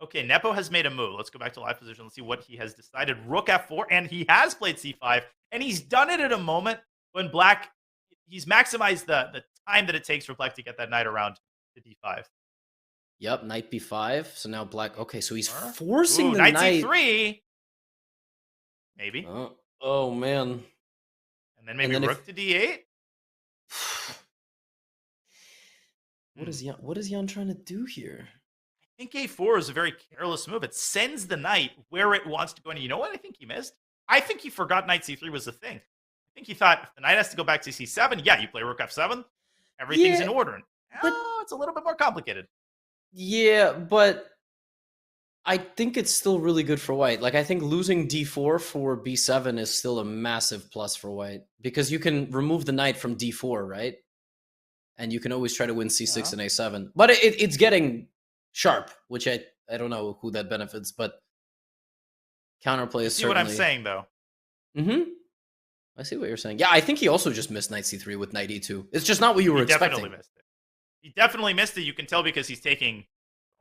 Okay, Nepo has made a move. Let's go back to live position. Let's see what he has decided. Rook f4, and he has played c5, and he's done it at a moment when Black, he's maximized the time that it takes for Black to get that knight around to d5. Yep, knight b5. So now Black, okay, so he's forcing the knight knight. c3. Maybe. Oh, man. And then maybe rook to d8. What is Jan trying to do here? I think a4 is a very careless move. It sends the knight where it wants to go. And you know what I think he missed? I think he forgot knight c3 was a thing. I think he thought if the knight has to go back to c7, yeah, you play rook f7, everything's in order. But it's a little bit more complicated. Yeah, but I think it's still really good for white. Like, I think losing d4 for b7 is still a massive plus for white. Because you can remove the knight from d4, right? And you can always try to win c6 and a7. But it's getting sharp, which I don't know who that benefits, but counterplay is certainly... See what I'm saying, though? Mm-hmm. I see what you're saying. Yeah, I think he also just missed knight c3 with knight e2. It's just not what you were expecting. Definitely missed it. He definitely missed it. You can tell because he's taking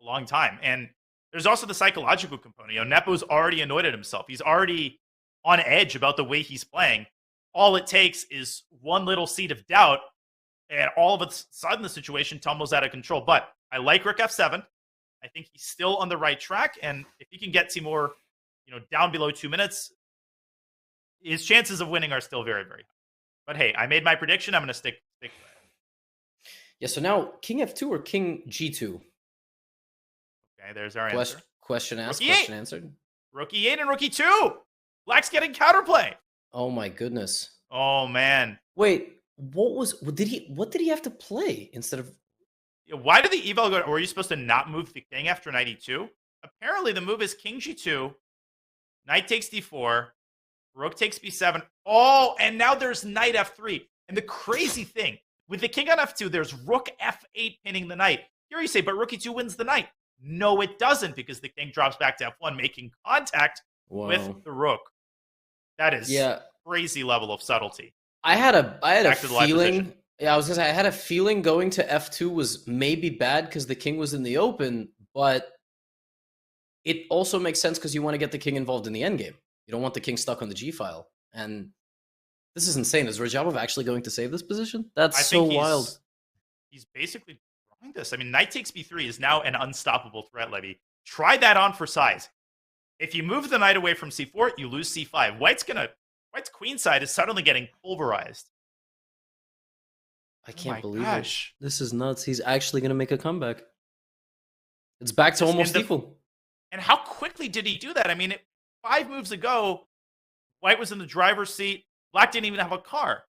a long time. And there's also the psychological component. You know, Nepo's already annoyed at himself. He's already on edge about the way he's playing. All it takes is one little seed of doubt, and all of a sudden the situation tumbles out of control. But I like rook f7. I think he's still on the right track, and if he can get Timur, down below 2 minutes, his chances of winning are still very, very high. But hey, I made my prediction. I'm going to stick to it. Yeah, so now king f2 or king g2? Okay, there's our answer. Question asked, question answered. Rook e8 and rook e2. Black's getting counterplay. Oh my goodness. Oh man. Wait, what did he have to play instead of... Why did the eval go? Or were you supposed to not move the king after knight e2? Apparently the move is king g2, knight takes d4, rook takes b7. Oh, and now there's knight f3. And the crazy thing, with the king on f2, there's rook f8 pinning the knight. Here you say, but rook e2 wins the knight. No, it doesn't, because the king drops back to f1, making contact with the rook. That is crazy level of subtlety. I had a feeling. Yeah, I was gonna say I had a feeling going to f2 was maybe bad because the king was in the open, but it also makes sense because you want to get the king involved in the endgame. You don't want the king stuck on the g file. And this is insane. Is Radjabov actually going to save this position? That's so wild. He's basically drawing this. I mean, knight takes b3 is now an unstoppable threat, Levy. Try that on for size. If you move the knight away from c4, you lose c5. White's queen side is suddenly getting pulverized. I can't believe it. This is nuts. He's actually going to make a comeback. It's back to almost equal. And how quickly did he do that? I mean, 5 moves ago, White was in the driver's seat. Black didn't even have a car.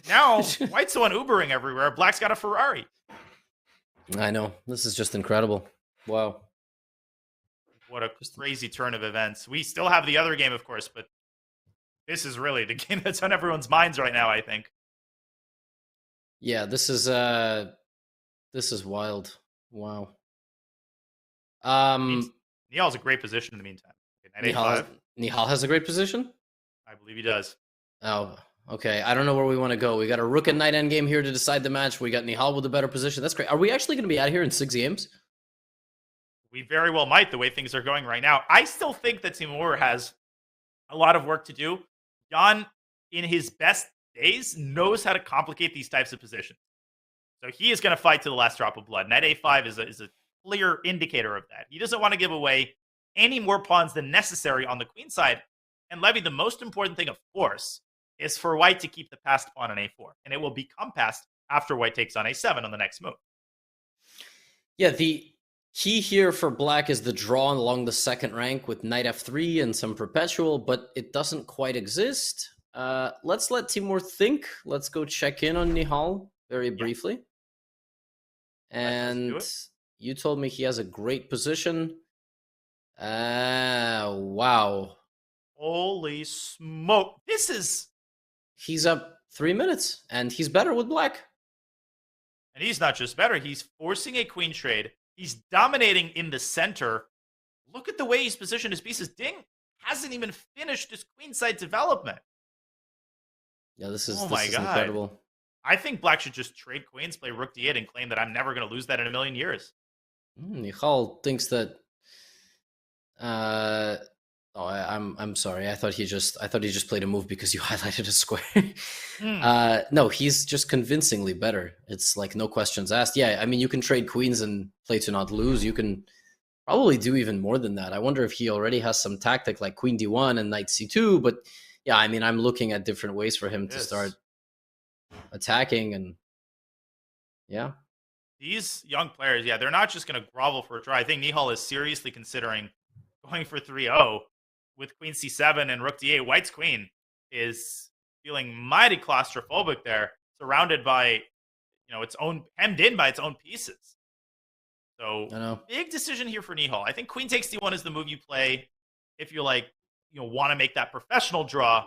Now, White's the one Ubering everywhere. Black's got a Ferrari. I know. This is just incredible. Wow. What a crazy turn of events. We still have the other game, of course, but this is really the game that's on everyone's minds right now, I think. Yeah, this is wild. Wow. Nihal's a great position in the meantime. Okay, Nihal has a great position? I believe he does. Oh, okay. I don't know where we want to go. We got a rook and knight endgame here to decide the match. We got Nihal with a better position. That's great. Are we actually going to be out here in 6 games? We very well might, the way things are going right now. I still think that Timur has a lot of work to do. Jan, in his best days, knows how to complicate these types of positions. So he is going to fight to the last drop of blood. Knight a5 is a clear indicator of that. He doesn't want to give away any more pawns than necessary on the queen side. And Levy, the most important thing, of course, is for White to keep the passed pawn on a4. And it will become passed after White takes on a7 on the next move. Yeah, the Key here for black is the draw along the second rank with knight f3 and some perpetual, but it doesn't quite exist. Let's let Timur think. Let's go check in on Nihal very briefly. And you told me he has a great position. Wow. Holy smoke. He's up 3 minutes, and he's better with black. And he's not just better, he's forcing a queen trade. He's dominating in the center. Look at the way he's positioned his pieces. Ding hasn't even finished his queenside development. Yeah, this is incredible. I think black should just trade queens, play rook d8, and claim that I'm never going to lose that in a million years. Nihal thinks that. I'm sorry. I thought he just played a move because you highlighted a square. No, he's just convincingly better. It's like no questions asked. Yeah, I mean, you can trade queens and play to not lose. You can probably do even more than that. I wonder if he already has some tactic like queen d1 and knight c2. But yeah, I mean, I'm looking at different ways for him to start attacking. And yeah. These young players, they're not just going to grovel for a try. I think Nihal is seriously considering going for 3-0 with queen c7 and rook d8. White's queen is feeling mighty claustrophobic there, surrounded by, hemmed in by its own pieces. So big decision here for Nihal. I think queen takes d1 is the move you play if you want to make that professional draw.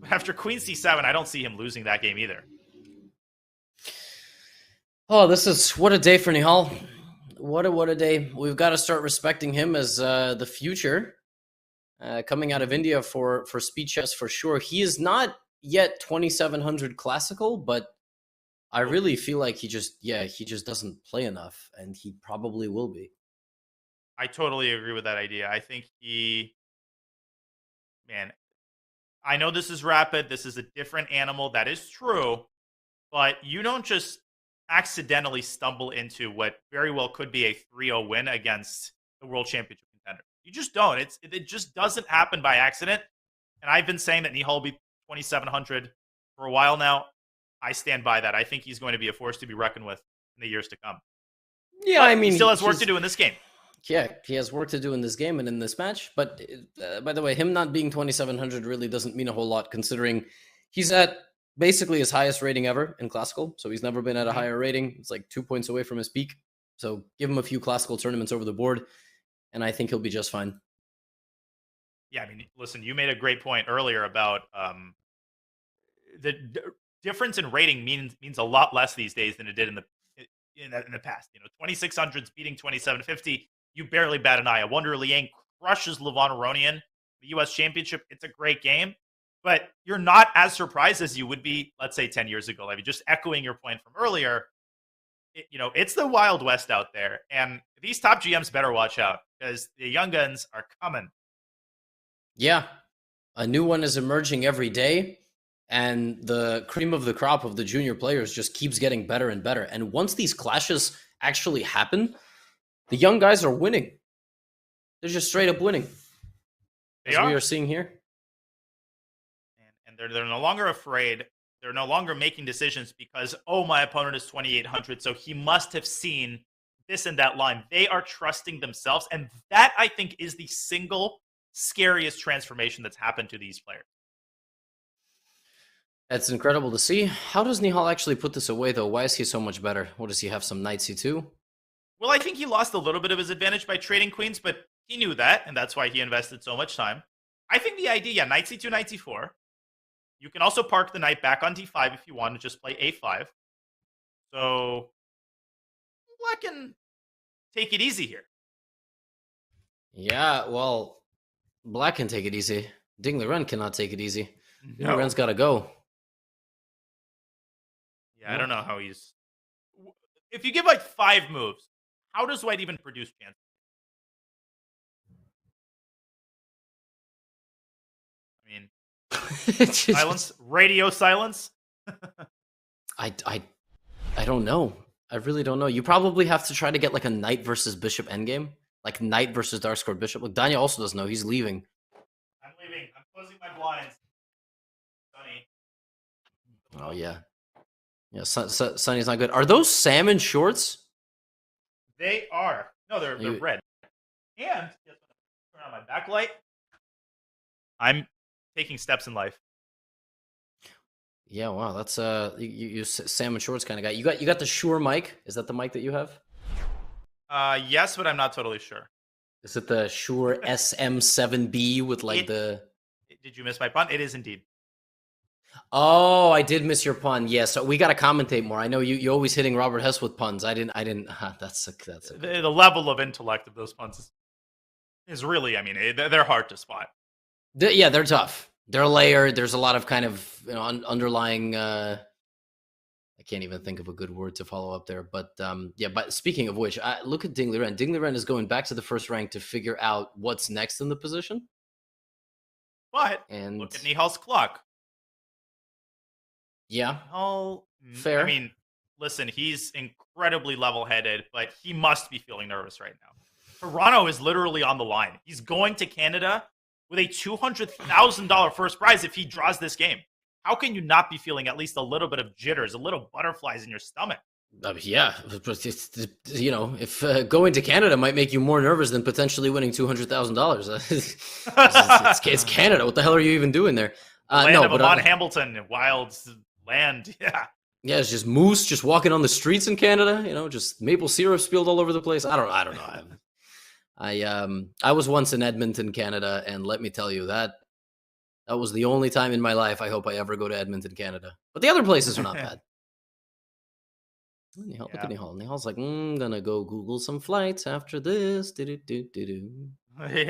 But after queen c7, I don't see him losing that game either. Oh, what a day for Nihal. What a day. We've got to start respecting him as the future coming out of India for speed chess for sure. He is not yet 2700 classical, but I really feel like he just doesn't play enough, and he probably will be. I totally agree with that idea. I think I know this is rapid. This is a different animal. That is true, but you don't just accidentally stumble into what very well could be a 3-0 win against the world championship contender. You just don't. It just doesn't happen by accident. And I've been saying that Nihal will be 2700 for a while now. I stand by that. I think he's going to be a force to be reckoned with in the years to come. Yeah, but I mean, he still has work to do in this game. Yeah, he has work to do in this game and in this match. But by the way, him not being 2700 really doesn't mean a whole lot, considering he's at basically his highest rating ever in classical. So he's never been at a higher rating. It's like 2 points away from his peak. So give him a few classical tournaments over the board, and I think he'll be just fine. Yeah, I mean, listen, you made a great point earlier about the difference in rating means a lot less these days than it did in the past. 2600s beating 2750. You barely bat an eye. A Wonder Liang crushes Levon Aronian, the U.S. Championship. It's a great game. But you're not as surprised as you would be, let's say, 10 years ago. I mean, just echoing your point from earlier, it's the Wild West out there. And these top GMs better watch out because the young guns are coming. Yeah. A new one is emerging every day. And the cream of the crop of the junior players just keeps getting better and better. And once these clashes actually happen, the young guys are winning. They're just straight up winning. We are seeing here. And they're no longer afraid. They're no longer making decisions because, my opponent is 2800, so he must have seen this and that line. They are trusting themselves, and that, I think, is the single scariest transformation that's happened to these players. That's incredible to see. How does Nihal actually put this away, though? Why is he so much better? What, does he have some knight c2? Well, I think he lost a little bit of his advantage by trading queens, but he knew that, and that's why he invested so much time. I think the idea, knight c2, knight c4. You can also park the knight back on d5 if you want to just play a5. So black can take it easy here. Yeah, well, black can take it easy. Ding Liren cannot take it easy. No. Liren's got to go. Yeah, I don't know how he's... If you give like 5 moves, how does White even produce chances? I mean... silence, radio silence. I don't know. I really don't know. You probably have to try to get like a knight versus bishop endgame, like knight versus dark square bishop. Like Daniel also doesn't know. He's leaving. I'm leaving. I'm closing my blinds. Sunny. Oh yeah, yeah. Sunny's not good. Are those salmon shorts? They are. No, they're red. And guess what? Turn on my backlight. I'm taking steps in life. Yeah, wow, that's you salmon shorts kind of guy. You got the Shure mic. Is that the mic that you have? Yes, but I'm not totally sure. Is it the Shure SM7B with like the? Did you miss my pun? It is indeed. Oh, I did miss your pun. Yeah, so we got to commentate more. I know you're always hitting Robert Hess with puns. I didn't. That's The level of intellect of those puns is really. I mean, they're hard to spot. Yeah, they're tough. They're layered. There's a lot of kind of underlying. I can't even think of a good word to follow up there. But yeah. But speaking of which, look at Ding Liren. Ding Liren is going back to the first rank to figure out what's next in the position. But look at Nihal's clock. Yeah. Nihal, fair. I mean, listen, he's incredibly level-headed, but he must be feeling nervous right now. Toronto is literally on the line. He's going to Canada with a $200,000 first prize if he draws this game. How can you not be feeling at least a little bit of jitters, a little butterflies in your stomach? Yeah, if going to Canada might make you more nervous than potentially winning $200,000. It's Canada. What the hell are you even doing there? Land of Amon Hamilton, wild land. Yeah. Yeah, it's just moose just walking on the streets in Canada. Just maple syrup spilled all over the place. I don't know. I was once in Edmonton, Canada, and let me tell you that was the only time in my life I hope I ever go to Edmonton, Canada. But the other places are not bad. Nihal, look at Nihal. Nihal's like, I'm gonna go Google some flights after this. Yeah. All right, you're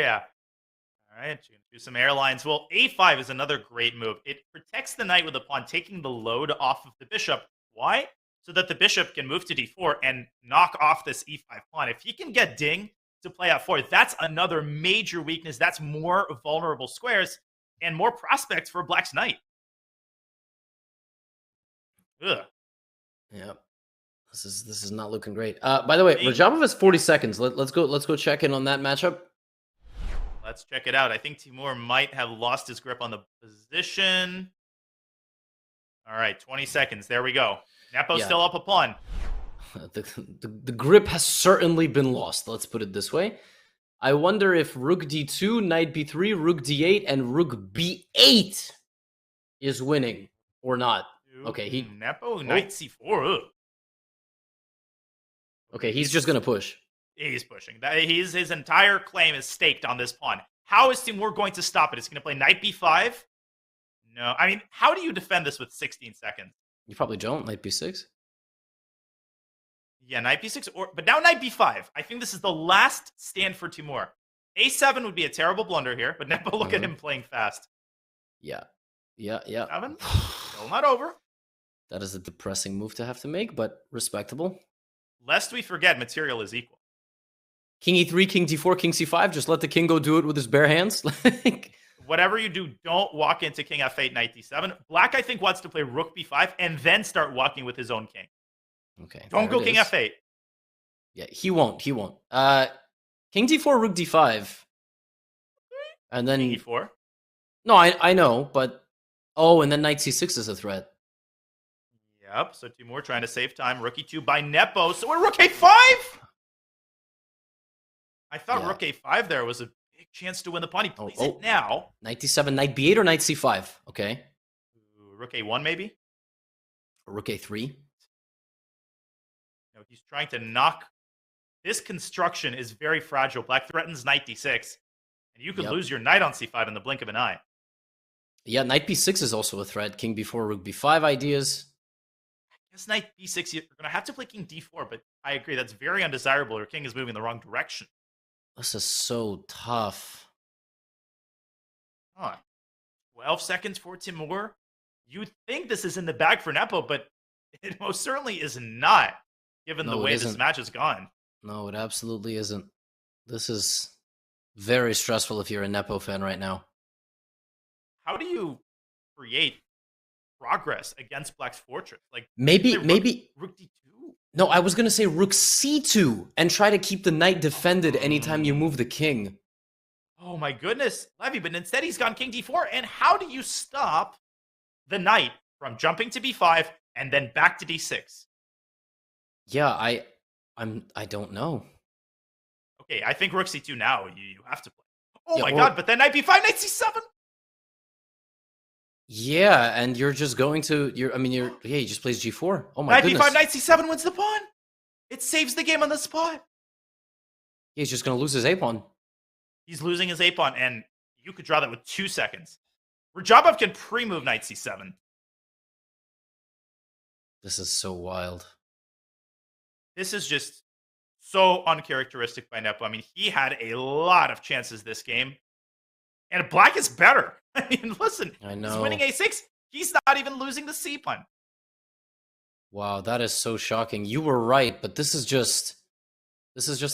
gonna do some airlines. Well, A5 is another great move. It protects the knight with the pawn, taking the load off of the bishop. Why? So that the bishop can move to D4 and knock off this E5 pawn. If he can get Ding to play F4, that's another major weakness. That's more vulnerable squares and more prospects for Black's knight. Ugh. Yeah. This is not looking great. By the way, Radjabov has 40 seconds. Let's go check in on that matchup. Let's check it out. I think Timur might have lost his grip on the position. All right, 20 seconds. There we go. Nepo's still up a pawn. The grip has certainly been lost. Let's put it this way. I wonder if Rook D2, Knight B3, Rook D8, and Rook B8 is winning or not. Okay, Nepo, Knight C4. Ugh. Okay, he's just gonna push. He's pushing. His entire claim is staked on this pawn. How is Timur going to stop it? Is he going to play Knight B5? No. I mean, how do you defend this with 16 seconds? You probably don't. Knight B6. Yeah, Knight B6, but now Knight B5. I think this is the last stand for Timur. A7 would be a terrible blunder here, but Nepo, look at him playing fast. Yeah. 7. Still not over. That is a depressing move to have to make, but respectable. Lest we forget, material is equal. King E3, King D4, King C5. Just let the king go do it with his bare hands. Whatever you do, don't walk into King F8, Knight D7. Black, I think, wants to play Rook B5 and then start walking with his own king. Okay. Don't go King F8. Yeah, he won't. King D4, Rook D5. And then... King E4? No, I know, but... Oh, and then Knight C6 is a threat. Yep, so Timur trying to save time. Rook E2 by Nepo. So we're Rook A5? I thought Rook A5 there was a big chance to win the pawn. He plays it now. Knight D7, Knight B8 or Knight C5? Okay. Rook A1 maybe? Or Rook A3? No, he's trying to knock. This construction is very fragile. Black threatens Knight D6. And you could lose your knight on C5 in the blink of an eye. Yeah, Knight B6 is also a threat. King B4, Rook B5 ideas. I guess Knight B6, you're going to have to play King D4, but I agree. That's very undesirable. Your king is moving in the wrong direction. This is so tough. 12 seconds for Timur. You'd think this is in the bag for Nepo, but it most certainly is not, given the way this match has gone. No, it absolutely isn't. This is very stressful if you're a Nepo fan right now. How do you create progress against Black's fortress? Like maybe Rook D2? No, I was going to say Rook C2 and try to keep the knight defended anytime you move the king. Oh my goodness, Levy, but instead he's gone King D4. And how do you stop the knight from jumping to B5 and then back to D6? Yeah, I don't know. Okay, I think rook c2 now you have to play. Oh Yeah, my or- god, but then knight b5, knight c7. Yeah, and you're just going to he just plays g4. Oh my Knight goodness. b5, knight c7 wins the pawn. It saves the game on the spot. He's just gonna lose his a pawn. He's losing his a pawn, and you could draw that with 2 seconds. Radjabov can pre-move knight c7. This is so wild. This is just so uncharacteristic by Nepo. I mean, he had a lot of chances this game, and black is better. I mean, listen, I he's know. winning a6. He's not even losing the c pawn. Wow, that is so shocking. You were right, but this is just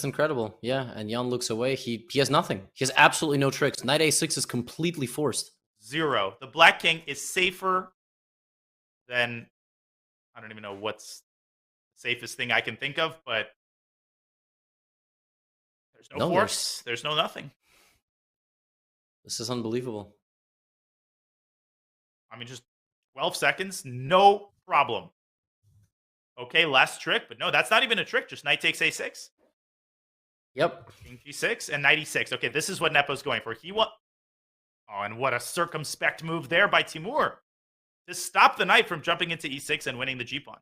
incredible. Yeah, and Jan looks away. He has nothing. He has absolutely no tricks. Knight a6 is completely forced. 0. The black king is safer than, I don't even know what's the safest thing I can think of, but there's no force. There's no nothing. This is unbelievable. I mean, just 12 seconds, no problem. Okay, last trick, but no, that's not even a trick. Just knight takes a6. Yep. King g6 and knight e6. Okay, this is what Nepo's going for. Oh, and what a circumspect move there by Timur to stop the knight from jumping into e6 and winning the g-pawn.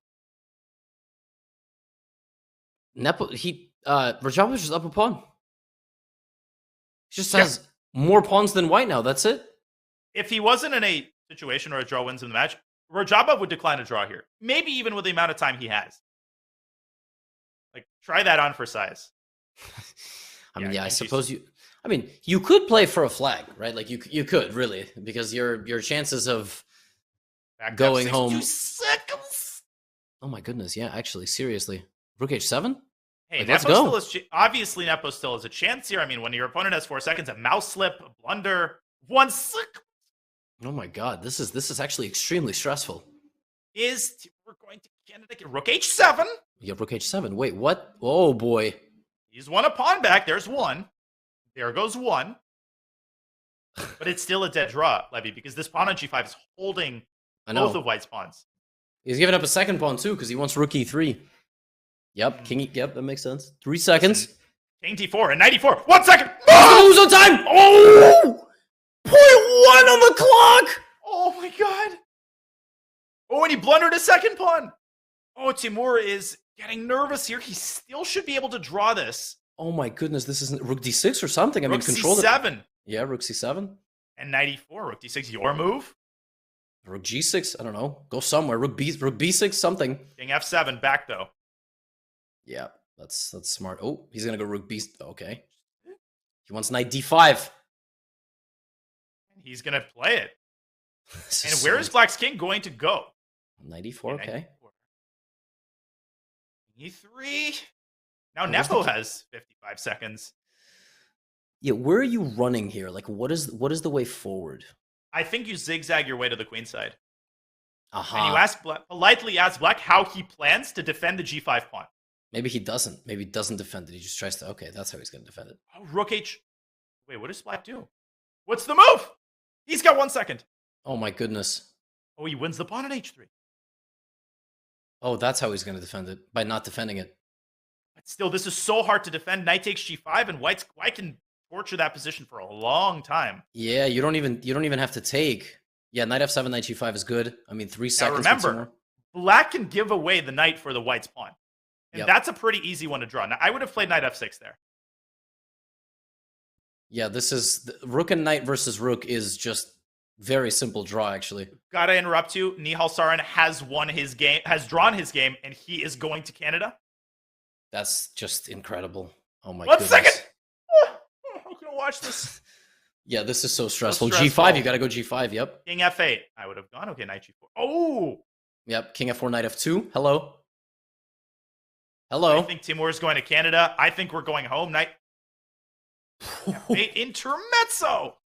Nepo, Radjabov is just up a pawn. He just has more pawns than white now. That's it. If he wasn't in a situation where a draw wins him the match, Radjabov would decline a draw here. Maybe even with the amount of time he has. Like, try that on for size. I mean, I suppose you. I mean, you could play for a flag, right? Like you could really, because your chances of going home. 2 seconds. Oh my goodness! Yeah, actually, seriously, rook h7. Hey, Like, let's Nepo go. still has, obviously Nepo still has a chance here. I mean, when your opponent has 4 seconds, a mouse slip, a blunder, 1 second. Oh my god, this is actually extremely stressful. We're going to Canada get rook h7. You have rook h7. Wait, what? Oh boy. He's won a pawn back. There's 1. There goes 1. But it's still a dead draw, Levy, because this pawn on g5 is holding both of white's pawns. He's giving up a second pawn too because he wants rook e3. Yep, king e. Yep, that makes sense. 3 seconds. King d4 and knight e4. 1 second. Lose on time. Oh, 0.1 on the clock. Oh my god. Oh, and he blundered a second pawn. Oh, Timur is getting nervous here. He still should be able to draw this. Oh my goodness, this isn't rook d6 or something. I mean, Rook control c7. Yeah, rook c7. And knight e4. Rook d6, your move. Rook g6. I don't know. Go somewhere. Rook b6 something. King f7 back though. Yeah, that's smart. Oh, he's gonna go rook b. Okay. He wants knight d5. He's gonna play it. This And is where so- is Black's king going to go? Knight e4. Okay. E3. Now Where's Nepo the- has 55 seconds. Yeah, where are you running here? Like, what is the way forward? I think you zigzag your way to the queen side. Aha. And you ask politely ask Black how he plans to defend the g5 pawn. Maybe he doesn't. Maybe he doesn't defend it. He just tries to. Okay, that's how he's going to defend it. Oh, rook h. Wait, what does Black do? What's the move? He's got 1 second. Oh my goodness. Oh, he wins the pawn on h3. Oh, that's how he's going to defend it, by not defending it. But still, this is so hard to defend. Knight takes g5, and white can torture that position for a long time. Yeah, you don't even have to take. Yeah, knight f7, knight g5 is good. I mean, 3 Now seconds. with some remember, more. Black can give away the knight for the white's pawn. And Yep. that's a pretty easy one to draw. Now, I would have played knight f6 there. Yeah, this is rook and knight versus rook is just very simple draw, actually. Gotta interrupt you. Nihal Sarin has won his game, has drawn his game, and he is going to Canada. That's just incredible. Oh my 1 goodness. second. I'm gonna watch this. Yeah, this is so stressful. stressful. G5, you got to go G5. Yep. King f8. I would have gone. Okay, knight g4. Oh, Yep. King f4, knight f2. Hello. Hello. I think Timur is going to Canada. I think we're going home. Knight f8 intermezzo.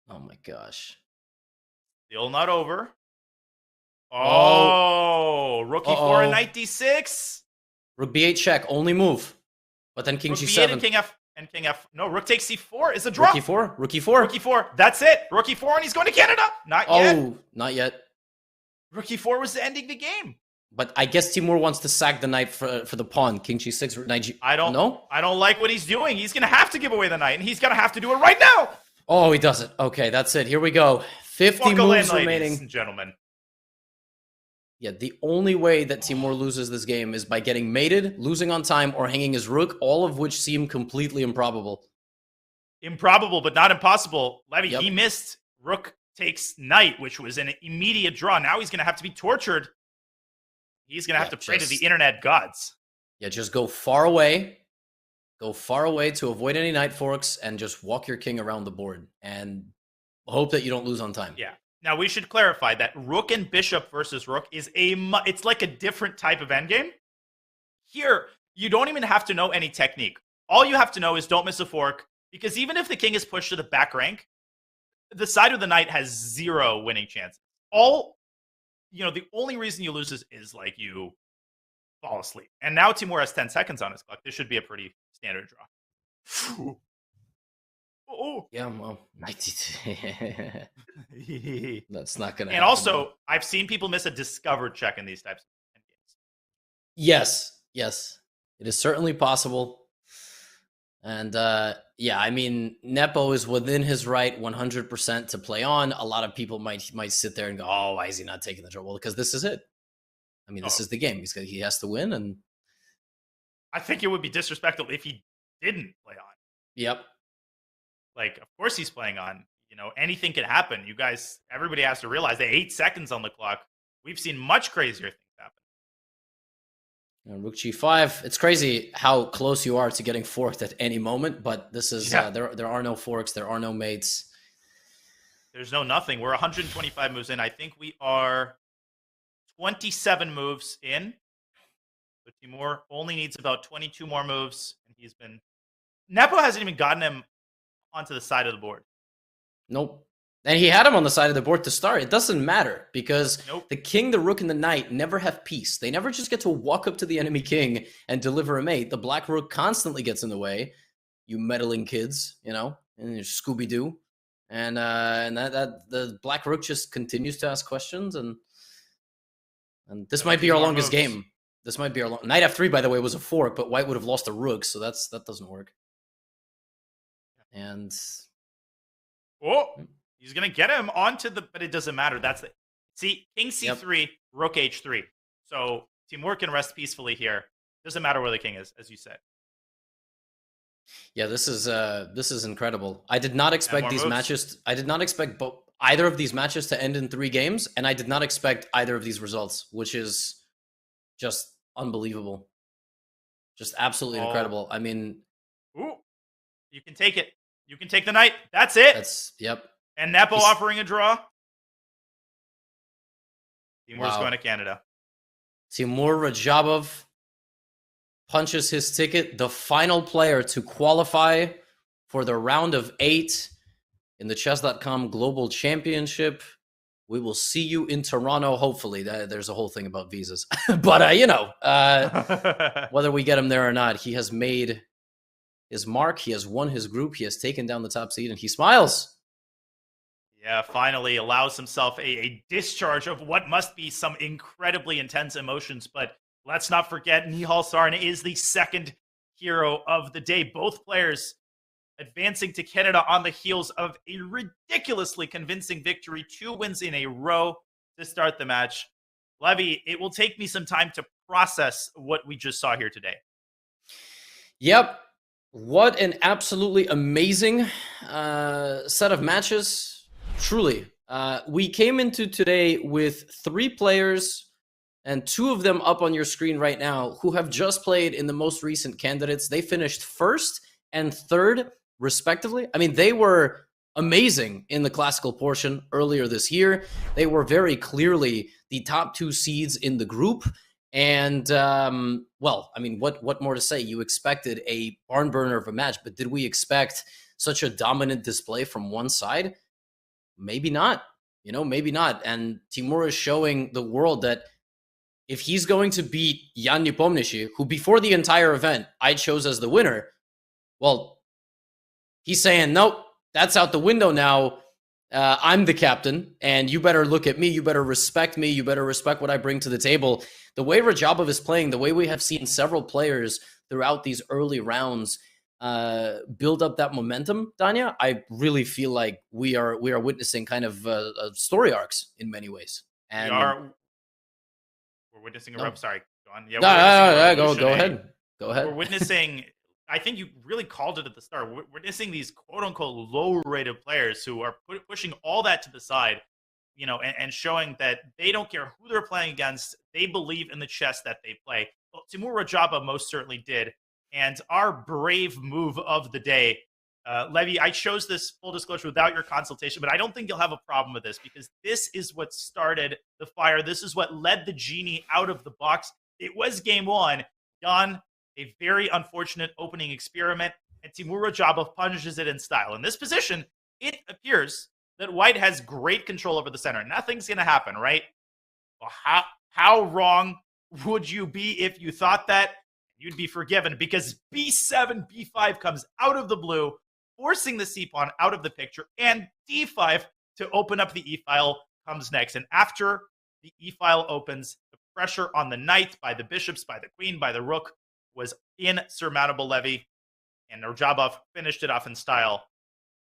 Oh my gosh. Still not over. Oh, rook e4 and knight d6. Rook b8 check, only move. But then king Rook g7. b8 and king f. No, rook takes c4 is a draw. Rook e4. Rook e4. Rook e4. That's it. Rook e4 and he's going to Canada. Not yet. Oh, not yet. Rook e4 was ending the game. But I guess Timur wants to sack the knight for the pawn. King g6, knight g... I don't No? I don't like what he's doing. He's going to have to give away the knight, and he's going to have to do it right now. Oh, he does it. Okay, that's it. Here we go. 50 Walk a moves lane, remaining. ladies and gentlemen. Yeah, the only way that Timur loses this game is by getting mated, losing on time, or hanging his rook, all of which seem completely improbable. Improbable, but not impossible. Levy, Yep. he missed rook takes knight, which was an immediate draw. Now he's going to have to be tortured. He's going to have to pray to the internet gods. Yeah, just go far away. Go far away to avoid any knight forks and just walk your king around the board and hope that you don't lose on time. Yeah. Now, we should clarify that rook and bishop versus rook is it's like a different type of endgame. Here, you don't even have to know any technique. All you have to know is don't miss a fork, because even if the king is pushed to the back rank, the side of the knight has 0 winning chances. The only reason you lose is like you fall asleep. And now Timur has 10 seconds on his clock. This should be a pretty standard draw. Oh. Yeah, well, that's not going to happen. And also, I've seen people miss a discovered check in these types of games. Yes, it is certainly possible. And yeah, I mean, Nepo is within his right 100% to play on. A lot of people might sit there and go, "Oh, why is he not taking the draw?" Well, because this is it. I mean, this is the game. He has to win, and I think it would be disrespectful if he didn't play on. Yep. Like, of course he's playing on. Anything can happen. You guys, everybody has to realize that 8 seconds on the clock. We've seen much crazier things happen. Rook g5. It's crazy how close you are to getting forked at any moment, but this is there are no forks, there are no mates. There's no nothing. We're 125 moves in. I think we are 27 moves in. So Timur only needs about 22 more moves, and Nepo hasn't even gotten him onto the side of the board. Nope. And he had him on the side of the board to start. It doesn't matter because the king, the rook, and the knight never have peace. They never just get to walk up to the enemy king and deliver a mate. The black rook constantly gets in the way. You meddling kids, and Scooby-Doo. And that the black rook just continues to ask questions, and this might be our longest game. This might be our knight f3, by the way, was a fork, but white would have lost a rook, so that doesn't work. And he's gonna get him onto but it doesn't matter. See, king c3, rook h3. So Timur can rest peacefully here. Doesn't matter where the king is, as you said. Yeah, this is incredible. I did not expect these matches. I did not expect either of these matches to end in 3 games, and I did not expect either of these results, which is just unbelievable. Just absolutely incredible. I mean, you can take it. You can take the knight. That's it. Yep. And Nepo offering a draw. Timur's going to Canada. Timur Radjabov punches his ticket, the final player to qualify for the round of 8 in the Chess.com Global Championship. We will see you in Toronto, hopefully. There's a whole thing about visas. But, whether we get him there or not, he has made his mark. He has won his group. He has taken down the top seed, and he smiles. Yeah, finally allows himself a discharge of what must be some incredibly intense emotions. But let's not forget, Nihal Sarin is the second hero of the day. Both players advancing to Canada on the heels of a ridiculously convincing victory. 2 wins in a row to start the match. Levy, it will take me some time to process what we just saw here today. Yep. What an absolutely amazing set of matches. Truly. We came into today with 3 players, and 2 of them up on your screen right now, who have just played in the most recent candidates. They finished 1st and 3rd, respectively. I mean, they were amazing in the classical portion earlier this year. They were very clearly the top 2 seeds in the group. And, well, I mean, what more to say? You expected a barn burner of a match, but did we expect such a dominant display from one side? Maybe not. Maybe not. And Timur is showing the world that if he's going to beat Jan Nepomniachtchi, who before the entire event I chose as the winner, well, he's saying, nope, that's out the window now. I'm the captain, and you better look at me. You better respect me. You better respect what I bring to the table. the way Radjabov is playing, the way we have seen several players throughout these early rounds build up that momentum, Danya, I really feel like we are witnessing kind of story arcs in many ways. And we're witnessing a No. Sorry, go on. Yeah, go ahead. Go ahead. We're witnessing. I think you really called it at the start. We're witnessing these quote unquote low-rated players who are pushing all that to the side, you know, and showing that they don't care who they're playing against. They believe in the chess that they play. Well, Timur Radjabov most certainly did. And our brave move of the day, Levy, I chose this, full disclosure, without your consultation, but I don't think you'll have a problem with this because this is what started the fire. This is what led the genie out of the box. It was game one. Jan, a very unfortunate opening experiment, and Timur Radjabov punishes it in style. In this position, it appears that White has great control over the center. Nothing's going to happen, right? Well, how wrong would you be if you thought that? You'd be forgiven because b7, b5 comes out of the blue, forcing the c-pawn out of the picture, and d5 to open up the e-file comes next. And after the e-file opens, the pressure on the knight by the bishops, by the queen, by the rook was insurmountable, Levy, and Radjabov finished it off in style.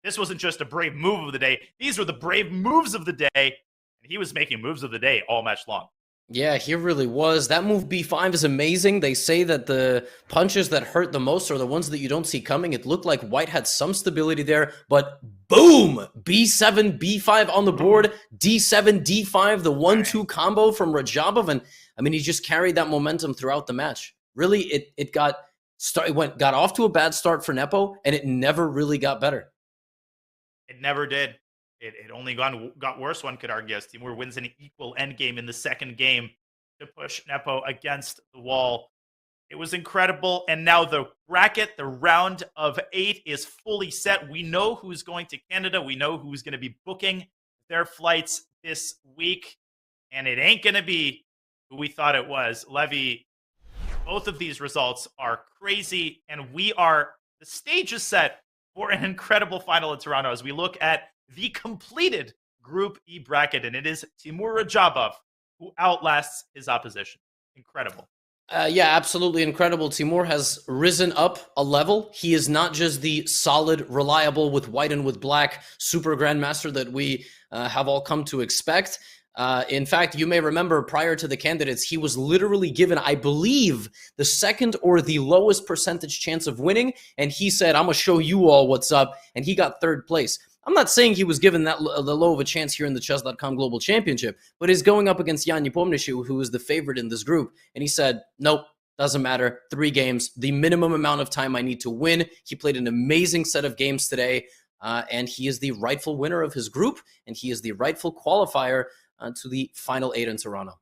This wasn't just a brave move of the day. These were the brave moves of the day, and he was making moves of the day all match long. Yeah, he really was. That move b5 is amazing. They say that the punches that hurt the most are the ones that you don't see coming. It looked like White had some stability there, but boom! b7, b5 on the board, d7, d5, the 1-2 combo from Radjabov, and I mean, he just carried that momentum throughout the match. Really, it got off to a bad start for Nepo, and it never really got better. It never did. It only got worse, one could argue, as Timur wins an equal endgame in the second game to push Nepo against the wall. It was incredible, and now the bracket, the round of 8, is fully set. We know who's going to Canada. We know who's going to be booking their flights this week, and it ain't going to be who we thought it was. Levy, both of these results are crazy, and the stage is set for an incredible final in Toronto as we look at the completed Group E bracket, and it is Timur Radjabov who outlasts his opposition. Incredible. Yeah, absolutely incredible. Timur has risen up a level. He is not just the solid, reliable with white and with black super grandmaster that we have all come to expect. In fact, you may remember prior to the candidates, he was literally given, I believe, the second or the lowest percentage chance of winning. And he said, I'm going to show you all what's up. And he got third place. I'm not saying he was given that the low of a chance here in the Chess.com Global Championship, but he's going up against Jan Nepomniachtchi, who is the favorite in this group. And he said, nope, doesn't matter. 3 games, the minimum amount of time I need to win. He played an amazing set of games today, and he is the rightful winner of his group, and he is the rightful qualifier to the Final 8 in Toronto.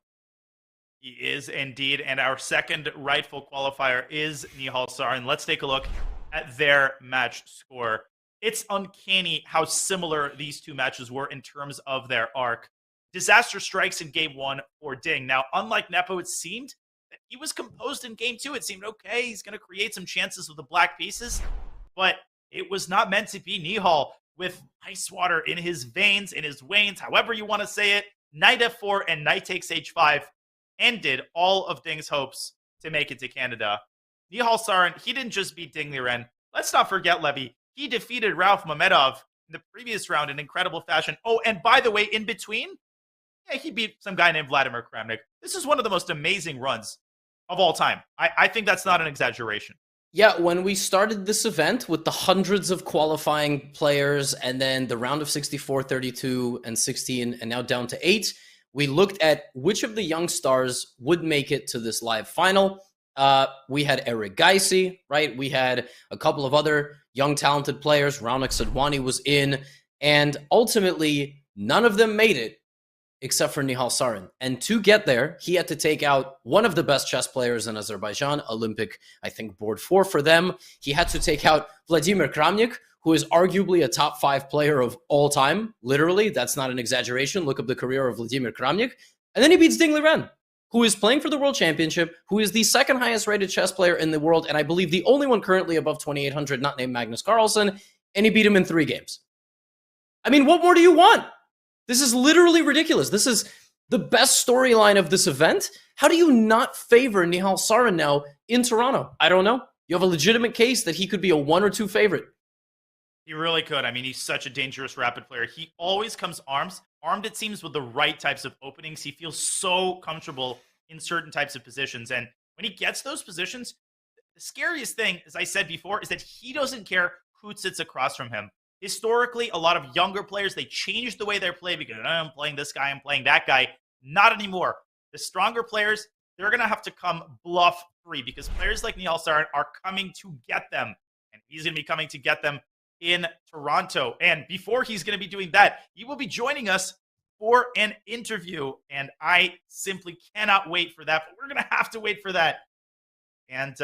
He is indeed, and our second rightful qualifier is Nihal Sarin. Let's take a look at their match score. It's uncanny how similar these two matches were in terms of their arc. Disaster strikes in game 1 for Ding. Now, unlike Nepo, it seemed that he was composed in game 2. It seemed, okay, he's going to create some chances with the black pieces, but it was not meant to be. Nihal, with ice water in his veins, in his veins, however you want to say it, knight f4 and knight takes h5 ended all of Ding's hopes to make it to Canada. Nihal Sarin, he didn't just beat Ding Liren. Let's not forget, Levy, he defeated Rauf Mamedov in the previous round in incredible fashion. Oh, and by the way, in between, yeah, he beat some guy named Vladimir Kramnik. This is one of the most amazing runs of all time. I think that's not an exaggeration. Yeah, when we started this event with the hundreds of qualifying players and then the round of 64, 32, and 16, and now down to 8, we looked at which of the young stars would make it to this live final. We had Eric Geisy, right? We had a couple of other young talented players. Raunak Sadwani was in, and ultimately none of them made it except for Nihal Sarin. And to get there, he had to take out one of the best chess players in Azerbaijan, Olympic, I think, board 4 for them. He had to take out Vladimir Kramnik, who is arguably a top 5 player of all time. Literally, that's not an exaggeration. Look up the career of Vladimir Kramnik. And then he beats Ding Liren, who is playing for the World Championship, who is the second highest rated chess player in the world, and I believe the only one currently above 2,800, not named Magnus Carlsen, and he beat him in 3 games. I mean, what more do you want? This is literally ridiculous. This the best storyline of this event? How do you not favor Nihal Sarin now in Toronto? I don't know. You have a legitimate case that he could be a 1 or 2 favorite. He really could. I mean, he's such a dangerous rapid player. He always comes armed, it seems, with the right types of openings. He feels so comfortable in certain types of positions. And when he gets those positions, the scariest thing, as I said before, is that he doesn't care who sits across from him. Historically, a lot of younger players, they change the way they play because I'm playing this guy, I'm playing that guy. Not anymore. The stronger players, they're going to have to come bluff free because players like Nihal Sarin are coming to get them. And he's going to be coming to get them in Toronto. And before he's going to be doing that, he will be joining us for an interview. And I simply cannot wait for that. But we're going to have to wait for that. And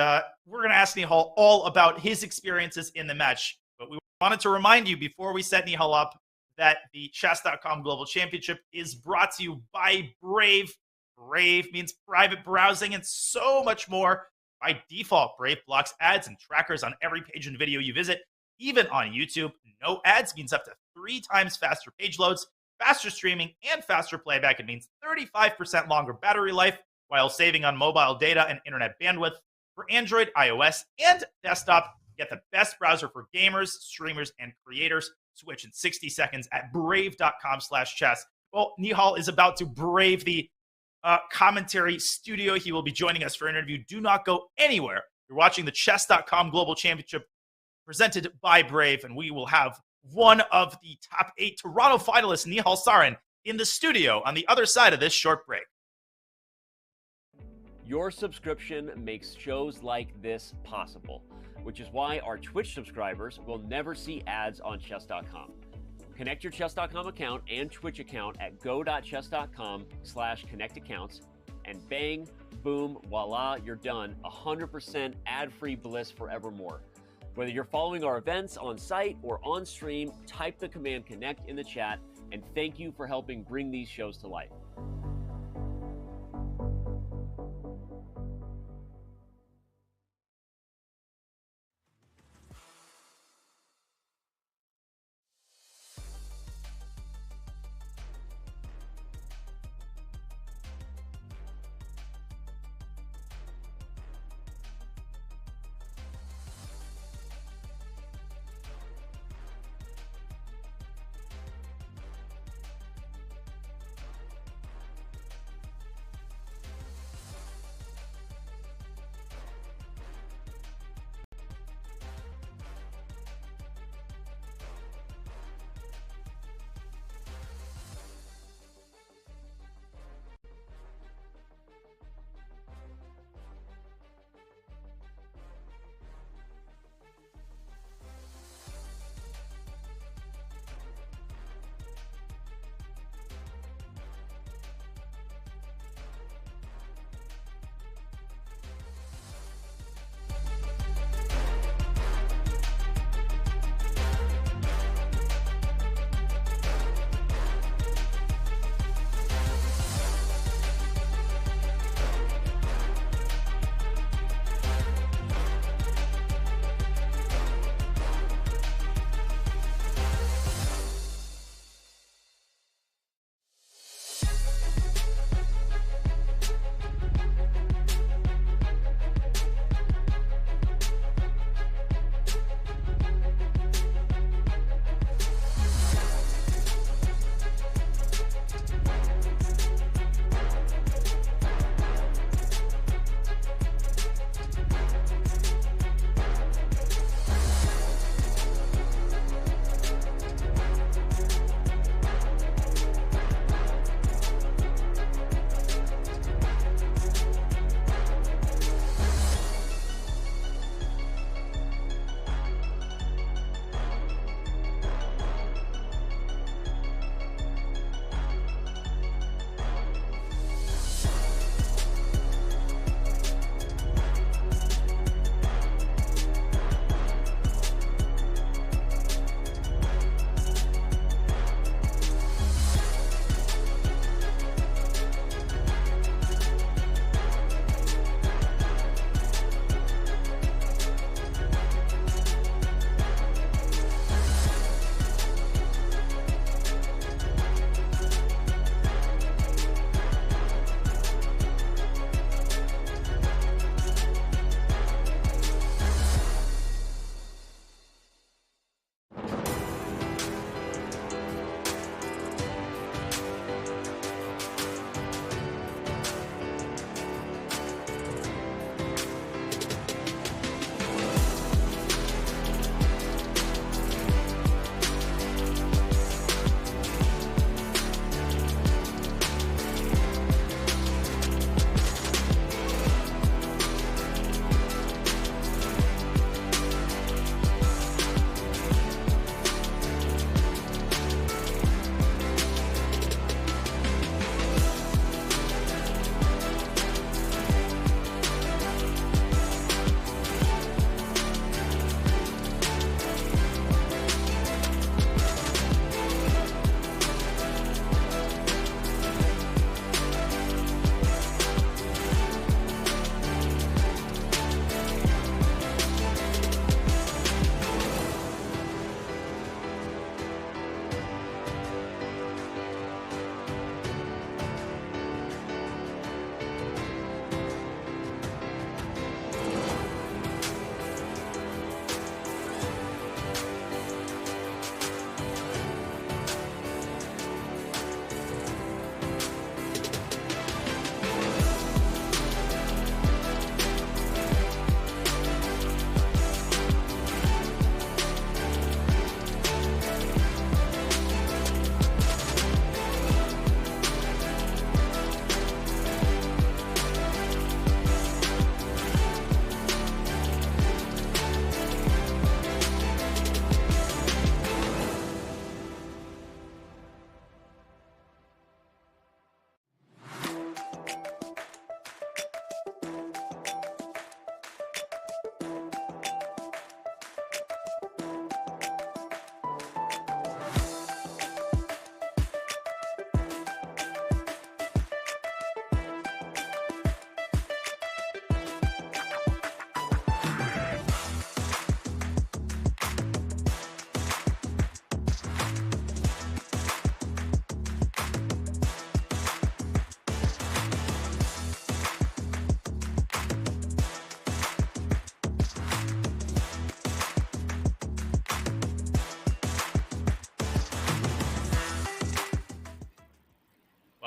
we're going to ask Nihal all about his experiences in the match. But we wanted to remind you before we set Nihal up that the Chess.com Global Championship is brought to you by Brave. Brave means private browsing and so much more. By default, Brave blocks ads and trackers on every page and video you visit, even on YouTube. No ads means up to 3 times faster page loads, faster streaming, and faster playback. It means 35% longer battery life while saving on mobile data and internet bandwidth. For Android, iOS, and desktop, get the best browser for gamers, streamers, and creators. Switch in 60 seconds at brave.com/chess. Well, Nihal is about to brave the commentary studio. He will be joining us for an interview. Do not go anywhere. You're watching the Chess.com Global Championship presented by Brave, and we will have one of the top 8 Toronto finalists, Nihal Sarin, in the studio on the other side of this short break. Your subscription makes shows like this possible, which is why our Twitch subscribers will never see ads on Chess.com. Connect your Chess.com account and Twitch account at go.chess.com/connect accounts, and bang, boom, voila, you're done. 100% ad-free bliss forevermore. Whether you're following our events on site or on stream, type the command connect in the chat, and thank you for helping bring these shows to life.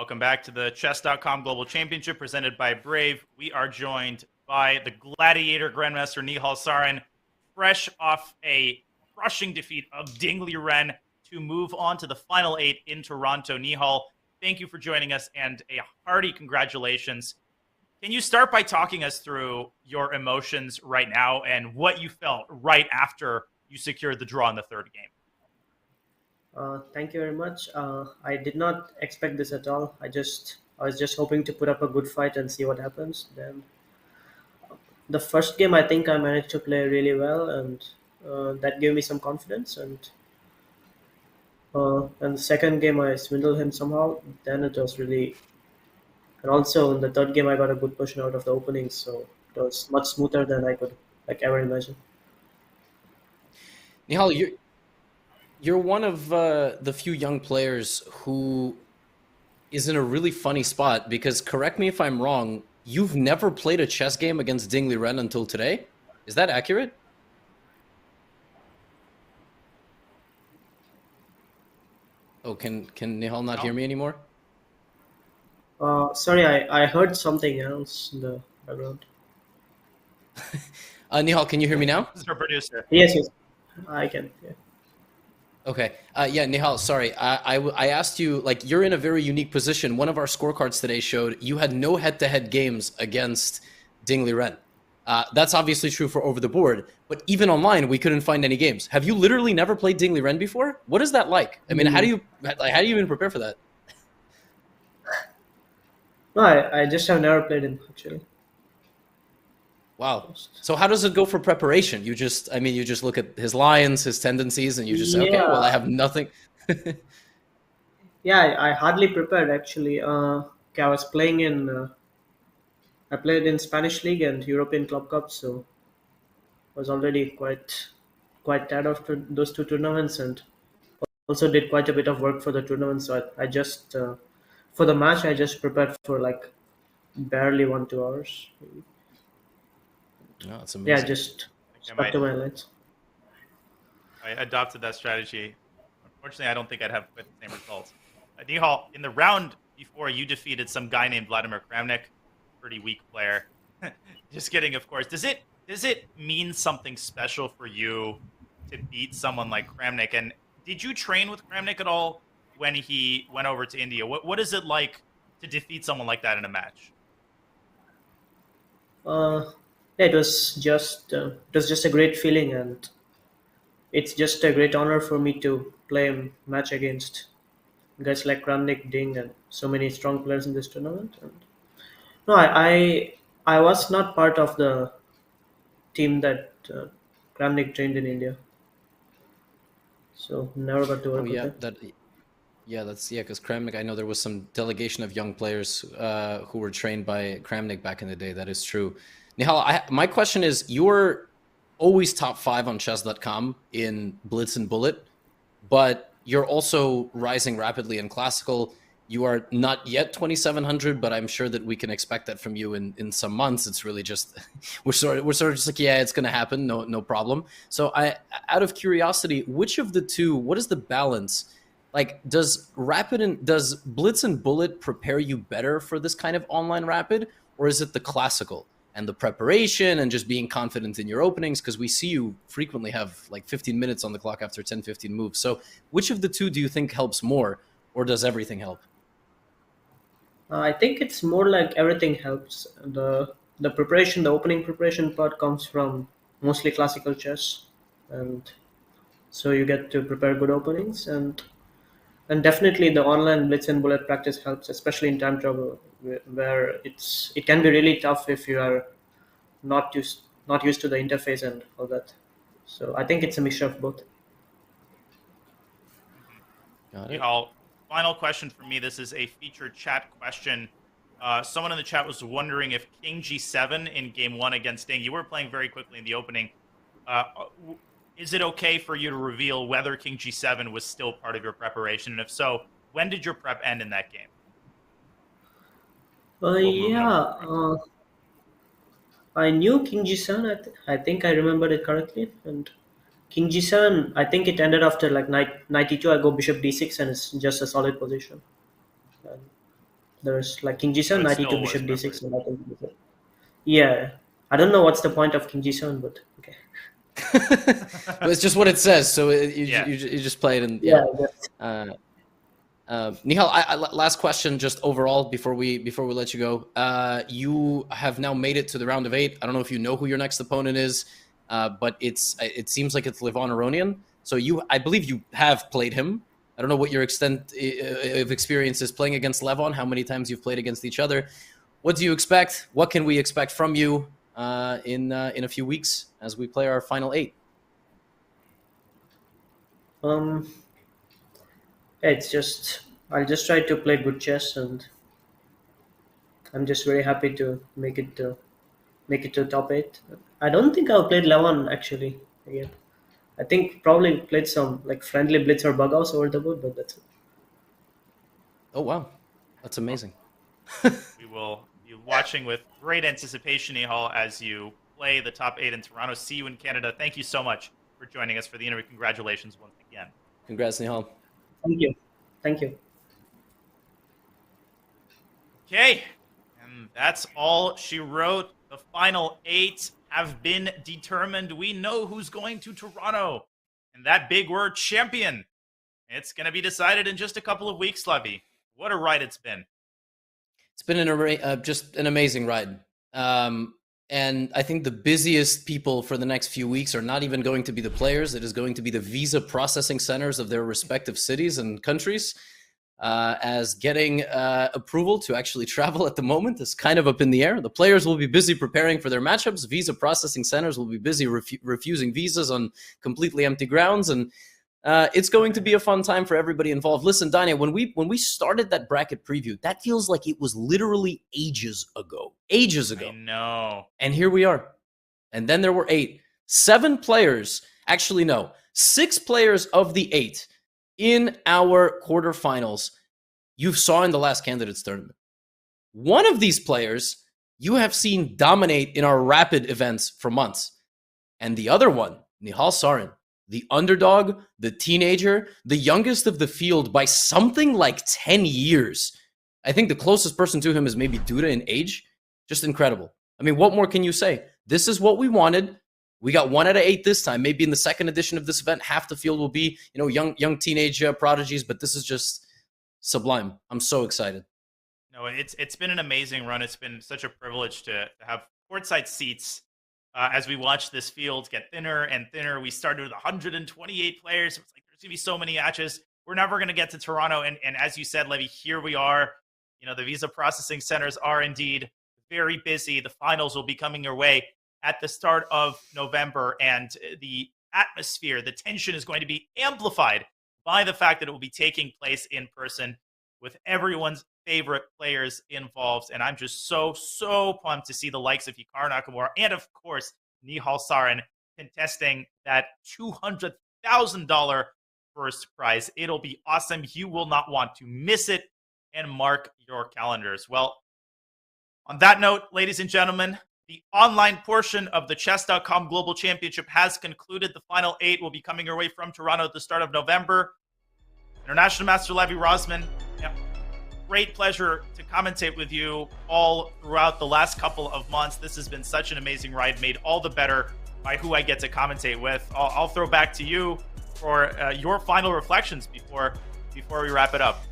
Welcome back to the Chess.com Global Championship presented by Brave. We are joined by the Gladiator Grandmaster Nihal Sarin, fresh off a crushing defeat of Ding Liren to move on to the final 8 in Toronto. Nihal, thank you for joining us and a hearty congratulations. Can you start by talking us through your emotions right now and what you felt right after you secured the draw in the third game? Thank you very much. I did not expect this at all. I was just hoping to put up a good fight and see what happens. Then the first game, I think I managed to play really well, and that gave me some confidence. And the second game, I swindled him somehow. Then it was really, and also in the third game, I got a good position out of the openings, so it was much smoother than I could ever imagine. Nihal, you're one of the few young players who is in a really funny spot because, correct me if I'm wrong, you've never played a chess game against Ding Liren until today. Is that accurate? Oh, can Nihal not hear me anymore? Sorry, I heard something else in the background. Nihal, can you hear me now? This is our producer. Yes, I can. Yeah. Okay. Yeah, Nihal, sorry. I asked you, like, you're in a very unique position. One of our scorecards today showed you had no head-to-head games against Ding Liren. That's obviously true for over the board, but even online, we couldn't find any games. Have you literally never played Ding Liren before? What is that like? I mean, how do you even prepare for that? No, I just have never played him, actually. Wow. So how does it go for preparation? You just look at his lines, his tendencies, and you just say, okay, well, I have nothing. Yeah, I hardly prepared, actually. I was playing I played in Spanish League and European Club Cup, so I was already quite tired of those two tournaments, and also did quite a bit of work for the tournament. So I just, for the match, I just prepared for barely 1-2 hours. Maybe. No, that's amazing. Yeah, just stuck to my lines. I adopted that strategy. Unfortunately, I don't think I'd have quite the same results. Nihal, in the round before, you defeated some guy named Vladimir Kramnik, pretty weak player. Just kidding, of course. Does it mean something special for you to beat someone like Kramnik? And did you train with Kramnik at all when he went over to India? What is it like to defeat someone like that in a match? Yeah, it was just a great feeling, and it's just a great honor for me to play a match against guys like Kramnik, Ding, and so many strong players in this tournament. And no, I was not part of the team that Kramnik trained in India, so never got to work with him. Because Kramnik, I know there was some delegation of young players who were trained by Kramnik back in the day. That is true. Nihal, my question is, you're always top 5 on chess.com in Blitz and Bullet, but you're also rising rapidly in Classical. You are not yet 2,700, but I'm sure that we can expect that from you in some months. It's really just, we're sort of just like, yeah, it's going to happen. No problem. So out of curiosity, which of the two, what is the balance? Like, does Blitz and Bullet prepare you better for this kind of online rapid, or is it the Classical and the preparation and just being confident in your openings? Because we see you frequently have 15 minutes on the clock after 10, 15 moves. So which of the two do you think helps more, or does everything help? I think it's more like everything helps. The preparation, the opening preparation part comes from mostly classical chess, and so you get to prepare good openings, and definitely the online Blitz and Bullet practice helps, especially in time trouble, where it can be really tough if you are not used to the interface and all that. So I think it's a mixture of both. Got it. Final question for me. This is a featured chat question. Someone in the chat was wondering if King G7 in game 1 against Ding, you were playing very quickly in the opening. Is it okay for you to reveal whether King G7 was still part of your preparation? And if so, when did your prep end in that game? I knew King G7. I think I remembered it correctly. And King G7, I think it ended after knight 92. I go bishop d6, and it's just a solid position. There's like king g7, But knight still e2, was bishop d6, preferred. and knight e2. Yeah, I don't know what's the point of king g7, but okay. But it's just what it says, so you just play it, and yeah. Nihal, last question, just overall before we let you go. You have now made it to the round of 8. I don't know if you know who your next opponent is, but it seems like it's Levon Aronian. So I believe you have played him. I don't know what your extent of experience is playing against Levon, how many times you've played against each other. What do you expect? What can we expect from you in a few weeks as we play our final 8? It's just I'll just try to play good chess, and I'm just very happy to make it to top 8. I don't think I've played Levon actually again. I think probably played some like friendly blitz or bug house over the board, but that's it. Oh wow, that's amazing. We will be watching with great anticipation, Nihal, as you play the top 8 in Toronto. See you in Canada. Thank you so much for joining us for the interview. Congratulations once again. Congrats, Nihal. Thank you. Okay, and that's all she wrote. The final 8 have been determined. We know who's going to Toronto. And that big word, champion. It's going to be decided in just a couple of weeks, Levy. What a ride it's been. It's been just an amazing ride. And I think the busiest people for the next few weeks are not even going to be the players. It is going to be the visa processing centers of their respective cities and countries, as getting approval to actually travel at the moment is kind of up in the air. The players will be busy preparing for their matchups. Visa processing centers will be busy refusing visas on completely empty grounds. And it's going to be a fun time for everybody involved. Listen, Danya, when we started that bracket preview, that feels like it was literally ages ago. Ages ago. I know. And here we are. And then there were 8. 7 players, actually no, 6 players of the 8 in our quarterfinals you saw in the last candidates tournament. One of these players you have seen dominate in our rapid events for months. And the other one, Nihal Sarin, the underdog, the teenager, the youngest of the field by something like 10 years. I think the closest person to him is maybe Duda in age. Just incredible. I mean, what more can you say? This is what we wanted. We got 1 out of 8 this time. Maybe in the second edition of this event, half the field will be, young teenage prodigies, but this is just sublime. I'm so excited. No, it's been an amazing run. It's been such a privilege to have courtside seats as we watch this field get thinner and thinner. We started with 128 players. It's like there's going to be so many matches. We're never going to get to Toronto. And as you said, Levy, here we are. The visa processing centers are indeed very busy. The finals will be coming your way at the start of November. And the atmosphere, the tension is going to be amplified by the fact that it will be taking place in person with everyone's favorite players involved. And I'm just so pumped to see the likes of Hikaru Nakamura and, of course, Nihal Sarin contesting that $200,000 first prize. It'll be awesome. You will not want to miss it, and mark your calendars. Well, on that note, ladies and gentlemen, the online portion of the Chess.com Global Championship has concluded. The final 8 will be coming your way from Toronto at the start of November. International Master Levy Rosman, great pleasure to commentate with you all throughout the last couple of months. This has been such an amazing ride, made all the better by who I get to commentate with. I'll throw back to you for your final reflections before we wrap it up.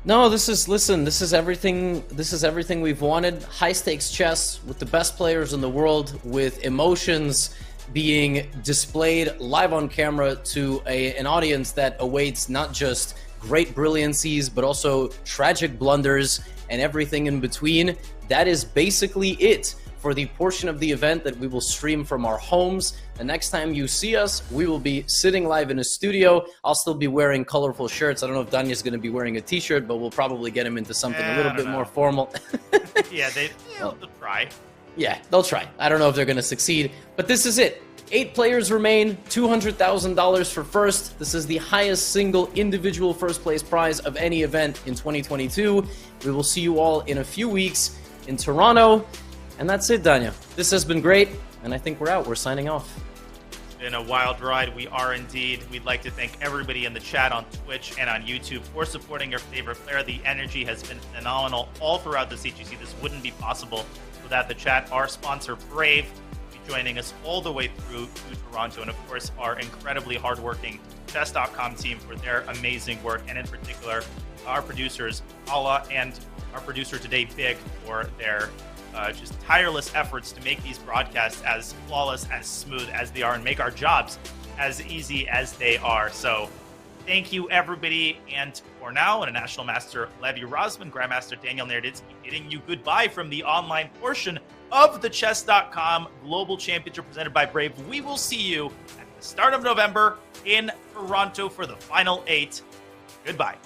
No, this is everything we've wanted. High stakes chess with the best players in the world, with emotions being displayed live on camera to an audience that awaits not just great brilliancies, but also tragic blunders and everything in between. That is basically it for the portion of the event that we will stream from our homes. The next time you see us, we will be sitting live in a studio. I'll still be wearing colorful shirts. I don't know if Danya's going to be wearing a t-shirt, but we'll probably get him into something a little bit more formal. Yeah, they'll try. Yeah, they'll try. I don't know if they're going to succeed, but this is it. 8 players remain, $200,000 for first. This is the highest single individual first place prize of any event in 2022. We will see you all in a few weeks in Toronto. And that's it, Danya. This has been great, and I think we're out. We're signing off. been a wild ride. We are indeed. We'd like to thank everybody in the chat on Twitch and on YouTube for supporting your favorite player. The energy has been phenomenal all throughout the CGC. This wouldn't be possible without the chat. Our sponsor, Brave, will be joining us all the way through to Toronto. And of course, our incredibly hardworking Chess.com team for their amazing work. And in particular, our producers, Paula, and our producer today, Big, for their just tireless efforts to make these broadcasts as flawless, as smooth as they are, and make our jobs as easy as they are. So thank you, everybody. And for now, International Master Levy Rosman, Grandmaster Daniel Naroditsky bidding you goodbye from the online portion of the Chess.com Global Championship presented by Brave. We will see you at the start of November in Toronto for the Final 8. Goodbye.